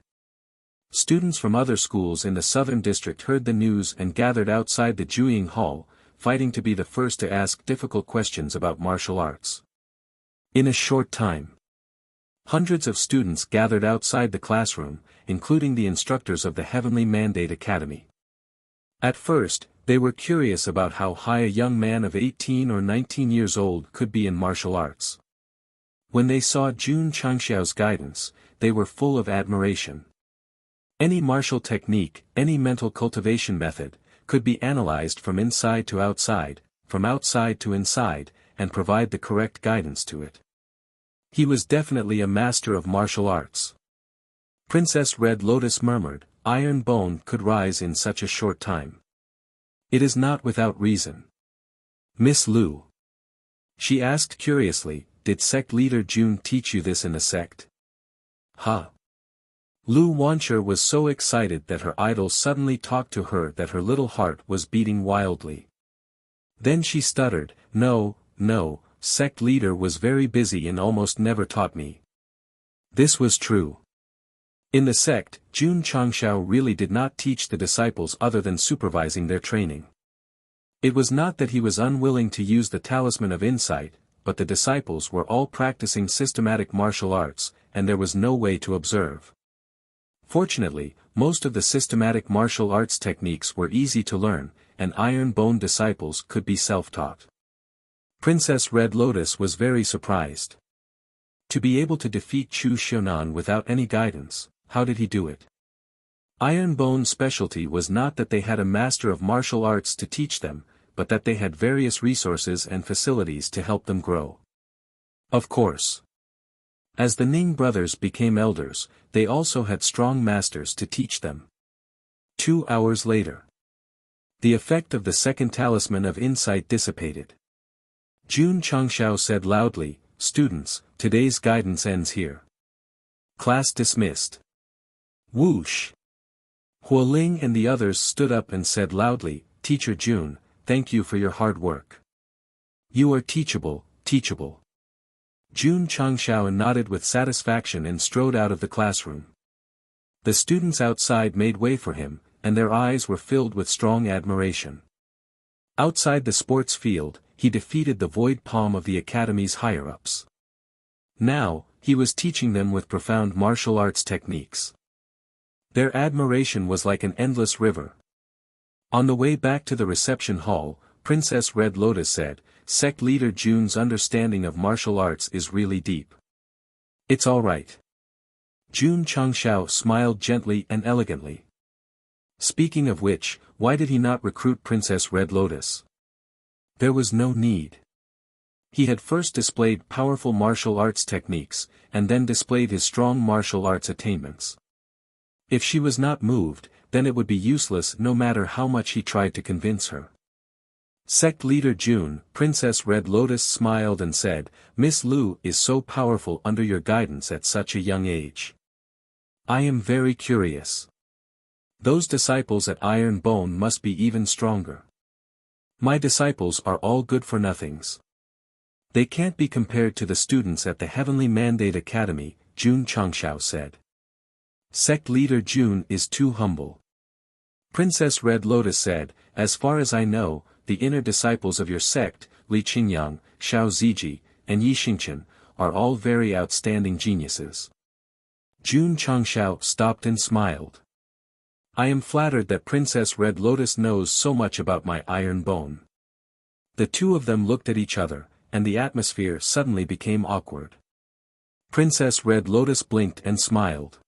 Students from other schools in the southern district heard the news and gathered outside the Juying Hall, fighting to be the first to ask difficult questions about martial arts. In a short time, hundreds of students gathered outside the classroom, including the instructors of the Heavenly Mandate Academy. At first, they were curious about how high a young man of 18 or 19 years old could be in martial arts. When they saw Jun Changshao's guidance, they were full of admiration. Any martial technique, any mental cultivation method, could be analyzed from inside to outside, from outside to inside, and provide the correct guidance to it. He was definitely a master of martial arts. Princess Red Lotus murmured, "Iron Bone could rise in such a short time. It is not without reason." Miss Lu? She asked curiously, "Did sect leader Jun teach you this in the sect?" "Huh?" Lu Wancher was so excited that her idol suddenly talked to her that her little heart was beating wildly. Then she stuttered, No, sect leader was very busy and almost never taught me." This was true. In the sect, Jun Changshao really did not teach the disciples other than supervising their training. It was not that he was unwilling to use the talisman of insight, but the disciples were all practicing systematic martial arts, and there was no way to observe. Fortunately, most of the systematic martial arts techniques were easy to learn, and Iron Bone disciples could be self-taught. Princess Red Lotus was very surprised. To be able to defeat Chu Xiaonan without any guidance, how did he do it? Iron Bone's specialty was not that they had a master of martial arts to teach them, but that they had various resources and facilities to help them grow. Of course. As the Ning brothers became elders, they also had strong masters to teach them. 2 hours later, the effect of the second talisman of insight dissipated. Jun Changshao said loudly, "Students, today's guidance ends here. Class dismissed." Whoosh! Huoling and the others stood up and said loudly, "Teacher Jun, thank you for your hard work. You are teachable, teachable." Jun Changshao nodded with satisfaction and strode out of the classroom. The students outside made way for him, and their eyes were filled with strong admiration. Outside the sports field, he defeated the void palm of the academy's higher-ups. Now, he was teaching them with profound martial arts techniques. Their admiration was like an endless river. On the way back to the reception hall, Princess Red Lotus said, "Sect leader Jun's understanding of martial arts is really deep. It's all right." Jun Changshao smiled gently and elegantly. Speaking of which, why did he not recruit Princess Red Lotus? There was no need. He had first displayed powerful martial arts techniques, and then displayed his strong martial arts attainments. If she was not moved, then it would be useless no matter how much he tried to convince her. Sect leader Jun, Princess Red Lotus smiled and said, "Miss Lu is so powerful under your guidance at such a young age. I am very curious. Those disciples at Iron Bone must be even stronger. My disciples are all good-for-nothings. They can't be compared to the students at the Heavenly Mandate Academy," Jun Changshao said. "Sect leader Jun is too humble." Princess Red Lotus said, "As far as I know, the inner disciples of your sect, Li Qingyang, Xiao Ziji, and Yi Xingchen, are all very outstanding geniuses." Jun Changshao stopped and smiled. "I am flattered that Princess Red Lotus knows so much about my Iron Bone. The two of them looked at each other, and the atmosphere suddenly became awkward. Princess Red Lotus blinked and smiled.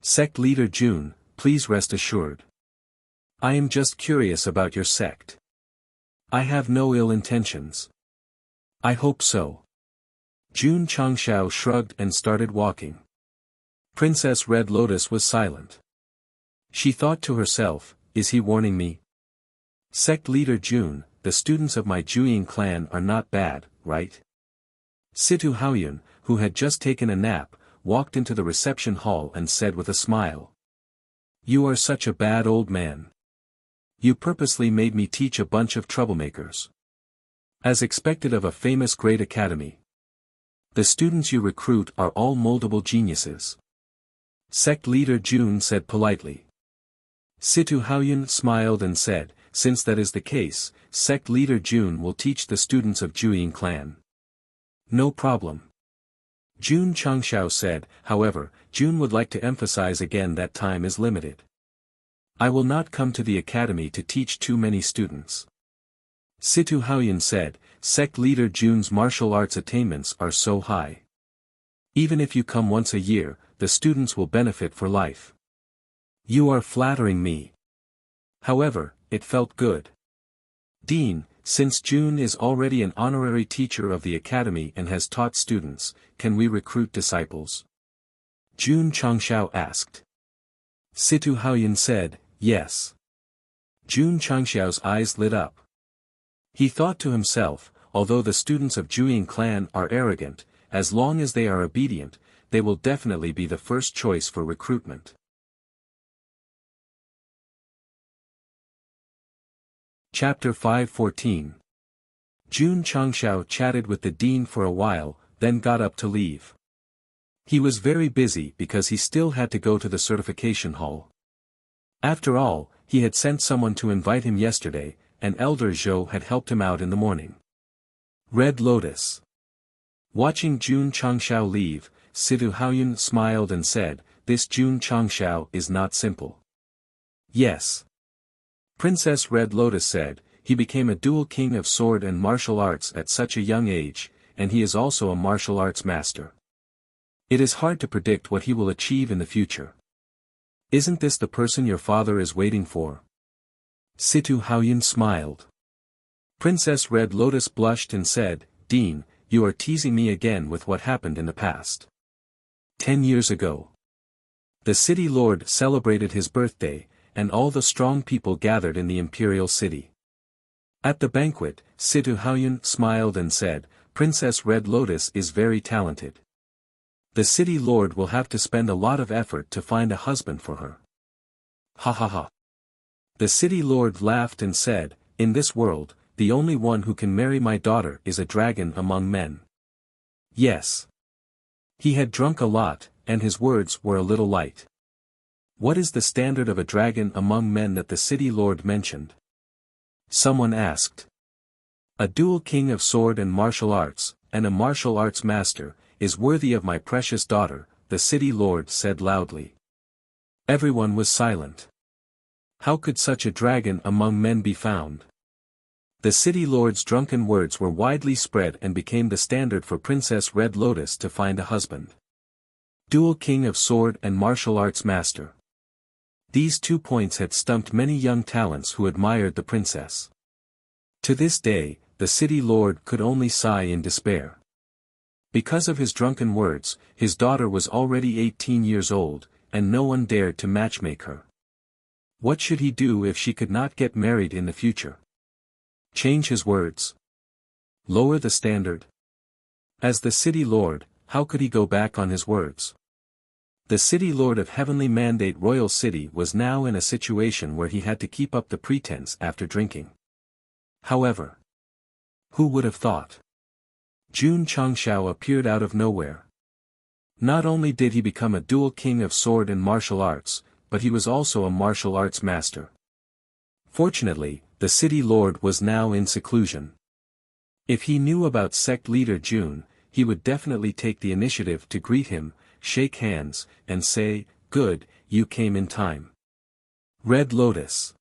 Sect leader June, please rest assured. I am just curious about your sect. I have no ill intentions. I hope so. June Changshao shrugged and started walking. Princess Red Lotus was silent. She thought to herself, is he warning me? Sect leader June, the students of my Jueying clan are not bad, right? Situ Haoyun, who had just taken a nap, walked into the reception hall and said with a smile. You are such a bad old man. You purposely made me teach a bunch of troublemakers. As expected of a famous great academy. The students you recruit are all moldable geniuses. Sect leader June said politely. Situ Haoyun smiled and said, since that is the case, sect leader June will teach the students of Jueying clan. No problem. June Changshao said, however, June would like to emphasize again that time is limited. I will not come to the academy to teach too many students. Situ Haoyun said, sect leader June's martial arts attainments are so high. Even if you come once a year, the students will benefit for life. You are flattering me. However, it felt good. Dean, since June is already an honorary teacher of the academy and has taught students, can we recruit disciples? June Changshao asked. Situ Haoyun said, yes. June Changshao's eyes lit up. He thought to himself, although the students of Jueying clan are arrogant, as long as they are obedient, they will definitely be the first choice for recruitment. Chapter 5:14. June Changshao chatted with the dean for a while, then got up to leave. He was very busy because he still had to go to the certification hall. After all, he had sent someone to invite him yesterday, and Elder Zhou had helped him out in the morning. Red Lotus. Watching June Changshao leave, Situ Haoyun smiled and said, this June Changshao is not simple. Yes. Princess Red Lotus said, he became a dual king of sword and martial arts at such a young age, and he is also a martial arts master. It is hard to predict what he will achieve in the future. Isn't this the person your father is waiting for? Situ Haoyun smiled. Princess Red Lotus blushed and said, Dean, you are teasing me again with what happened in the past. 10 years ago. The city lord celebrated his birthday, and all the strong people gathered in the imperial city. At the banquet, Situ Haoyun smiled and said, Princess Red Lotus is very talented. The city lord will have to spend a lot of effort to find a husband for her. Ha ha ha. The city lord laughed and said, in this world, the only one who can marry my daughter is a dragon among men. Yes. He had drunk a lot, and his words were a little light. What is the standard of a dragon among men that the city lord mentioned? Someone asked. A dual king of sword and martial arts, and a martial arts master, is worthy of my precious daughter, the city lord said loudly. Everyone was silent. How could such a dragon among men be found? The city lord's drunken words were widely spread and became the standard for Princess Red Lotus to find a husband. Dual king of sword and martial arts master. These 2 points had stumped many young talents who admired the princess. To this day, the city lord could only sigh in despair. Because of his drunken words, his daughter was already 18 years old, and no one dared to matchmake her. What should he do if she could not get married in the future? Change his words? Lower the standard? As the city lord, how could he go back on his words? The city lord of Heavenly Mandate Royal City was now in a situation where he had to keep up the pretense after drinking. However, who would have thought? June Changshao appeared out of nowhere. Not only did he become a dual king of sword and martial arts, but he was also a martial arts master. Fortunately, the city lord was now in seclusion. If he knew about sect leader June, he would definitely take the initiative to greet him, shake hands, and say, good, you came in time. Red Lotus.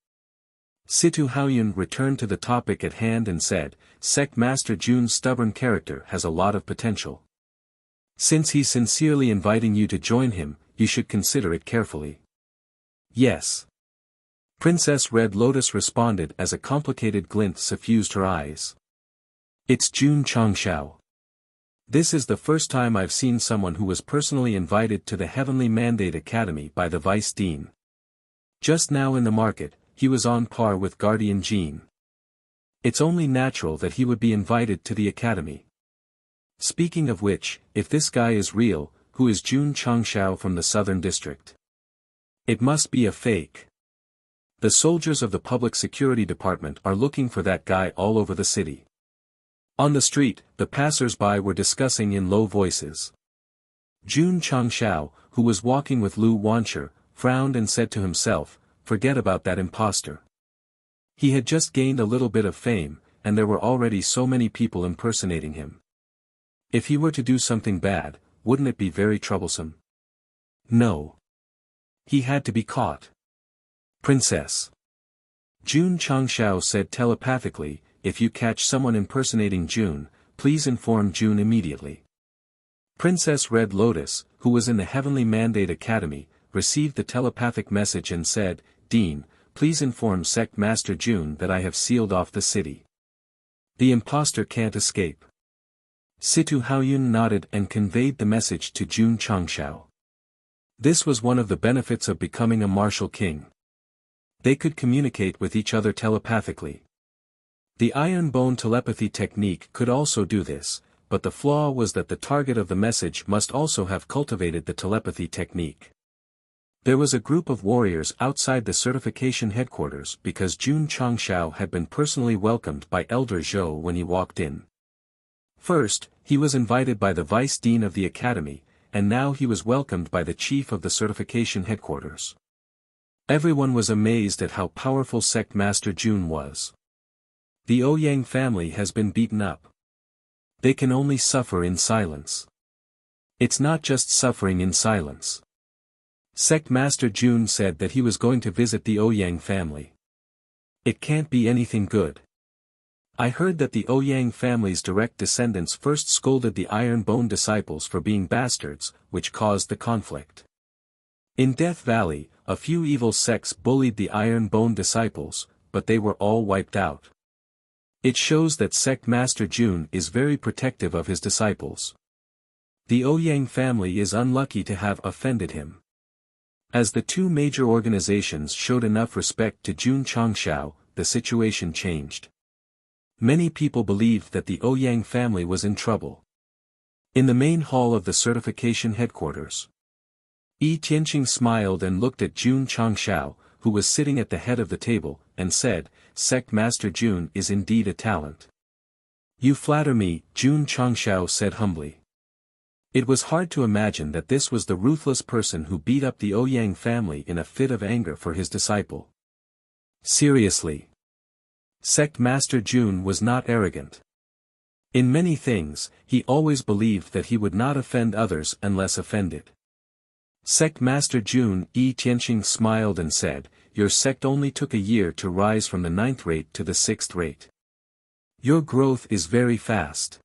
Situ Haoyun returned to the topic at hand and said, Sect Master Jun's stubborn character has a lot of potential. Since he's sincerely inviting you to join him, you should consider it carefully. Yes. Princess Red Lotus responded as a complicated glint suffused her eyes. It's Jun Changshao. This is the first time I've seen someone who was personally invited to the Heavenly Mandate Academy by the Vice Dean. Just now in the market, he was on par with Guardian Jean. It's only natural that he would be invited to the academy. Speaking of which, if this guy is real, who is Jun Changshao from the Southern District? It must be a fake. The soldiers of the Public Security Department are looking for that guy all over the city. On the street, the passers-by were discussing in low voices. Jun Changshao, who was walking with Lu Wancher, frowned and said to himself, forget about that impostor. He had just gained a little bit of fame, and there were already so many people impersonating him. If he were to do something bad, wouldn't it be very troublesome? No. He had to be caught. Princess. Jun Changshao said telepathically, if you catch someone impersonating Jun, please inform Jun immediately. Princess Red Lotus, who was in the Heavenly Mandate Academy, received the telepathic message and said, Dean, please inform Sect Master Jun that I have sealed off the city. The impostor can't escape. Situ Haoyun nodded and conveyed the message to Jun Changshao. This was one of the benefits of becoming a martial king. They could communicate with each other telepathically. The iron bone telepathy technique could also do this, but the flaw was that the target of the message must also have cultivated the telepathy technique. There was a group of warriors outside the certification headquarters because Jun Changshao had been personally welcomed by Elder Zhou when he walked in. First, he was invited by the Vice Dean of the Academy, and now he was welcomed by the Chief of the certification headquarters. Everyone was amazed at how powerful Sect Master Jun was. The Ouyang family has been beaten up. They can only suffer in silence. It's not just suffering in silence. Sect Master Jun said that he was going to visit the Ouyang family. It can't be anything good. I heard that the Ouyang family's direct descendants first scolded the Iron Bone disciples for being bastards, which caused the conflict. In Death Valley, a few evil sects bullied the Iron Bone disciples, but they were all wiped out. It shows that Sect Master Jun is very protective of his disciples. The Ouyang family is unlucky to have offended him. As the two major organizations showed enough respect to Jun Changshao, the situation changed. Many people believed that the Ouyang family was in trouble. In the main hall of the certification headquarters, Yi Tianqing smiled and looked at Jun Changshao, who was sitting at the head of the table, and said, Sect Master Jun is indeed a talent. You flatter me, Jun Changshao said humbly. It was hard to imagine that this was the ruthless person who beat up the Ouyang family in a fit of anger for his disciple. Seriously. Sect Master Jun was not arrogant. In many things, he always believed that he would not offend others unless offended. Sect Master Jun, Yi Tianqing smiled and said, your sect only took a year to rise from the 9th rate to the 6th rate. Your growth is very fast.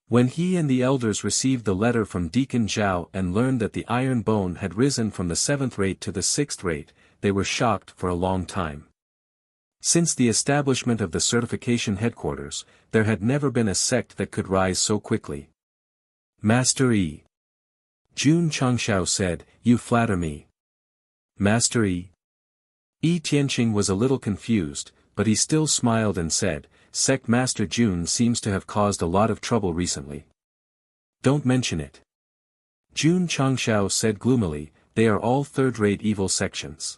When he and the elders received the letter from Deacon Zhao and learned that the Iron Bone had risen from the 7th rate to the 6th rate, they were shocked for a long time. Since the establishment of the certification headquarters, there had never been a sect that could rise so quickly. Master Yi. Jun Changshao said, you flatter me. Master Yi. Yi Tianqing was a little confused, but he still smiled and said, Sect Master Jun seems to have caused a lot of trouble recently. Don't mention it. Jun Changshao said gloomily, they are all third-rate evil sections.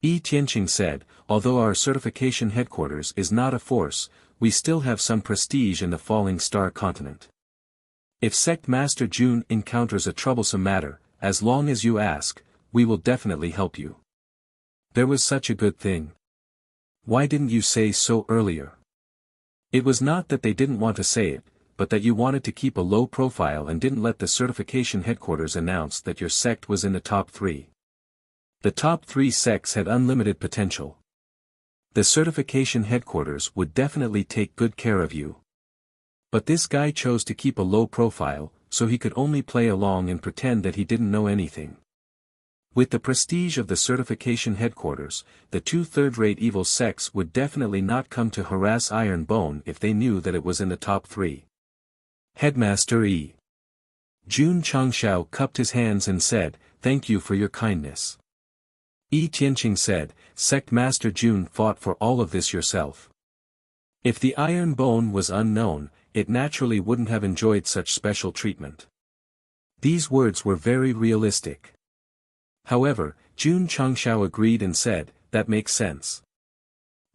Yi Tianqing said, although our certification headquarters is not a force, we still have some prestige in the Falling Star continent. If Sect Master Jun encounters a troublesome matter, as long as you ask, we will definitely help you. There was such a good thing. Why didn't you say so earlier? It was not that they didn't want to say it, but that you wanted to keep a low profile and didn't let the certification headquarters announce that your sect was in the top 3. The top 3 sects had unlimited potential. The certification headquarters would definitely take good care of you. But this guy chose to keep a low profile, so he could only play along and pretend that he didn't know anything. With the prestige of the certification headquarters, the two third-rate evil sects would definitely not come to harass Iron Bone if they knew that it was in the top 3. Headmaster E. Jun Changshao cupped his hands and said, "Thank you for your kindness." Yi Tianqing said, "Sect Master Jun fought for all of this yourself. If the Iron Bone was unknown, it naturally wouldn't have enjoyed such special treatment." These words were very realistic. However, Jun Changshao agreed and said, "That makes sense.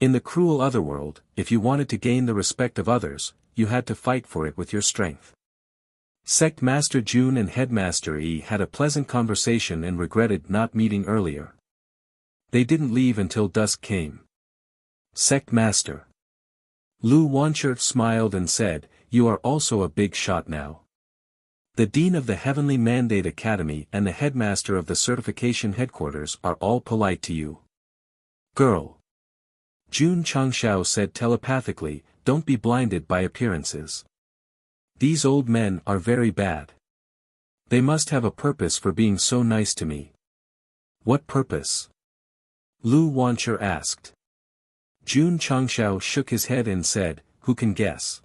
In the cruel otherworld, if you wanted to gain the respect of others, you had to fight for it with your strength." Sect Master Jun and Headmaster Yi had a pleasant conversation and regretted not meeting earlier. They didn't leave until dusk came. Sect Master Lu Wancher smiled and said, "You are also a big shot now. The Dean of the Heavenly Mandate Academy and the Headmaster of the Certification Headquarters are all polite to you." "Girl," Jun Changshao said telepathically, "don't be blinded by appearances. These old men are very bad. They must have a purpose for being so nice to me." "What purpose?" Lu Wancher asked. Jun Changshao shook his head and said, "Who can guess?"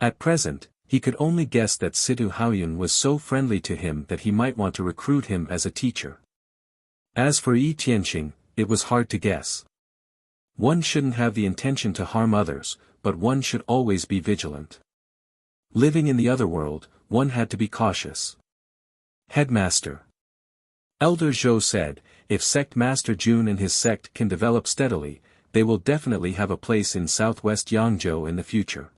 At present, he could only guess that Situ Haoyun was so friendly to him that he might want to recruit him as a teacher. As for Yi Tianqing, it was hard to guess. One shouldn't have the intention to harm others, but one should always be vigilant. Living in the other world, one had to be cautious. Headmaster Elder Zhou said, "If Sect Master Jun and his sect can develop steadily, they will definitely have a place in southwest Yangzhou in the future."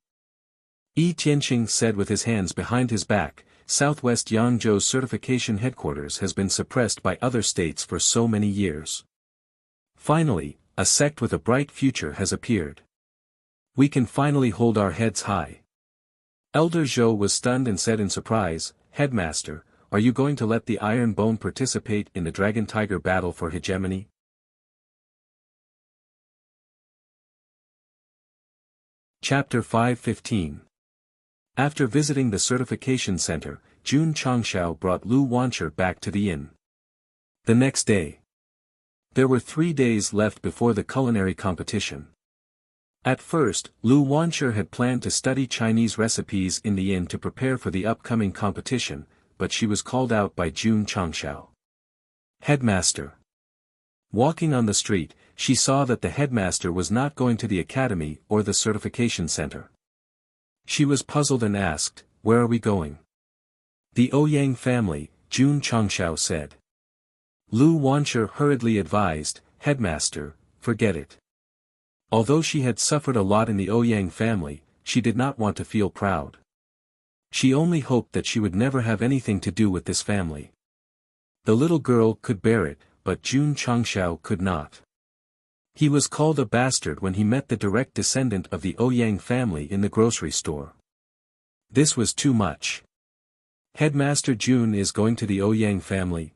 Yi Tianqing said with his hands behind his back, "Southwest Yangzhou's certification headquarters has been suppressed by other states for so many years. Finally, a sect with a bright future has appeared. We can finally hold our heads high." Elder Zhou was stunned and said in surprise, "Headmaster, are you going to let the Iron Bone participate in the Dragon Tiger battle for hegemony?" Chapter 5:15. After visiting the certification center, Jun Changshao brought Lu Wancher back to the inn. The next day. There were 3 days left before the culinary competition. At first, Lu Wancher had planned to study Chinese recipes in the inn to prepare for the upcoming competition, but she was called out by Jun Changshao. "Headmaster." Walking on the street, she saw that the headmaster was not going to the academy or the certification center. She was puzzled and asked, "Where are we going?" "The Ouyang family," Jun Changshao said. Lu Wancher hurriedly advised, "Headmaster, forget it." Although she had suffered a lot in the Ouyang family, she did not want to feel proud. She only hoped that she would never have anything to do with this family. The little girl could bear it, but Jun Changshao could not. He was called a bastard when he met the direct descendant of the Ouyang family in the grocery store. This was too much. Headmaster Jun is going to the Ouyang family.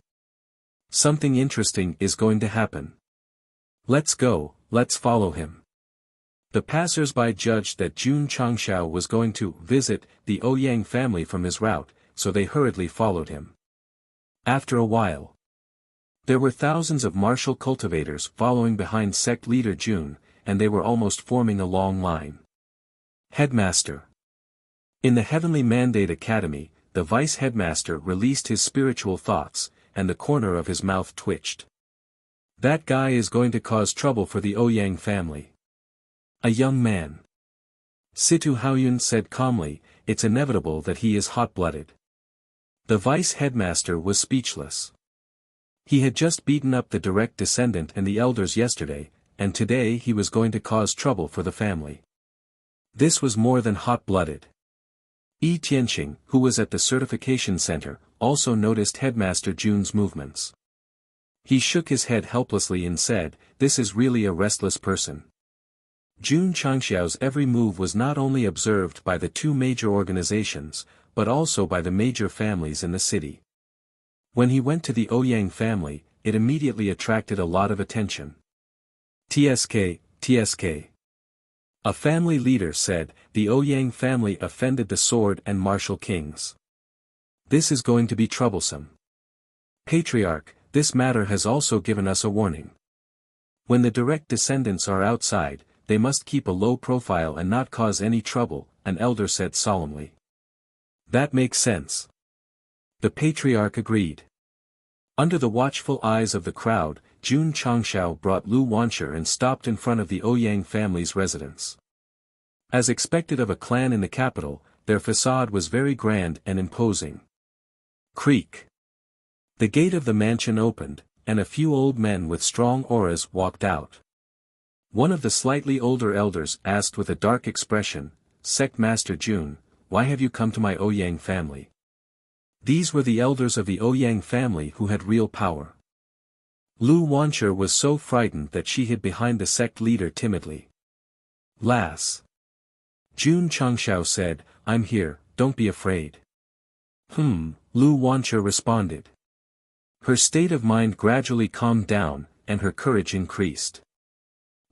Something interesting is going to happen. Let's go, let's follow him. The passers-by judged that Jun Changshao was going to visit the Ouyang family from his route, so they hurriedly followed him. After a while, there were thousands of martial cultivators following behind sect leader Jun, and they were almost forming a long line. Headmaster. In the Heavenly Mandate Academy, the vice headmaster released his spiritual thoughts, and the corner of his mouth twitched. That guy is going to cause trouble for the Ouyang family. A young man. Situ Haoyun said calmly, "It's inevitable that he is hot-blooded." The vice headmaster was speechless. He had just beaten up the direct descendant and the elders yesterday, and today he was going to cause trouble for the family. This was more than hot-blooded. Yi Tianqing, who was at the certification center, also noticed Headmaster Jun's movements. He shook his head helplessly and said, "This is really a restless person." Jun Changshao's every move was not only observed by the two major organizations, but also by the major families in the city. When he went to the Ouyang family, it immediately attracted a lot of attention. TSK, TSK. A family leader said, the Ouyang family offended the sword and martial kings. This is going to be troublesome. Patriarch, this matter has also given us a warning. When the direct descendants are outside, they must keep a low profile and not cause any trouble, an elder said solemnly. That makes sense. The patriarch agreed. Under the watchful eyes of the crowd, Jun Changshao brought Lu Wanshi and stopped in front of the Ouyang family's residence. As expected of a clan in the capital, their facade was very grand and imposing. Creak. The gate of the mansion opened, and a few old men with strong auras walked out. One of the slightly older elders asked with a dark expression, Sect Master Jun, why have you come to my Ouyang family? These were the elders of the Ouyang family who had real power. Lu Wanshi was so frightened that she hid behind the sect leader timidly. Lass. Jun Changshao said, I'm here, don't be afraid. Lu Wanshi responded. Her state of mind gradually calmed down, and her courage increased.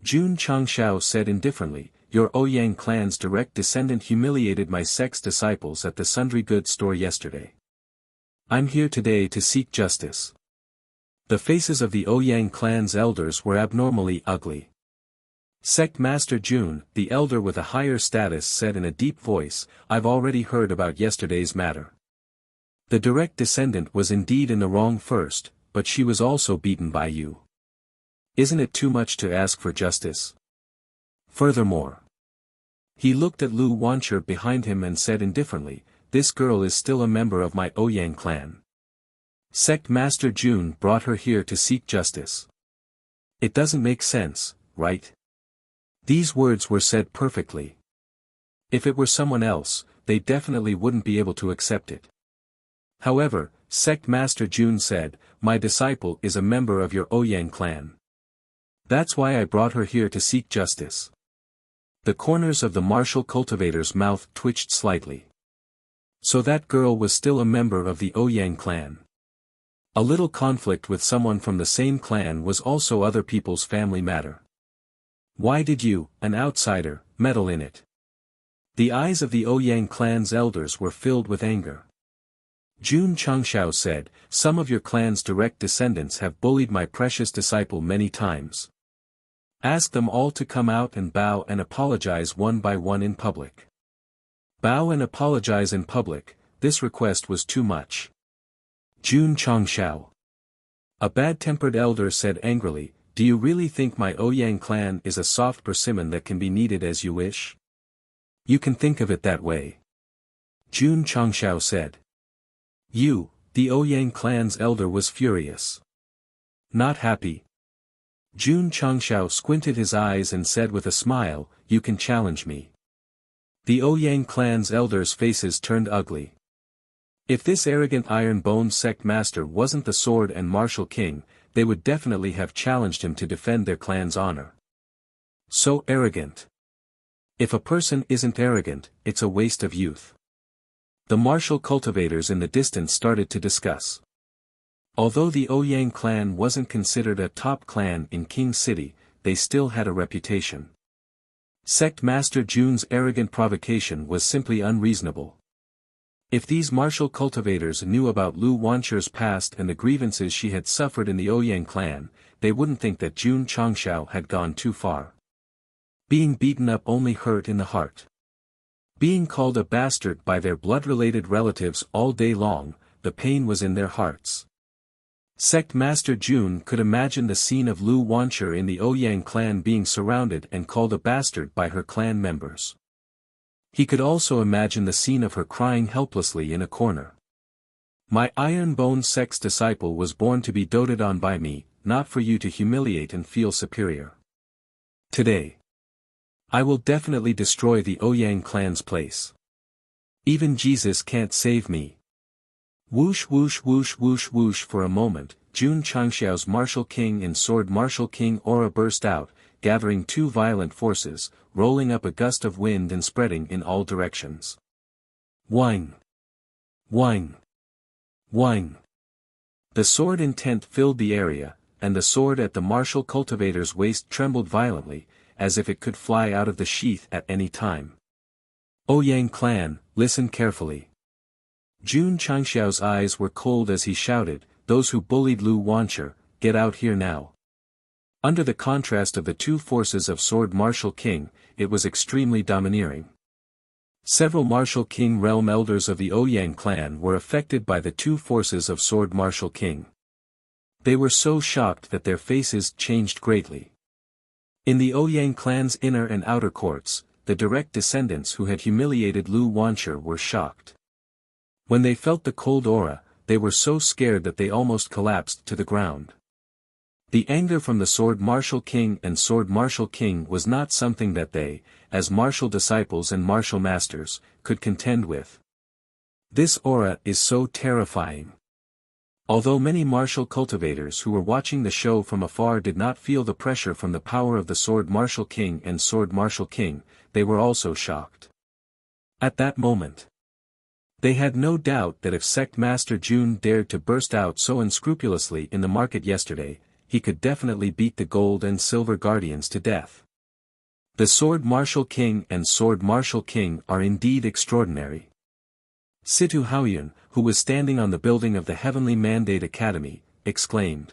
Jun Changshao said indifferently, your Ouyang clan's direct descendant humiliated my sect's disciples at the sundry goods store yesterday. I'm here today to seek justice. The faces of the Ouyang clan's elders were abnormally ugly. Sect Master Jun, the elder with a higher status, said in a deep voice, I've already heard about yesterday's matter. The direct descendant was indeed in the wrong first, but she was also beaten by you. Isn't it too much to ask for justice? Furthermore. He looked at Lu Wanshi behind him and said indifferently, this girl is still a member of my Ouyang clan. Sect Master Jun brought her here to seek justice. It doesn't make sense, right? These words were said perfectly. If it were someone else, they definitely wouldn't be able to accept it. However, Sect Master Jun said, my disciple is a member of your Ouyang clan. That's why I brought her here to seek justice. The corners of the martial cultivator's mouth twitched slightly. So that girl was still a member of the Ouyang clan. A little conflict with someone from the same clan was also other people's family matter. Why did you, an outsider, meddle in it? The eyes of the Ouyang clan's elders were filled with anger. Jun Changshao said, some of your clan's direct descendants have bullied my precious disciple many times. Ask them all to come out and bow and apologize one by one in public. Bow and apologize in public, this request was too much. Jun Changshao. A bad-tempered elder said angrily, do you really think my Ouyang clan is a soft persimmon that can be kneaded as you wish? You can think of it that way. Jun Changshao said. You, the Ouyang clan's elder was furious. Not happy. Jun Changshao squinted his eyes and said with a smile, you can challenge me. The Ouyang clan's elders' faces turned ugly. If this arrogant iron-boned sect master wasn't the sword and martial king, they would definitely have challenged him to defend their clan's honor. So arrogant. If a person isn't arrogant, it's a waste of youth. The martial cultivators in the distance started to discuss. Although the Ouyang clan wasn't considered a top clan in King City, they still had a reputation. Sect Master Jun's arrogant provocation was simply unreasonable. If these martial cultivators knew about Lu Wanshi's past and the grievances she had suffered in the Ouyang clan, they wouldn't think that Jun Changshao had gone too far. Being beaten up only hurt in the heart. Being called a bastard by their blood-related relatives all day long, the pain was in their hearts. Sect Master Jun could imagine the scene of Lu Wanshi in the Ouyang clan being surrounded and called a bastard by her clan members. He could also imagine the scene of her crying helplessly in a corner. My iron-boned sect's disciple was born to be doted on by me, not for you to humiliate and feel superior. Today, I will definitely destroy the Ouyang clan's place. Even Jesus can't save me. Whoosh whoosh whoosh whoosh whoosh. For a moment, Jun Changshao's martial king and sword martial king aura burst out, gathering two violent forces, rolling up a gust of wind and spreading in all directions. Whine! Whine! Whine! The sword intent filled the area, and the sword at the martial cultivator's waist trembled violently, as if it could fly out of the sheath at any time. Ouyang clan, listen carefully. Jun Changxiao's eyes were cold as he shouted, those who bullied Lu Wancher, get out here now. Under the contrast of the two forces of Sword Martial King, it was extremely domineering. Several Martial King realm elders of the Ouyang clan were affected by the two forces of Sword Martial King. They were so shocked that their faces changed greatly. In the Ouyang clan's inner and outer courts, the direct descendants who had humiliated Lu Wancher were shocked. When they felt the cold aura, they were so scared that they almost collapsed to the ground. The anger from the Sword Martial King and Sword Martial King was not something that they, as martial disciples and martial masters, could contend with. This aura is so terrifying. Although many martial cultivators who were watching the show from afar did not feel the pressure from the power of the Sword Martial King and Sword Martial King, they were also shocked. At that moment, they had no doubt that if Sect Master Jun dared to burst out so unscrupulously in the market yesterday, he could definitely beat the Gold and Silver Guardians to death. The Sword Martial King and Sword Martial King are indeed extraordinary. Situ Haoyun, who was standing on the building of the Heavenly Mandate Academy, exclaimed.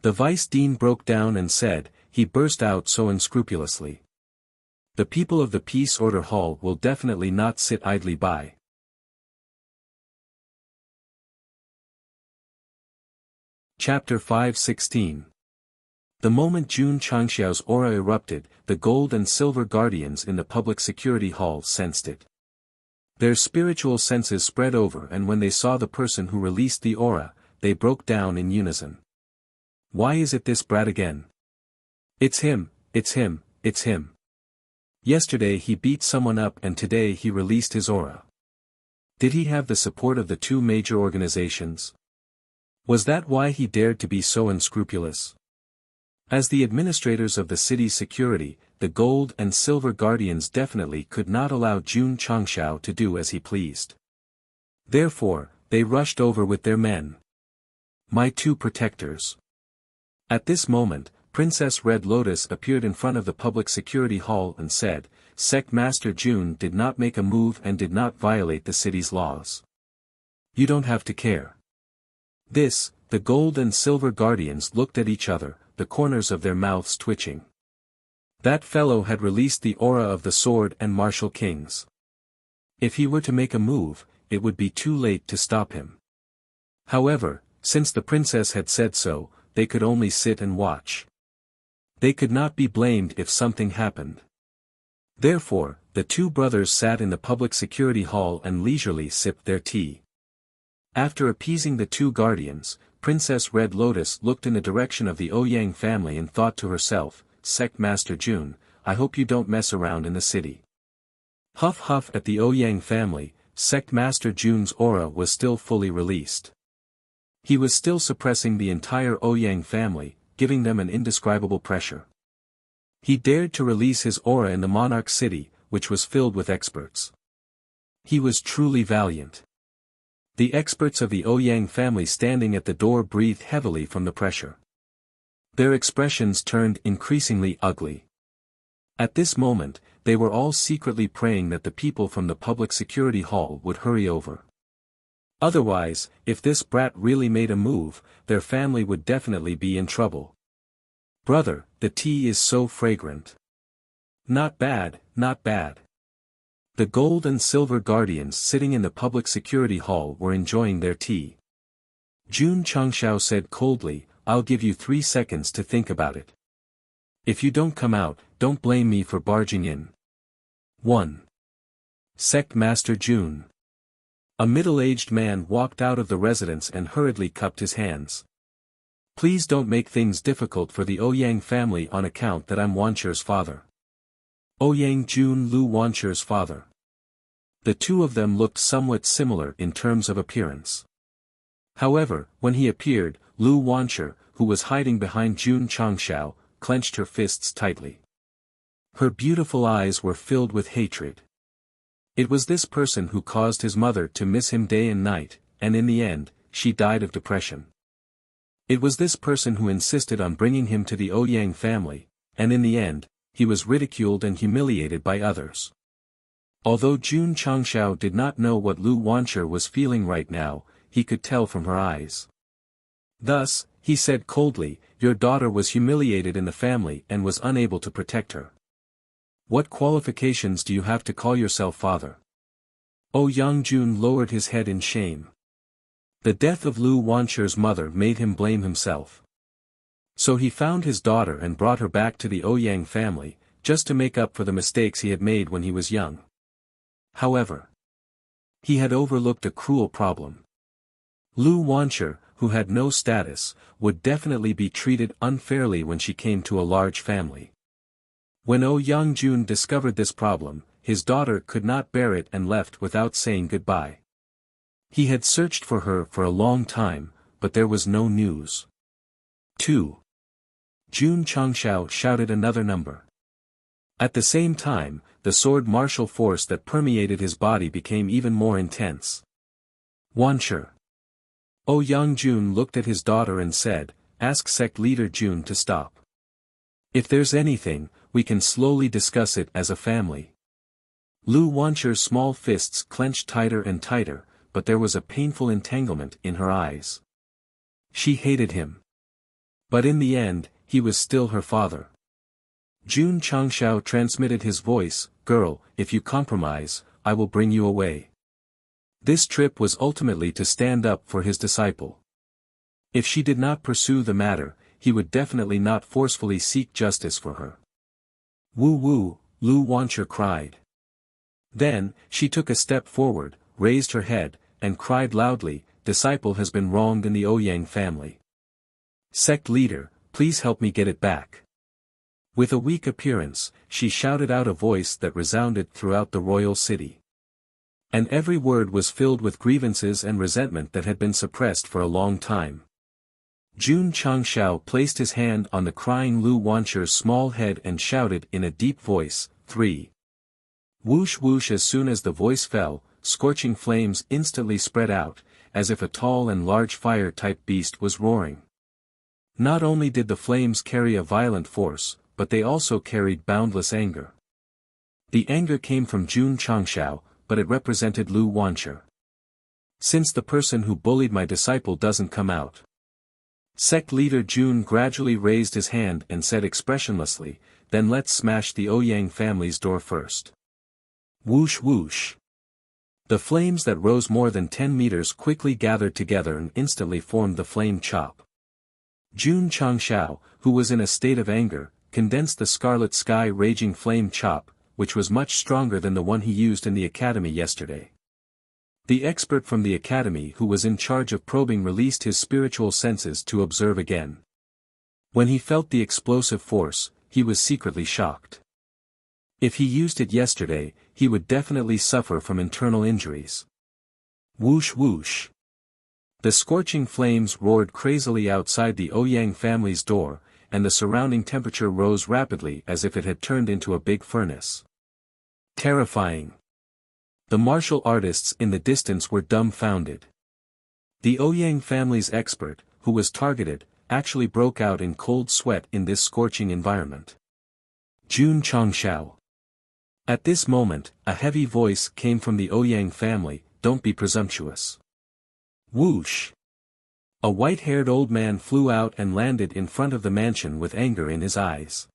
The Vice Dean broke down and said, he burst out so unscrupulously. The people of the Peace Order Hall will definitely not sit idly by. Chapter 5:16. The moment Jun Changxiao's aura erupted, the Gold and Silver Guardians in the Public Security Hall sensed it. Their spiritual senses spread over, and when they saw the person who released the aura, they broke down in unison. Why is it this brat again? It's him, it's him, it's him. Yesterday he beat someone up and today he released his aura. Did he have the support of the two major organizations? Was that why he dared to be so unscrupulous? As the administrators of the city's security, the Gold and Silver Guardians definitely could not allow Jun Changxiao to do as he pleased. Therefore, they rushed over with their men. My two protectors. At this moment, Princess Red Lotus appeared in front of the Public Security Hall and said, Sect Master Jun did not make a move and did not violate the city's laws. You don't have to care. The Gold and Silver Guardians looked at each other, the corners of their mouths twitching. That fellow had released the aura of the Sword and Martial Kings. If he were to make a move, it would be too late to stop him. However, since the princess had said so, they could only sit and watch. They could not be blamed if something happened. Therefore, the two brothers sat in the Public Security Hall and leisurely sipped their tea. After appeasing the two guardians, Princess Red Lotus looked in the direction of the Ouyang family and thought to herself, Sect Master Jun, I hope you don't mess around in the city. Huff huff at the Ouyang family, Sect Master Jun's aura was still fully released. He was still suppressing the entire Ouyang family, giving them an indescribable pressure. He dared to release his aura in the monarch city, which was filled with experts. He was truly valiant. The experts of the Ouyang family standing at the door breathed heavily from the pressure. Their expressions turned increasingly ugly. At this moment, they were all secretly praying that the people from the Public Security Hall would hurry over. Otherwise, if this brat really made a move, their family would definitely be in trouble. Brother, the tea is so fragrant. Not bad, not bad. The Gold and Silver Guardians sitting in the Public Security Hall were enjoying their tea. Jun Changxiao said coldly, I'll give you 3 seconds to think about it. If you don't come out, don't blame me for barging in. 1. Sect Master Jun. A middle-aged man walked out of the residence and hurriedly cupped his hands. Please don't make things difficult for the Ouyang family on account that I'm Wancher's father. Ouyang Jun Lu Wancher's father. The two of them looked somewhat similar in terms of appearance. However, when he appeared, Lu Wancher, who was hiding behind Jun Changxiao, clenched her fists tightly. Her beautiful eyes were filled with hatred. It was this person who caused his mother to miss him day and night, and in the end, she died of depression. It was this person who insisted on bringing him to the Ouyang family, and in the end, he was ridiculed and humiliated by others. Although Jun Changshao did not know what Lu Wancher was feeling right now, he could tell from her eyes. Thus, he said coldly, "Your daughter was humiliated in the family and was unable to protect her. What qualifications do you have to call yourself father?" Yang-jun lowered his head in shame. The death of Lu Wancher's mother made him blame himself. So he found his daughter and brought her back to the Ouyang family, just to make up for the mistakes he had made when he was young. However, he had overlooked a cruel problem. Lu Wancher, who had no status, would definitely be treated unfairly when she came to a large family. When Yang-jun discovered this problem, his daughter could not bear it and left without saying goodbye. He had searched for her for a long time, but there was no news. 2. Jun Changshao shouted another number. At the same time, the sword martial force that permeated his body became even more intense. Wancher. Yang-jun looked at his daughter and said, "Ask sect leader Jun to stop. If there's anything, we can slowly discuss it as a family." Lu Wancher's small fists clenched tighter and tighter, but there was a painful entanglement in her eyes. She hated him. But in the end, he was still her father. Jun Changshao transmitted his voice, "Girl, if you compromise, I will bring you away." This trip was ultimately to stand up for his disciple. If she did not pursue the matter, he would definitely not forcefully seek justice for her. "Woo woo," Lu Wancher cried. Then, she took a step forward, raised her head, and cried loudly, "Disciple has been wronged in the Ouyang family. Sect leader, please help me get it back." With a weak appearance, she shouted out a voice that resounded throughout the royal city. And every word was filled with grievances and resentment that had been suppressed for a long time. Jun Changshao placed his hand on the crying Lu Wancher's small head and shouted in a deep voice, 3. Whoosh whoosh. As soon as the voice fell, scorching flames instantly spread out, as if a tall and large fire-type beast was roaring. Not only did the flames carry a violent force, but they also carried boundless anger. The anger came from Jun Changshao, but it represented Lu Wancher. "Since the person who bullied my disciple doesn't come out." Sect leader Jun gradually raised his hand and said expressionlessly, "Then let's smash the Ouyang family's door first." Whoosh whoosh. The flames that rose more than 10 meters quickly gathered together and instantly formed the flame chop. Jun Changshao, who was in a state of anger, condensed the scarlet sky raging flame chop, which was much stronger than the one he used in the academy yesterday. The expert from the academy who was in charge of probing released his spiritual senses to observe again. When he felt the explosive force, he was secretly shocked. If he used it yesterday, he would definitely suffer from internal injuries. Whoosh whoosh. The scorching flames roared crazily outside the Ouyang family's door, and the surrounding temperature rose rapidly as if it had turned into a big furnace. Terrifying. The martial artists in the distance were dumbfounded. The Ouyang family's expert, who was targeted, actually broke out in cold sweat in this scorching environment. Jun Changshao. At this moment, a heavy voice came from the Ouyang family, "Don't be presumptuous." Whoosh! A white-haired old man flew out and landed in front of the mansion with anger in his eyes.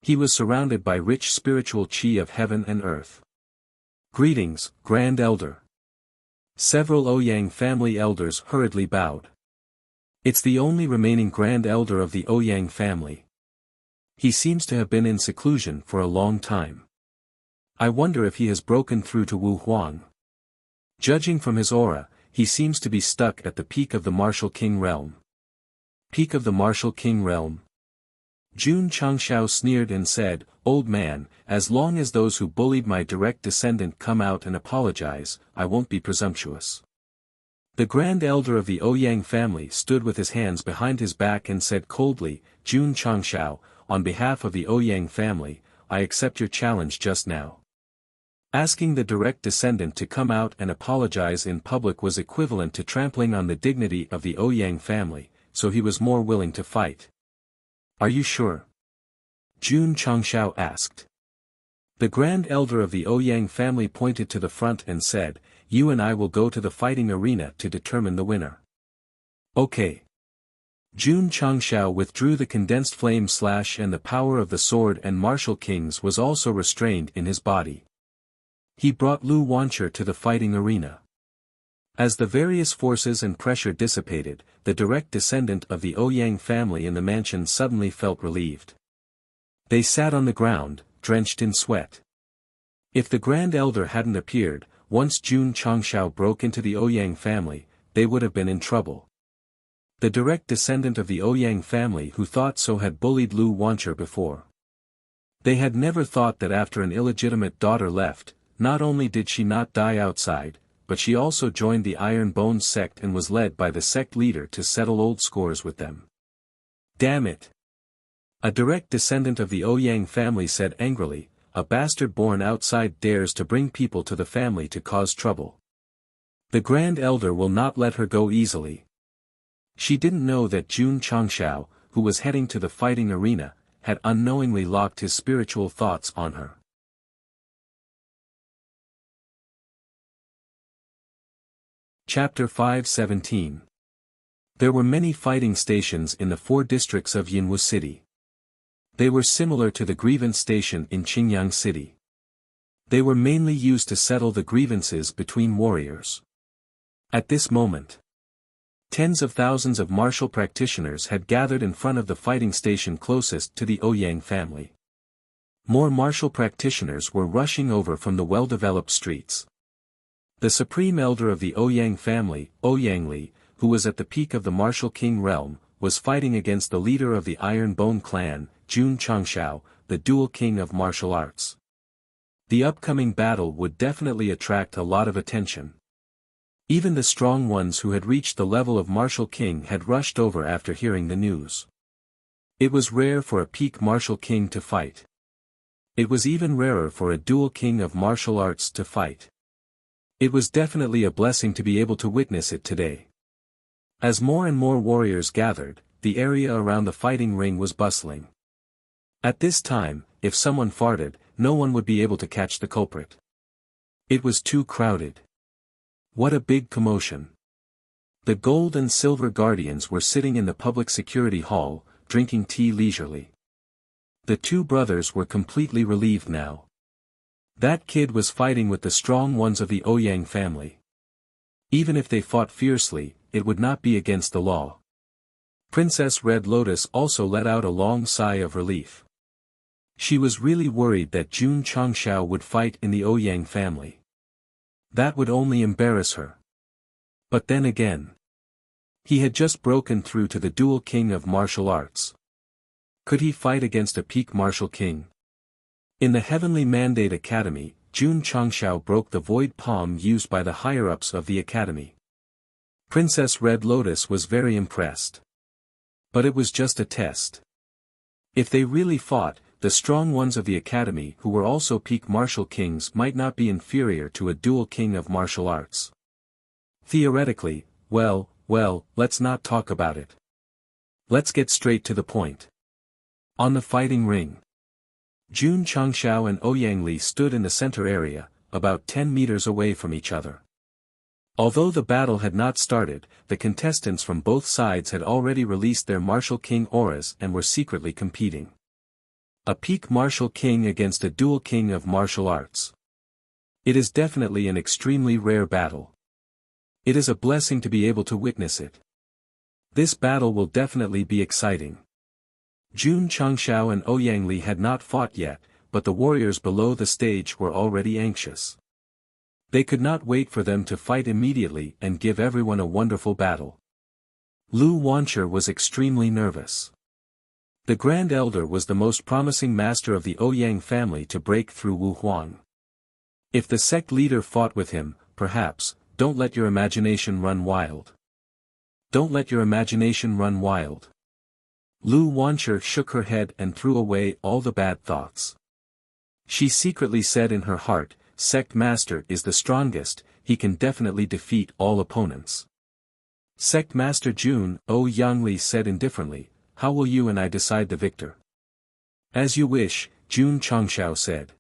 He was surrounded by rich spiritual chi of heaven and earth. "Greetings, Grand Elder." Several Ouyang family elders hurriedly bowed. "It's the only remaining Grand Elder of the Ouyang family. He seems to have been in seclusion for a long time. I wonder if he has broken through to Wu Huang. Judging from his aura, he seems to be stuck at the peak of the Martial King realm." Peak of the Martial King realm? Jun Changshao sneered and said, "Old man, as long as those who bullied my direct descendant come out and apologize, I won't be presumptuous." The Grand Elder of the Ouyang family stood with his hands behind his back and said coldly, "Jun Changshao, on behalf of the Ouyang family, I accept your challenge just now." Asking the direct descendant to come out and apologize in public was equivalent to trampling on the dignity of the Ouyang family, so he was more willing to fight. "Are you sure?" Jun Changshao asked. The Grand Elder of the Ouyang family pointed to the front and said, "You and I will go to the fighting arena to determine the winner." Okay. Jun Changshao withdrew the condensed flame slash, and the power of the sword and martial kings was also restrained in his body. He brought Lu Wancher to the fighting arena. As the various forces and pressure dissipated, the direct descendant of the Ouyang family in the mansion suddenly felt relieved. They sat on the ground, drenched in sweat. If the Grand Elder hadn't appeared, once Jun Changshao broke into the Ouyang family, they would have been in trouble. The direct descendant of the Ouyang family who thought so had bullied Lu Wancher before. They had never thought that after an illegitimate daughter left, not only did she not die outside, but she also joined the Iron Bone sect and was led by the sect leader to settle old scores with them. Damn it! A direct descendant of the Ouyang family said angrily, "A bastard born outside dares to bring people to the family to cause trouble. The Grand Elder will not let her go easily." She didn't know that Jun Changshao, who was heading to the fighting arena, had unknowingly locked his spiritual thoughts on her. Chapter 5:17. There were many fighting stations in the 4 districts of Yinwu City. They were similar to the grievance station in Qingyang City. They were mainly used to settle the grievances between warriors. At this moment, tens of thousands of martial practitioners had gathered in front of the fighting station closest to the Ouyang family. More martial practitioners were rushing over from the well-developed streets. The supreme elder of the Ouyang family, Ouyang Li, who was at the peak of the martial king realm, was fighting against the leader of the Iron Bone clan, Jun Changshao, the dual king of martial arts. The upcoming battle would definitely attract a lot of attention. Even the strong ones who had reached the level of martial king had rushed over after hearing the news. It was rare for a peak martial king to fight. It was even rarer for a dual king of martial arts to fight. It was definitely a blessing to be able to witness it today. As more and more warriors gathered, the area around the fighting ring was bustling. At this time, if someone farted, no one would be able to catch the culprit. It was too crowded. What a big commotion. The gold and silver guardians were sitting in the public security hall, drinking tea leisurely. The 2 brothers were completely relieved now. That kid was fighting with the strong ones of the Ouyang family. Even if they fought fiercely, it would not be against the law. Princess Red Lotus also let out a long sigh of relief. She was really worried that Jun Changshao would fight in the Ouyang family. That would only embarrass her. But then again, he had just broken through to the dual king of martial arts. Could he fight against a peak martial king? In the Heavenly Mandate Academy, Jun Changshao broke the void palm used by the higher-ups of the academy. Princess Red Lotus was very impressed. But it was just a test. If they really fought, the strong ones of the academy who were also peak martial kings might not be inferior to a dual king of martial arts. Theoretically, well, let's not talk about it. Let's get straight to the point. On the fighting ring, Jun Changshao and Ouyang Li stood in the center area, about 10 meters away from each other. Although the battle had not started, the contestants from both sides had already released their martial king auras and were secretly competing. A peak martial king against a dual king of martial arts. It is definitely an extremely rare battle. It is a blessing to be able to witness it. This battle will definitely be exciting. Jun Changshao and Ouyang Li had not fought yet, but the warriors below the stage were already anxious. They could not wait for them to fight immediately and give everyone a wonderful battle. Lu Wancher was extremely nervous. The Grand Elder was the most promising master of the Ouyang family to break through Wu Huang. If the sect leader fought with him, perhaps, don't let your imagination run wild. Don't let your imagination run wild. Lu Wancher shook her head and threw away all the bad thoughts. She secretly said in her heart, Sect Master is the strongest, he can definitely defeat all opponents. Sect Master Jun, Ouyang Li said indifferently, how will you and I decide the victor? As you wish, Jun Changshao said.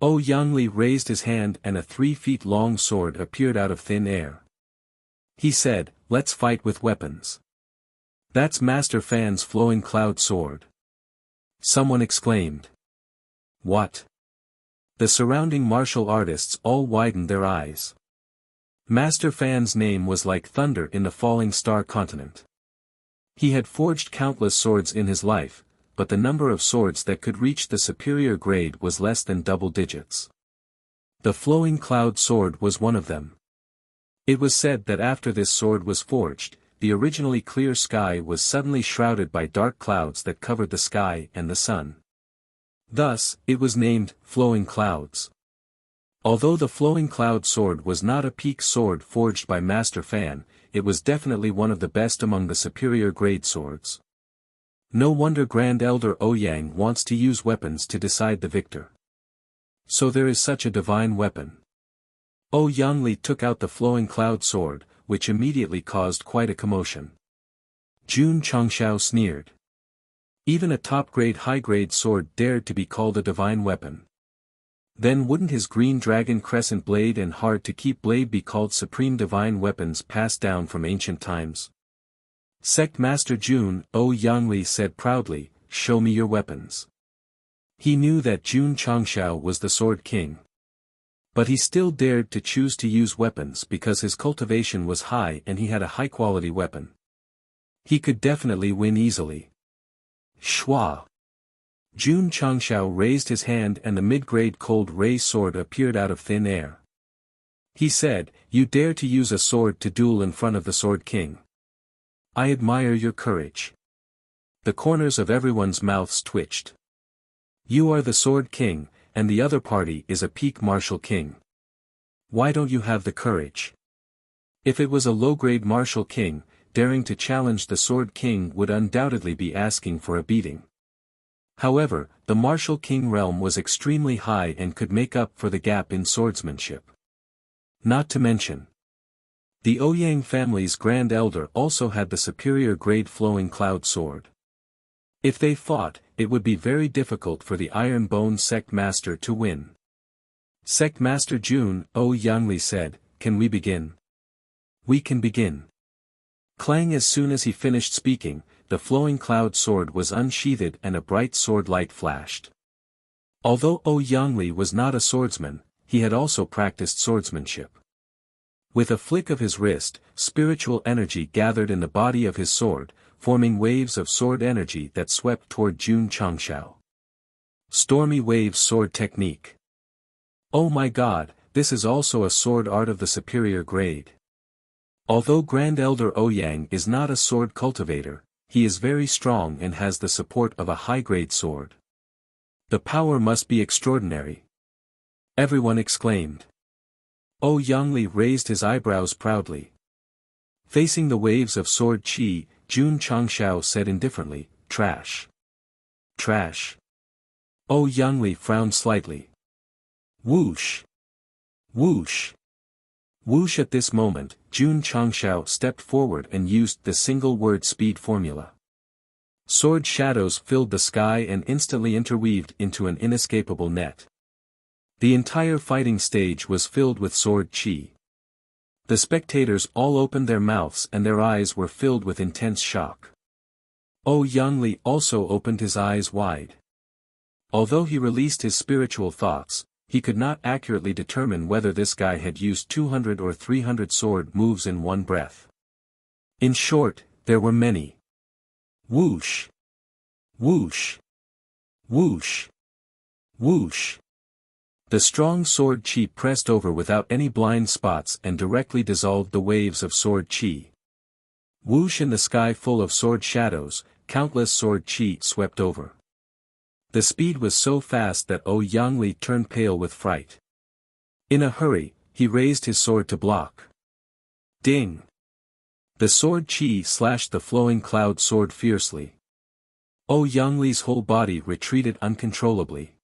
Ou Yangli raised his hand and a 3-feet-long sword appeared out of thin air. He said, let's fight with weapons. That's Master Fan's flowing cloud sword. Someone exclaimed. What? The surrounding martial artists all widened their eyes. Master Fan's name was like thunder in the falling star continent. He had forged countless swords in his life, but the number of swords that could reach the superior grade was less than double digits. The flowing cloud sword was one of them. It was said that after this sword was forged, the originally clear sky was suddenly shrouded by dark clouds that covered the sky and the sun. Thus, it was named, Flowing Clouds. Although the Flowing Cloud sword was not a peak sword forged by Master Fan, it was definitely one of the best among the superior grade swords. No wonder Grand Elder Ouyang wants to use weapons to decide the victor. So there is such a divine weapon. Ou Yangli took out the Flowing Cloud sword, which immediately caused quite a commotion. Jun Changshao sneered. Even a top-grade high-grade sword dared to be called a divine weapon. Then wouldn't his green dragon crescent blade and hard-to-keep blade be called supreme divine weapons passed down from ancient times? Sect Master Jun, Ou Yangli said proudly, show me your weapons. He knew that Jun Changshao was the Sword King. But he still dared to choose to use weapons because his cultivation was high and he had a high-quality weapon. He could definitely win easily. Shua. Jun Changshao raised his hand and the mid-grade cold ray sword appeared out of thin air. He said, you dare to use a sword to duel in front of the Sword King. I admire your courage. The corners of everyone's mouths twitched. You are the Sword King, and the other party is a peak martial king. Why don't you have the courage? If it was a low-grade martial king, daring to challenge the Sword King would undoubtedly be asking for a beating. However, the martial king realm was extremely high and could make up for the gap in swordsmanship. Not to mention, the Ouyang family's Grand Elder also had the superior grade Flowing Cloud sword. If they fought, it would be very difficult for the Iron Bone Sect Master to win. Sect Master Jun, Ou Yangli said, can we begin? We can begin. Clang. As soon as he finished speaking, the Flowing Cloud sword was unsheathed and a bright sword light flashed. Although Ou Yangli was not a swordsman, he had also practiced swordsmanship. With a flick of his wrist, spiritual energy gathered in the body of his sword, forming waves of sword energy that swept toward Jun Changshao. Stormy Waves Sword Technique. Oh my god, this is also a sword art of the superior grade. Although Grand Elder Ouyang is not a sword cultivator, he is very strong and has the support of a high-grade sword. The power must be extraordinary. Everyone exclaimed. Ou Yangli raised his eyebrows proudly. Facing the waves of sword chi, Jun Changshao said indifferently, trash. Trash. Ou Yangli frowned slightly. Whoosh. Whoosh. Whoosh. At this moment, Jun Changshao stepped forward and used the single-word speed formula. Sword shadows filled the sky and instantly interweaved into an inescapable net. The entire fighting stage was filled with sword chi. The spectators all opened their mouths and their eyes were filled with intense shock. Ou Yangli also opened his eyes wide. Although he released his spiritual thoughts, he could not accurately determine whether this guy had used 200 or 300 sword moves in one breath. In short, there were many. Whoosh! Whoosh! Whoosh! Whoosh! The strong sword chi pressed over without any blind spots and directly dissolved the waves of sword chi. Whoosh! In the sky full of sword shadows, countless sword chi swept over. The speed was so fast that Ou Yangli turned pale with fright. In a hurry, he raised his sword to block. Ding! The sword chi slashed the Flowing Cloud sword fiercely. Ou Yangli's whole body retreated uncontrollably.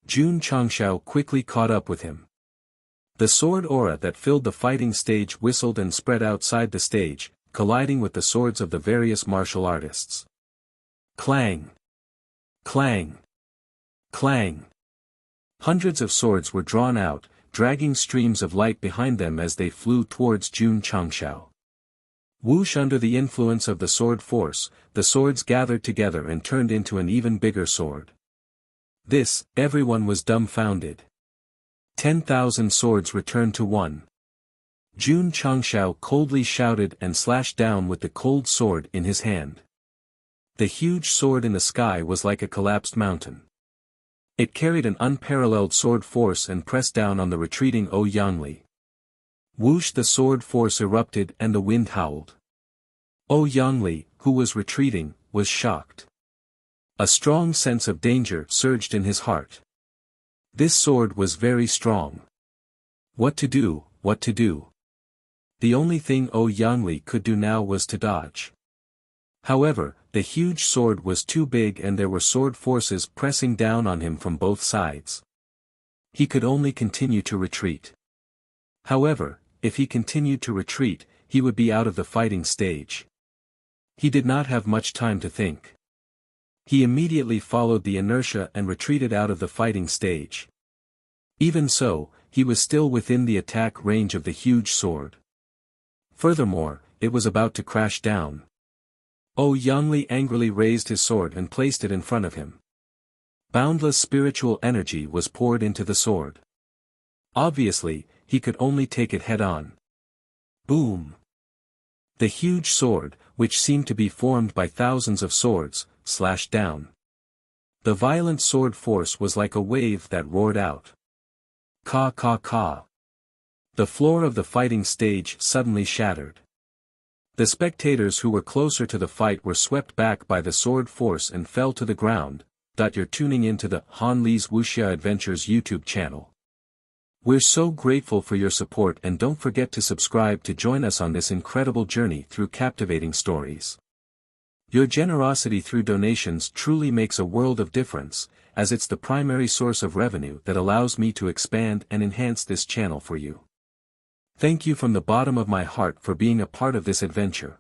Jun Changshao quickly caught up with him. The sword aura that filled the fighting stage whistled and spread outside the stage, colliding with the swords of the various martial artists. Clang! Clang! Clang! Hundreds of swords were drawn out, dragging streams of light behind them as they flew towards Jun Changshao. Whoosh! Under the influence of the sword force, the swords gathered together and turned into an even bigger sword. This, everyone was dumbfounded. 10,000 swords returned to one. Jun Changshao coldly shouted and slashed down with the cold sword in his hand. The huge sword in the sky was like a collapsed mountain. It carried an unparalleled sword force and pressed down on the retreating Ouyangli. Whoosh! The sword force erupted and the wind howled. Ouyangli, who was retreating, was shocked. A strong sense of danger surged in his heart. This sword was very strong. What to do, what to do? The only thing Ouyangli could do now was to dodge. However, the huge sword was too big and there were sword forces pressing down on him from both sides. He could only continue to retreat. However, if he continued to retreat, he would be out of the fighting stage. He did not have much time to think. He immediately followed the inertia and retreated out of the fighting stage. Even so, he was still within the attack range of the huge sword. Furthermore, it was about to crash down. Ouyangli angrily raised his sword and placed it in front of him. Boundless spiritual energy was poured into the sword. Obviously, he could only take it head-on. Boom! The huge sword, which seemed to be formed by thousands of swords, slashed down. The violent sword force was like a wave that roared out. Ka ka ka. The floor of the fighting stage suddenly shattered. The spectators who were closer to the fight were swept back by the sword force and fell to the ground. You're tuning into the Han Li's Wuxia Adventures YouTube channel. We're so grateful for your support and don't forget to subscribe to join us on this incredible journey through captivating stories. Your generosity through donations truly makes a world of difference, as it's the primary source of revenue that allows me to expand and enhance this channel for you. Thank you from the bottom of my heart for being a part of this adventure.